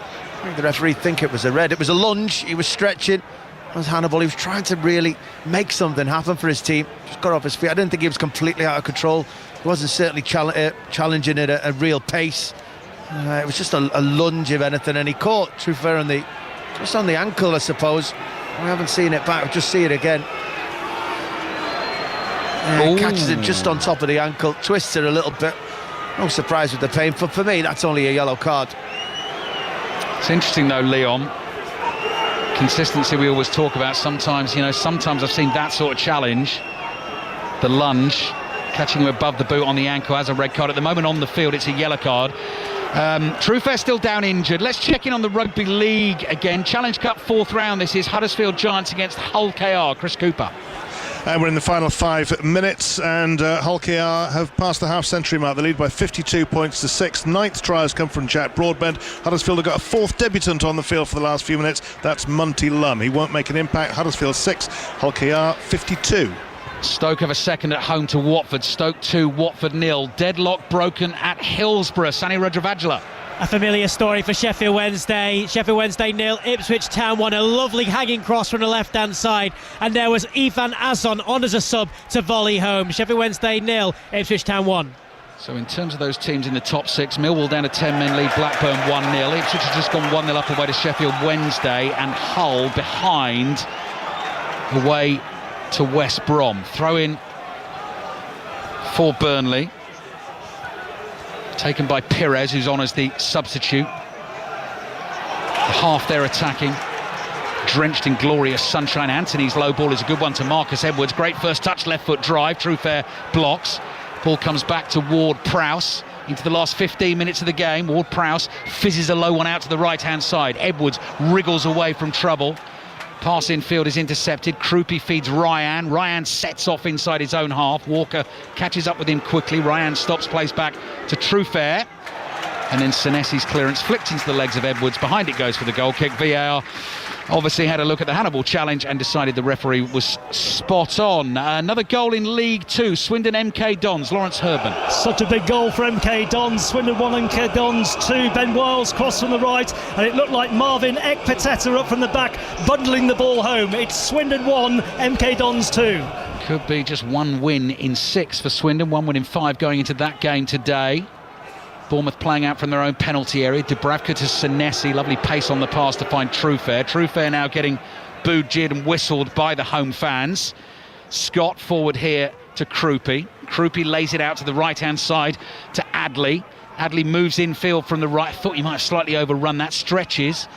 B: think the referee think it was a red. It was a lunge. He was stretching. It was Hannibal. He was trying to really make something happen for his team. Just got off his feet. I didn't think he was completely out of control. He wasn't certainly challenging at a real pace. It was just a lunge, if anything, and he caught Truffert just on the ankle, I suppose. We haven't seen it back. We'll just see it again. He catches it just on top of the ankle, twists it a little bit. No surprise with the pain. For me, that's only a yellow card.
A: It's interesting though, Leon. Consistency we always talk about. Sometimes I've seen that sort of challenge. The lunge, catching him above the boot on the ankle as a red card. At the moment on the field, it's a yellow card. Truffert still down injured. Let's check in on the Rugby League again. Challenge Cup 4th round. This is Huddersfield Giants against Hull KR. Chris Cooper.
I: And we're in the final 5 minutes, and Hull KR have passed the half-century mark. They lead by 52 points to 6. 9th try has come from Jack Broadbent. Huddersfield have got a 4th debutant on the field for the last few minutes. That's Monty Lum. He won't make an impact. Huddersfield 6, Hull KR 52.
A: Stoke have a second at home to Watford. Stoke 2, Watford 0. Deadlock broken at Hillsborough. Sani Rajavajla.
J: A familiar story for Sheffield Wednesday. Sheffield Wednesday 0, Ipswich Town 1. A lovely hanging cross from the left-hand side. And there was Ivan Azon on as a sub to volley home. Sheffield Wednesday 0, Ipswich Town 1.
A: So in terms of those teams in the top 6, Millwall down a 10-men lead, Blackburn 1-0. Ipswich has just gone 1-0 up away to Sheffield Wednesday. And Hull behind away to West Brom. Throw in for Burnley. Taken by Pires, who's on as the substitute. Half there attacking, drenched in glorious sunshine. Anthony's low ball is a good one to Marcus Edwards. Great first touch, left foot drive. Truffert blocks. Ball comes back to Ward-Prowse. Into the last 15 minutes of the game, Ward-Prowse fizzes a low one out to the right-hand side. Edwards wriggles away from trouble. Pass infield is intercepted. Krupi feeds Ryan. Ryan sets off inside his own half. Walker catches up with him quickly. Ryan stops, plays back to Truffert. And then Senesi's clearance flicked into the legs of Edwards. Behind it goes for the goal kick. VAR obviously had a look at the Hannibal challenge and decided the referee was spot on. Another goal in League 2. Swindon MK Dons. Lawrence Herban.
J: Such a big goal for MK Dons. Swindon 1, MK Dons 2. Ben Wiles cross from the right, and it looked like Marvin Ekpateta up from the back, bundling the ball home. It's Swindon 1, MK Dons 2.
A: Could be just one win in 6 for Swindon. 1 win in 5 going into that game today. Bournemouth playing out from their own penalty area. Dubravka to Senesi. Lovely pace on the pass to find Truffert. Truffert now getting booed, jeered and whistled by the home fans. Scott forward here to Krupi. Krupi lays it out to the right-hand side to Adley. Adley moves infield from the right. I thought he might have slightly overrun that. Stretches.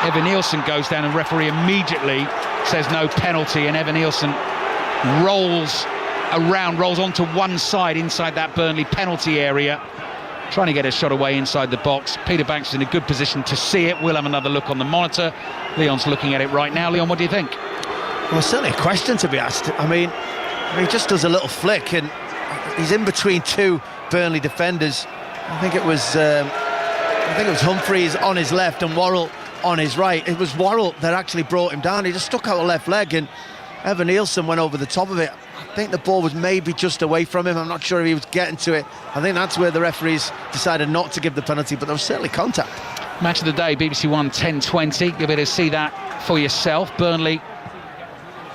A: Evan Nielsen goes down and referee immediately says no penalty, and Evan Nielsen rolls around, rolls onto one side inside that Burnley penalty area, trying to get a shot away inside the box. Peter Banks is in a good position to see it. We'll have another look on the monitor. Leon's looking at it right now. Leon, what do you think?
B: Well, certainly a question to be asked. I mean, he just does a little flick and he's in between 2 Burnley defenders. I think it was Humphreys on his left and Worrell on his right. It was Worrell that actually brought him down. He just stuck out a left leg and Evan Nielsen went over the top of it. I think the ball was maybe just away from him. I'm not sure if he was getting to it. I think that's where the referees decided not to give the penalty, but there was certainly contact.
A: Match of the day, BBC One 10:20. You'll be able to see that for yourself. Burnley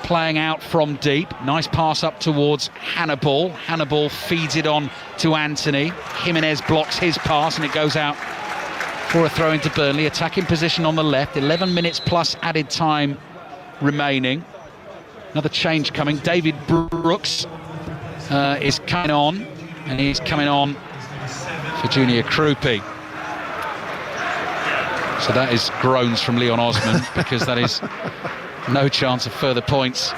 A: playing out from deep. Nice pass up towards Hannibal. Hannibal feeds it on to Anthony. Jimenez blocks his pass and it goes out for a throw into Burnley. Attacking position on the left. 11 minutes plus added time remaining. Another change coming. David Brooks is coming on, and he's coming on for Junior Krupi. So that is groans from Leon Osman because that is no chance of further points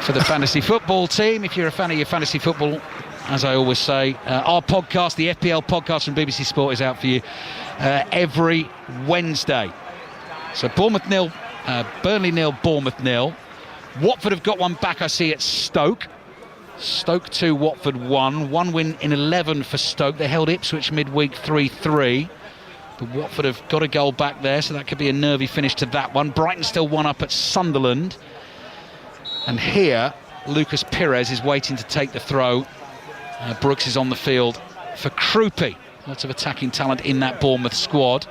A: for the fantasy football team. If you're a fan of your fantasy football, as I always say, our podcast, the FPL podcast from BBC Sport, is out for you every Wednesday. So Bournemouth 0, Burnley 0, Bournemouth 0. Watford have got one back, I see, at Stoke. Stoke 2, Watford 1. 1 win in 11 for Stoke. They held Ipswich midweek 3-3. But Watford have got a goal back there, so that could be a nervy finish to that one. Brighton still 1 up at Sunderland. And here, Lucas Pires is waiting to take the throw. Brooks is on the field for Krupi. Lots of attacking talent in that Bournemouth squad.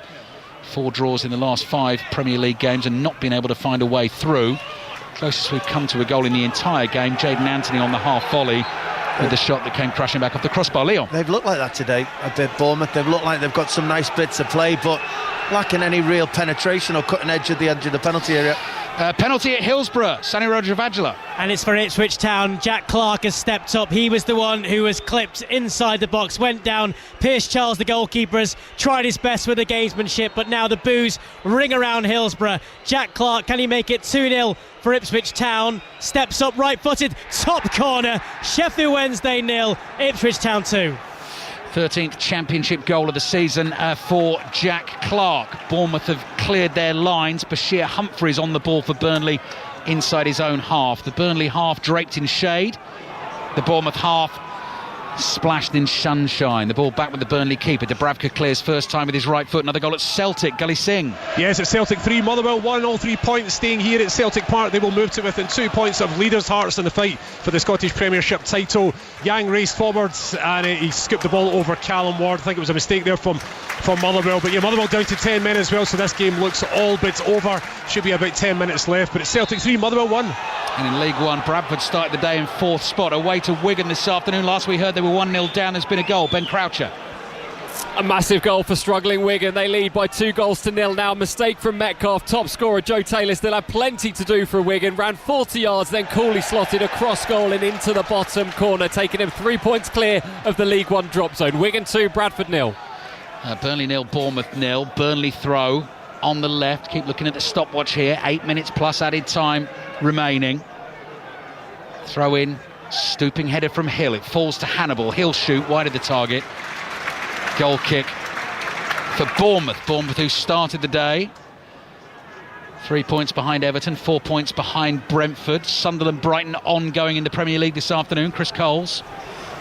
A: 4 draws in the last 5 Premier League games and not been able to find a way through. Closest we've come to a goal in the entire game, Jayden Anthony on the half volley with the shot that came crashing back off the crossbar. Leon.
B: They've looked like that today a bit, Bournemouth. They've looked like they've got some nice bits of play, but lacking any real penetration or cutting edge of the penalty area.
A: Penalty at Hillsborough, Sani Rajavajala.
J: And it's for Ipswich Town. Jack Clark has stepped up. He was the one who was clipped inside the box, went down. Pierce Charles, the goalkeeper, has tried his best with the gamesmanship, but now the boos ring around Hillsborough. Jack Clark, can he make it 2-0 for Ipswich Town? Steps up right-footed, top corner. Sheffield Wednesday 0, Ipswich Town 2.
A: 13th championship goal of the season for Jack Clark. Bournemouth have cleared their lines. Bashir Humphreys on the ball for Burnley inside his own half. The Burnley half draped in shade. The Bournemouth half splashed in sunshine. The ball back with the Burnley keeper. Dubravka clears first time with his right foot. Another goal at Celtic. Gully Singh.
O: Yes, it's Celtic 3, Motherwell 1, all 3 points staying here at Celtic Park. They will move to within 2 points of leaders' hearts in the fight for the Scottish Premiership title. Yang raced forwards and he scooped the ball over Callum Ward. I think it was a mistake there from Motherwell, but yeah, Motherwell down to 10 men as well, so this game looks all but over. Should be about 10 minutes left, but it's Celtic 3, Motherwell 1.
A: And in League One, Bradford started the day in 4th spot, away to Wigan this afternoon. Last we heard they were 1-0 down. There's been a goal. Ben Croucher.
Q: A massive goal for struggling Wigan. They lead by 2-0 now. Mistake from Metcalf. Top scorer Joe Taylor still had plenty to do for Wigan. Ran 40 yards, then coolly slotted a cross goal and into the bottom corner, taking him 3 points clear of the League One drop zone. Wigan 2, Bradford 0.
A: Burnley 0, Bournemouth 0. Burnley throw on the left. Keep looking at the stopwatch here. 8 minutes plus added time remaining. Throw in, stooping header from Hill. It falls to Hannibal. He'll shoot wide of the target. Goal kick for Bournemouth. Bournemouth who started the day 3 points behind Everton, 4 points behind Brentford. Sunderland, Brighton ongoing in the Premier League this afternoon. Chris Coles.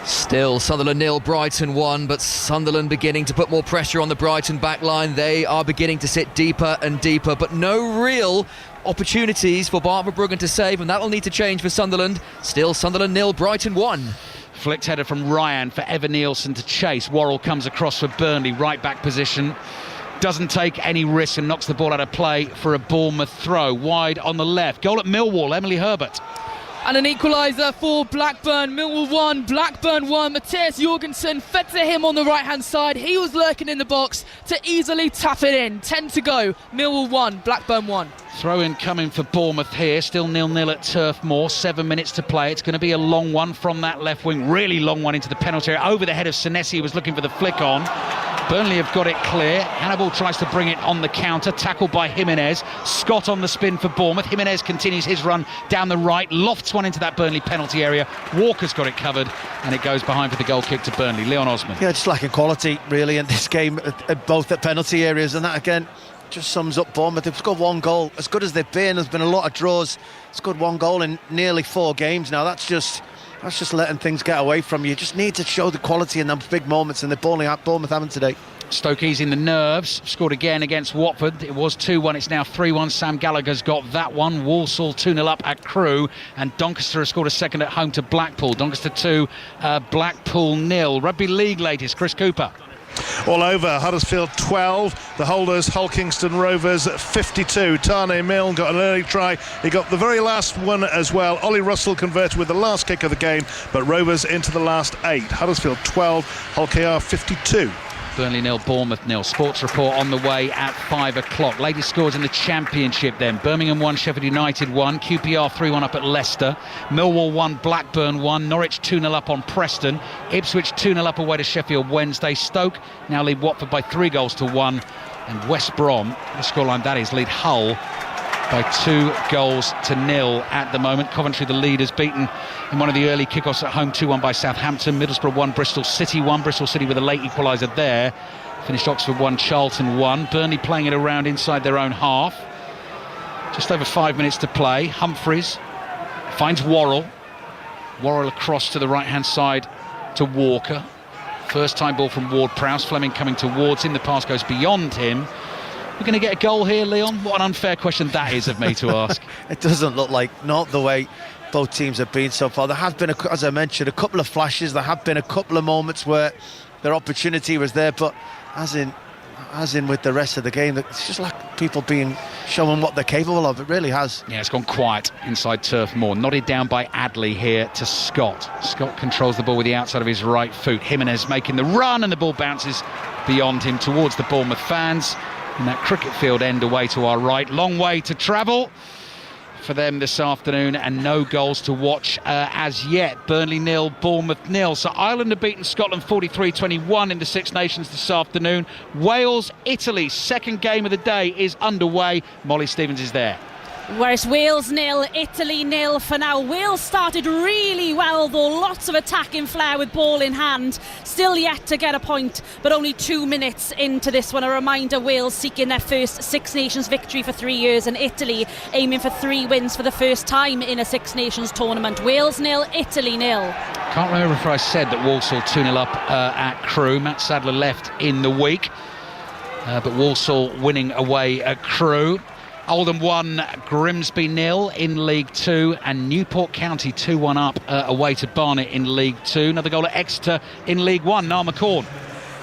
G: Still Sunderland 0, Brighton 1, but Sunderland beginning to put more pressure on the Brighton back line. They are beginning to sit deeper and deeper, but no real opportunities for Bart Verbruggen to save, and that will need to change for Sunderland. Still Sunderland 0, Brighton 1.
A: Flicked header from Ryan for Evan Nielsen to chase. Worrell comes across for Burnley, right back position. Doesn't take any risk and knocks the ball out of play for a Bournemouth throw. Wide on the left. Goal at Millwall, Emily Herbert.
K: And an equaliser for Blackburn. Millwall 1, Blackburn 1. Matthias Jorgensen fed to him on the right-hand side. He was lurking in the box to easily tap it in. 10 to go. Millwall 1, Blackburn 1.
A: Throw-in coming for Bournemouth here. Still 0-0 at Turf Moor. 7 minutes to play. It's going to be a long one from that left wing. Really long one into the penalty area. Over the head of Senesi, who was looking for the flick on. Burnley have got it clear. Hannibal tries to bring it on the counter. Tackled by Jimenez. Scott on the spin for Bournemouth. Jimenez continues his run down the right. Lofts one into that Burnley penalty area. Walker's got it covered. And it goes behind for the goal kick to Burnley. Leon Osman.
B: Yeah, just lacking quality, really, in this game, both at penalty areas. And that, again, just sums up Bournemouth. They've scored 1 goal. As good as they've been, there's been a lot of draws. Scored 1 goal in nearly 4 games now. That's just letting things get away from you. You just need to show the quality in those big moments, and Bournemouth haven't today.
A: Stoke easing the nerves. Scored again against Watford. It was 2-1. It's now 3-1. Sam Gallagher's got that one. Walsall 2-0 up at Crewe. And Doncaster has scored a second at home to Blackpool. Doncaster 2, Blackpool 0. Rugby League latest. Chris Cooper.
I: All over, Huddersfield 12, the holders Hull Kingston Rovers 52. Tane Milne got an early try, he got the very last one as well. Ollie Russell converted with the last kick of the game, but Rovers into the last 8. Huddersfield 12, Hull KR 52.
A: Burnley 0, Bournemouth 0. Sports report on the way at 5 o'clock. Latest scores in the Championship then. Birmingham 1, Sheffield United 1. QPR 3-1 up at Leicester. Millwall 1, Blackburn 1. Norwich 2-0 up on Preston. Ipswich 2-0 up away to Sheffield Wednesday. Stoke now lead Watford by 3-1. And West Brom, the scoreline that is, lead Hull by 2-0 at the moment. Coventry, the leaders, beaten in one of the early kickoffs at home, 2-1 by Southampton. Middlesbrough 1, Bristol City 1. Bristol City with a late equaliser there. Finished Oxford 1, Charlton 1. Burnley playing it around inside their own half. Just over 5 minutes to play. Humphreys finds Worrell. Worrell across to the right-hand side to Walker. First time ball from Ward-Prowse. Fleming coming towards him. The pass goes beyond him. We're going to get a goal here, Leon? What an unfair question that is of me to ask.
B: It doesn't look like, not the way both teams have been so far. There have been, as I mentioned, a couple of flashes. There have been a couple of moments where their opportunity was there, but as in as in with the rest of the game, it's just like people showing what they're capable of. It really has.
A: Yeah, it's gone quiet inside Turf Moor. Nodded down by Adley here to Scott. Scott controls the ball with the outside of his right foot. Jimenez making the run, and the ball bounces beyond him towards the Bournemouth fans in that cricket field end away to our right. Long way to travel for them this afternoon, and no goals to watch as yet. Burnley 0, Bournemouth 0. So Ireland have beaten Scotland 43-21 in the Six Nations this afternoon. Wales, Italy, second game of the day is underway. Molly Stevens is there.
R: Whereas Wales 0, Italy 0 for now. Wales started really well though, lots of attacking flair with ball in hand. Still yet to get a point, but only 2 minutes into this one. A reminder, Wales seeking their first Six Nations victory for 3 years, and Italy aiming for 3 wins for the first time in a Six Nations tournament. Wales 0, Italy 0.
A: Can't remember if I said that Walsall 2-0 up at Crewe. Matt Sadler left in the week, but Walsall winning away at Crewe. Oldham 1, Grimsby 0 in League 2, and Newport County 2-1 up away to Barnet in League 2. Another goal at Exeter in League 1. Niall McCorn.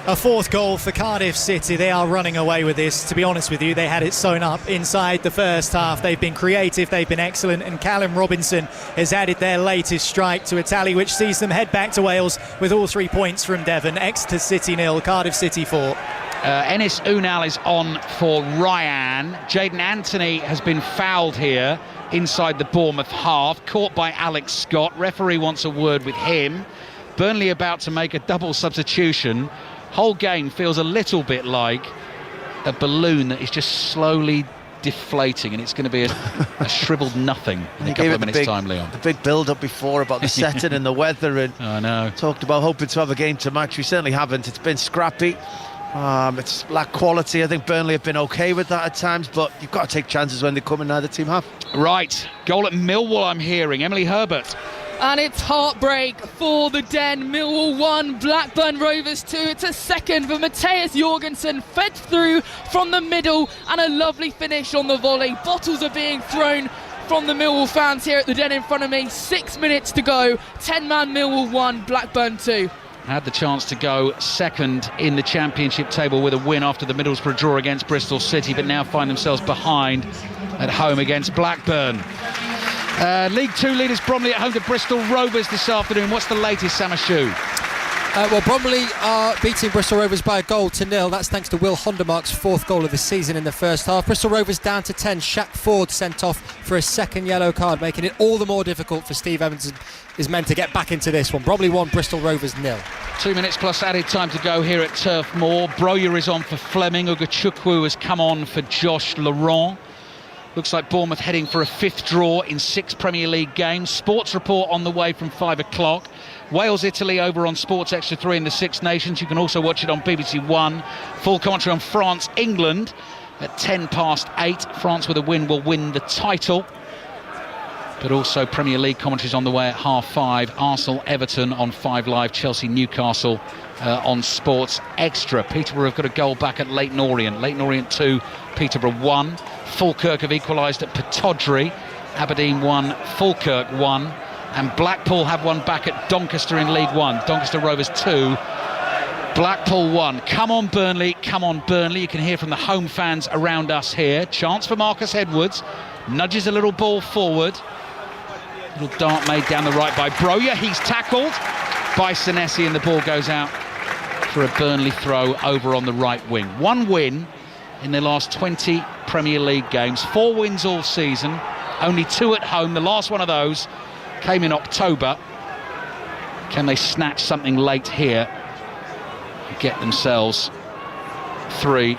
N: A fourth goal for Cardiff City. They are running away with this. To be honest with you, they had it sewn up inside the first half. They've been creative, they've been excellent, and Callum Robinson has added their latest strike to a tally which sees them head back to Wales with all 3 points from Devon. Exeter City 0, Cardiff City 4.
A: Enis Unal is on for Ryan. Jaden Anthony has been fouled here inside the Bournemouth half, caught by Alex Scott. Referee wants a word with him. Burnley about to make a double substitution. Whole game feels a little bit like a balloon that is just slowly deflating, and it's going to be a shriveled nothing in a couple of minutes' time, Leon.
B: The big build-up before about the setting and the weather, and
A: I know.
B: Talked about hoping to have a game to match. We certainly haven't. It's been scrappy. It's lack quality. I think Burnley have been okay with that at times, but you've got to take chances when they come, and neither team have.
A: Right, goal at Millwall, I'm hearing. Emily Herbert.
K: And it's heartbreak for the Den. Millwall 1, Blackburn Rovers 2. It's a second for Matthias Jorgensen, fed through from the middle, and a lovely finish on the volley. Bottles are being thrown from the Millwall fans here at the Den in front of me. 6 minutes to go. 10-man Millwall 1, Blackburn 2.
A: Had the chance to go second in the Championship table with a win after the Middlesbrough draw against Bristol City, but now find themselves behind at home against Blackburn. League 2 leaders Bromley at home to Bristol Rovers this afternoon. What's the latest, Samashu?
G: Well, Bromley are beating Bristol Rovers by 1-0. That's thanks to Will Hondermark's 4th goal of the season in the first half. Bristol Rovers down to 10. Shaq Ford sent off for a second yellow card, making it all the more difficult for Steve Evans and his men to get back into this one. Bromley 1, Bristol Rovers 0.
A: 2 minutes plus added time to go here at Turf Moor. Broyer is on for Fleming. Ugachukwu has come on for Josh Laurent. Looks like Bournemouth heading for a 5th draw in 6 Premier League games. Sports report on the way from 5 o'clock. Wales-Italy over on Sports Extra 3 in the Six Nations. You can also watch it on BBC One. Full commentary on France-England at 8:10. France with a win will win the title. But also Premier League commentaries on the way at 5:30. Arsenal-Everton on 5 Live. Chelsea-Newcastle on Sports Extra. Peterborough have got a goal back at Leyton Orient. Leyton Orient 2, Peterborough 1. Falkirk have equalised at Pittodrie. Aberdeen 1, Falkirk 1. And Blackpool have one back at Doncaster in League 1. Doncaster Rovers 2, Blackpool 1. Come on Burnley, come on Burnley. You can hear from the home fans around us here. Chance for Marcus Edwards. Nudges a little ball forward. Little dart made down the right by Broyer. He's tackled by Senesi, and the ball goes out for a Burnley throw over on the right wing. 1 win in their last 20 Premier League games. 4 wins all season. Only 2 at home. The last one of those came in October. Can they snatch something late here and get themselves 3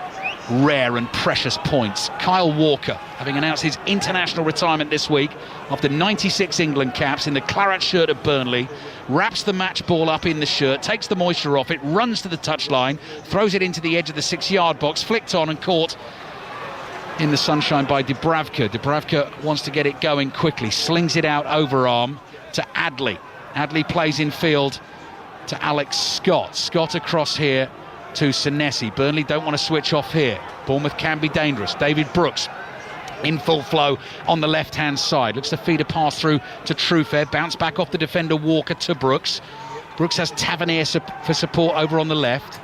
A: rare and precious points? Kyle Walker, having announced his international retirement this week after 96 England caps in the claret shirt of Burnley, wraps the match ball up in the shirt, takes the moisture off it, runs to the touchline, throws it into the edge of the 6-yard box, flicked on and caught in the sunshine by Dubravka. Dubravka wants to get it going quickly, slings it out overarm to Adley. Adley plays in field to Alex Scott. Scott across here to Senesi. Burnley don't want to switch off here. Bournemouth can be dangerous. David Brooks in full flow on the left-hand side. Looks to feed a pass through to Truefair. Bounce back off the defender Walker to Brooks. Brooks has Tavernier for support over on the left.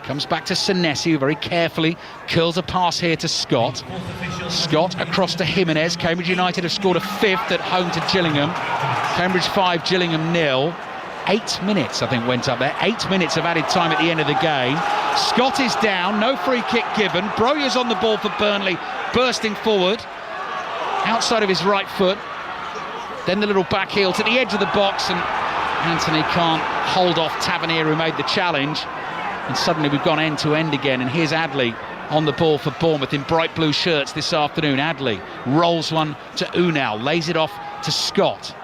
A: Comes back to Senesi, who very carefully curls a pass here to Scott. Scott across to Jimenez. Cambridge United have scored a 5th at home to Gillingham. Cambridge 5, Gillingham 0. 8 minutes, I think, went up there. 8 minutes of added time at the end of the game. Scott is down, no free kick given. Broyer's on the ball for Burnley, bursting forward. Outside of his right foot. Then the little back heel to the edge of the box, and Anthony can't hold off Tavernier, who made the challenge. And suddenly we've gone end to end again, and here's Adley on the ball for Bournemouth in bright blue shirts this afternoon. Adley rolls one to Unal, lays it off to Scott.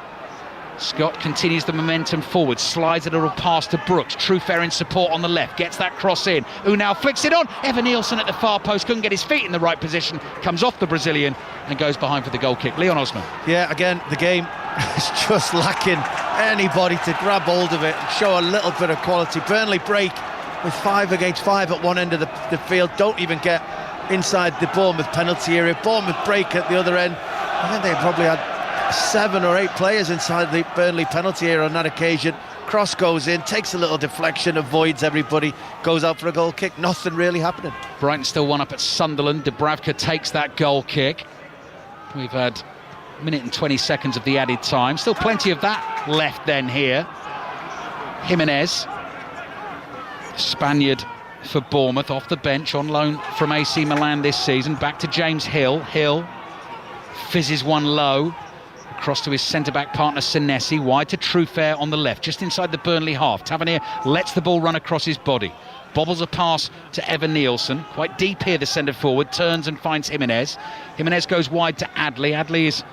A: Scott continues the momentum forward, slides a little pass to Brooks. Truefair in support on the left, gets that cross in. Unal flicks it on. Evan Nielsen at the far post, couldn't get his feet in the right position, comes off the Brazilian and goes behind for the goal kick. Leon Osman.
B: Yeah, again, the game is just lacking anybody to grab hold of it and show a little bit of quality. Burnley break with 5 against 5 at one end of the field, don't even get inside the Bournemouth penalty area. Bournemouth break at the other end. I think they probably had 7 or 8 players inside the Burnley penalty area on that occasion. Cross goes in, takes a little deflection, avoids everybody, goes out for a goal kick. Nothing really happening.
A: Brighton still 1 up at Sunderland. Dubravka takes that goal kick. We've had a minute and 20 seconds of the added time. Still plenty of that left then here. Jimenez, Spaniard for Bournemouth, off the bench on loan from AC Milan this season. Back to James Hill. Hill fizzes one low. Across to his centre-back partner Senesi, wide to Truefair on the left, just inside the Burnley half. Tavernier lets the ball run across his body. Bobbles a pass to Evan Nielsen, quite deep here, the centre-forward, turns and finds Jimenez. Jimenez goes wide to Adley. Adley is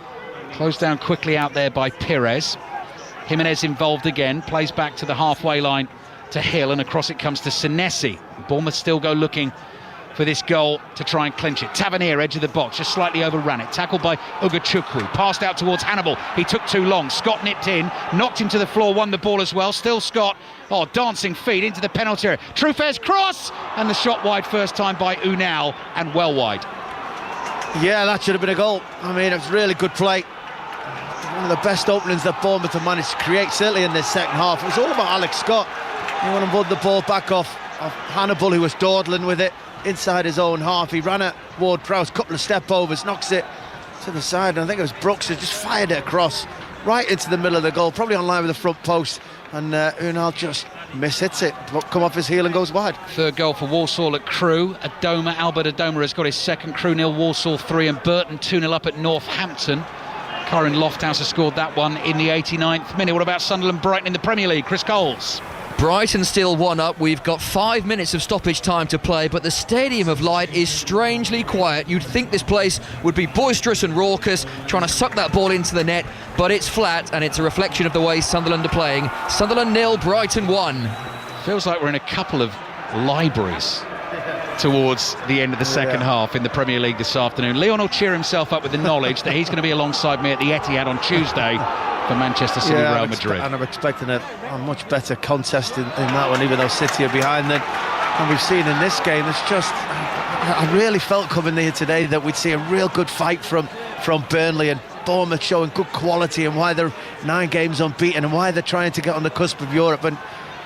A: closed down quickly out there by Pires. Jimenez involved again, plays back to the halfway line to Hill, and across it comes to Senesi. Bournemouth still go looking for this goal to try and clinch it. Tavernier, edge of the box, just slightly overran it. Tackled by Ugachukwu. Passed out towards Hannibal. He took too long. Scott nipped in, knocked him to the floor, won the ball as well. Still Scott. Oh, dancing feet into the penalty area. Truefair's cross! And the shot wide first time by Unal, and well wide.
B: Yeah, that should have been a goal. I mean, it was really good play. One of the best openings that Bournemouth have managed to create, certainly in this second half. It was all about Alex Scott. He wanted to put the ball back off Hannibal, who was dawdling with it inside his own half. He ran at Ward-Prowse, couple of step overs, knocks it to the side, and I think it was Brooks who just fired it across right into the middle of the goal, probably on line with the front post, and Unal just mishits it, come off his heel and goes wide.
A: Third goal for Walsall at Crewe. Albert Adoma has got his second. Crewe 0, Walsall 3, and Burton 2-0 up at Northampton. Karen Lofthouse has scored that one in the 89th minute. What about Sunderland Brighton in the Premier League? Chris Coles.
G: Brighton still 1 up. We've got 5 minutes of stoppage time to play, but the Stadium of Light is strangely quiet. You'd think this place would be boisterous and raucous, trying to suck that ball into the net, but it's flat, and it's a reflection of the way Sunderland are playing. Sunderland 0, Brighton 1.
A: Feels like we're in a couple of libraries towards the end of the second half in the Premier League this afternoon. Leon will cheer himself up with the knowledge that he's going to be alongside me at the Etihad on Tuesday for Manchester City, Real Madrid.
B: And I'm expecting a much better contest in that one, even though City are behind than we've seen in this game. It's just, I really felt coming here today that we'd see a real good fight from Burnley, and Bournemouth showing good quality and why they're 9 games unbeaten and why they're trying to get on the cusp of Europe. And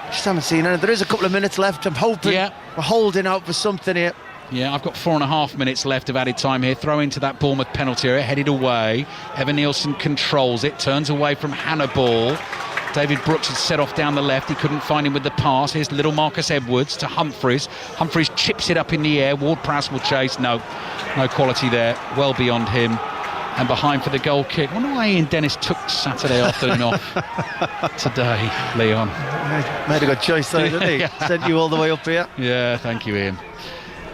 B: just haven't seen anything. There is a couple of minutes left. I'm hoping we're holding out for something here.
A: Yeah, I've got 4.5 minutes left of added time here. Throw into that Bournemouth penalty area, headed away. Evan Nielsen controls it, turns away from Hannibal. David Brooks had set off down the left. He couldn't find him with the pass. Here's little Marcus Edwards to Humphreys. Humphreys chips it up in the air. Ward-Prowse will chase. No quality there. Well beyond him. And behind for the goal kick. I wonder why Ian Dennis took Saturday afternoon off today, Leon.
B: Made a good choice though, didn't he? Sent you all the way up here.
A: Yeah, thank you, Ian.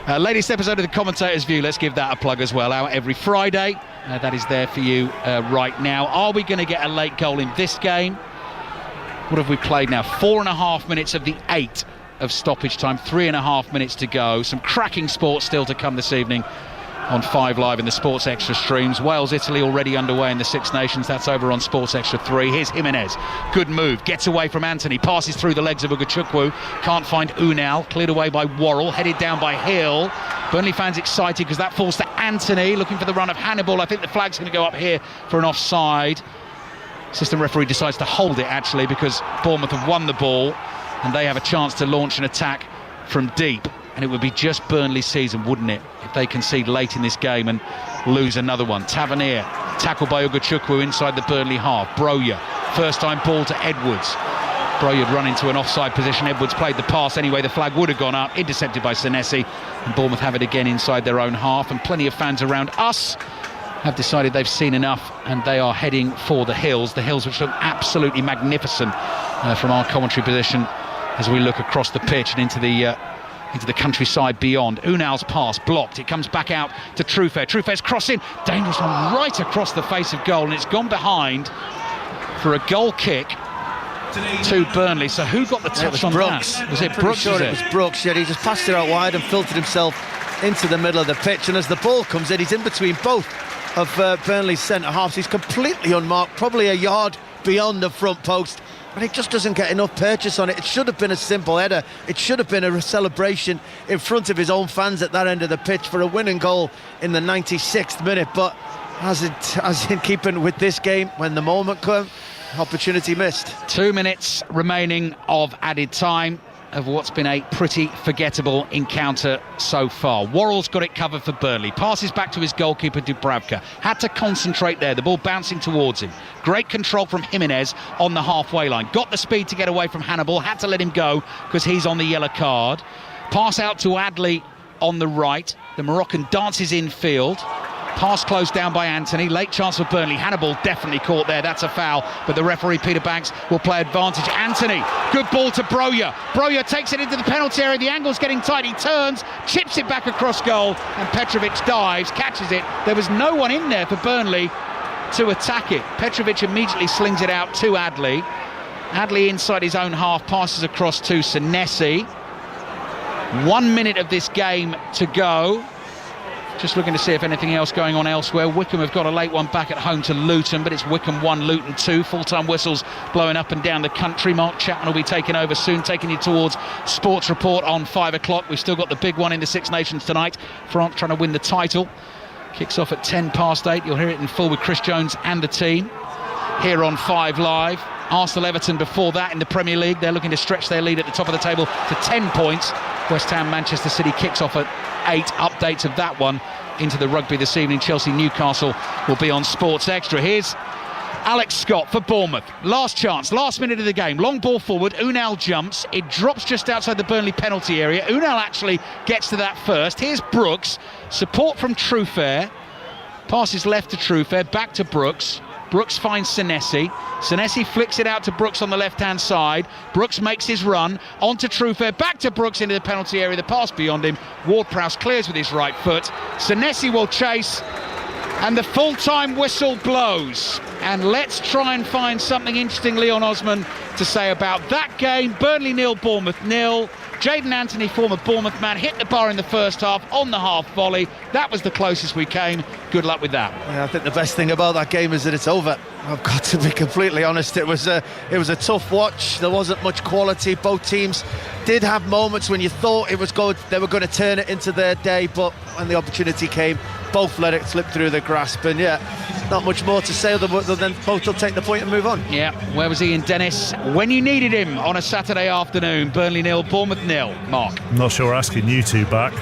A: Latest episode of The Commentator's View, let's give that a plug as well, out every Friday. That is there for you right now. Are we going to get a late goal in this game? What have we played now? 4.5 minutes of the 8 of stoppage time, 3.5 minutes to go. Some cracking sport still to come this evening on 5 Live in the Sports Extra streams. Wales-Italy already underway in the Six Nations. That's over on Sports Extra 3. Here's Jimenez. Good move. Gets away from Anthony. Passes through the legs of Ugachukwu. Can't find Unal. Cleared away by Worrell. Headed down by Hill. Burnley fans excited because that falls to Anthony. Looking for the run of Hannibal. I think the flag's going to go up here for an offside. Assistant referee decides to hold it, actually, because Bournemouth have won the ball and they have a chance to launch an attack from deep. And it would be just Burnley's season, wouldn't it, if they concede late in this game and lose another one. Tavernier, tackled by Ugachukwu inside the Burnley half. Broja, first time ball to Edwards. Broja had run into an offside position. Edwards played the pass anyway. The flag would have gone up, intercepted by Senesi. And Bournemouth have it again inside their own half. And plenty of fans around us have decided they've seen enough and they are heading for the hills. The hills which look absolutely magnificent from our commentary position as we look across the pitch and into the countryside beyond. Unal's pass blocked. It comes back out to Truffert. Truffert's crossing. Dangerous one right across the face of goal, and it's gone behind for a goal kick to Burnley. So who got the touch on
B: Brooks.
A: that? Was it
B: Pretty
A: Brooks?
B: sure it was Brooks. Yeah, he just passed it out wide and filtered himself into the middle of the pitch. And as the ball comes in, he's in between both of Burnley's centre halves. He's completely unmarked, probably a yard beyond the front post. And he just doesn't get enough purchase on it. It should have been a simple header. It should have been a celebration in front of his own fans at that end of the pitch for a winning goal in the 96th minute. But as in keeping with this game, when the moment came, opportunity missed.
A: 2 minutes remaining of added time of what's been a pretty forgettable encounter so far. Worrell's got it covered for Burnley. Passes back to his goalkeeper Dubravka. Had to concentrate there. The ball bouncing towards him. Great control from Jimenez on the halfway line. Got the speed to get away from Hannibal. Had to let him go because he's on the yellow card. Pass out to Adley on the right. The Moroccan dances infield. Pass closed down by Anthony. Late chance for Burnley. Hannibal definitely caught there. That's a foul. But the referee, Peter Banks, will play advantage. Anthony, good ball to Broja. Broja takes it into the penalty area. The angle's getting tight. He turns, chips it back across goal. And Petrovic dives, catches it. There was no one in there for Burnley to attack it. Petrovic immediately slings it out to Adley. Adley inside his own half, passes across to Senesi. 1 minute of this game to go. Just looking to see if anything else going on elsewhere. Wycombe have got a late one back at home to Luton, but it's Wycombe 1, Luton 2. Full-time whistles blowing up and down the country. Mark Chapman will be taking over soon, taking you towards Sports Report on 5 o'clock. We've still got the big one in the Six Nations tonight. France trying to win the title. Kicks off at 8:10. You'll hear it in full with Chris Jones and the team here on 5 Live. Arsenal-Everton before that in the Premier League. They're looking to stretch their lead at the top of the table to 10 points. West Ham-Manchester City kicks off at 8. Updates of that one into the rugby this evening. Chelsea-Newcastle will be on Sports Extra. Here's Alex Scott for Bournemouth. Last chance, last minute of the game. Long ball forward. Unal jumps. It drops just outside the Burnley penalty area. Unal actually gets to that first. Here's Brooks. Support from Truffert. Passes left to Truffert. Back to Brooks. Brooks finds Senesi. Senesi flicks it out to Brooks on the left-hand side. Brooks makes his run onto Truffert. Back to Brooks into the penalty area. The pass beyond him. Ward-Prowse clears with his right foot. Senesi will chase. And the full-time whistle blows. And let's try and find something interesting, Leon Osman, to say about that game. Burnley 0, Bournemouth 0. Jayden Anthony, former Bournemouth man, hit the bar in the first half on the half volley. That was the closest we came. Good luck with that.
B: Yeah, I think the best thing about that game is that it's over. I've got to be completely honest. It was a tough watch. There wasn't much quality. Both teams did have moments when you thought it was good. They were going to turn it into their day, but when the opportunity came, both let it slip through the grasp. And yeah, not much more to say other than both will take the point and move on.
A: Yeah, where was Ian Dennis when you needed him on a Saturday afternoon? Burnley 0, Bournemouth 0. Mark.
C: I'm not sure we're asking you two back.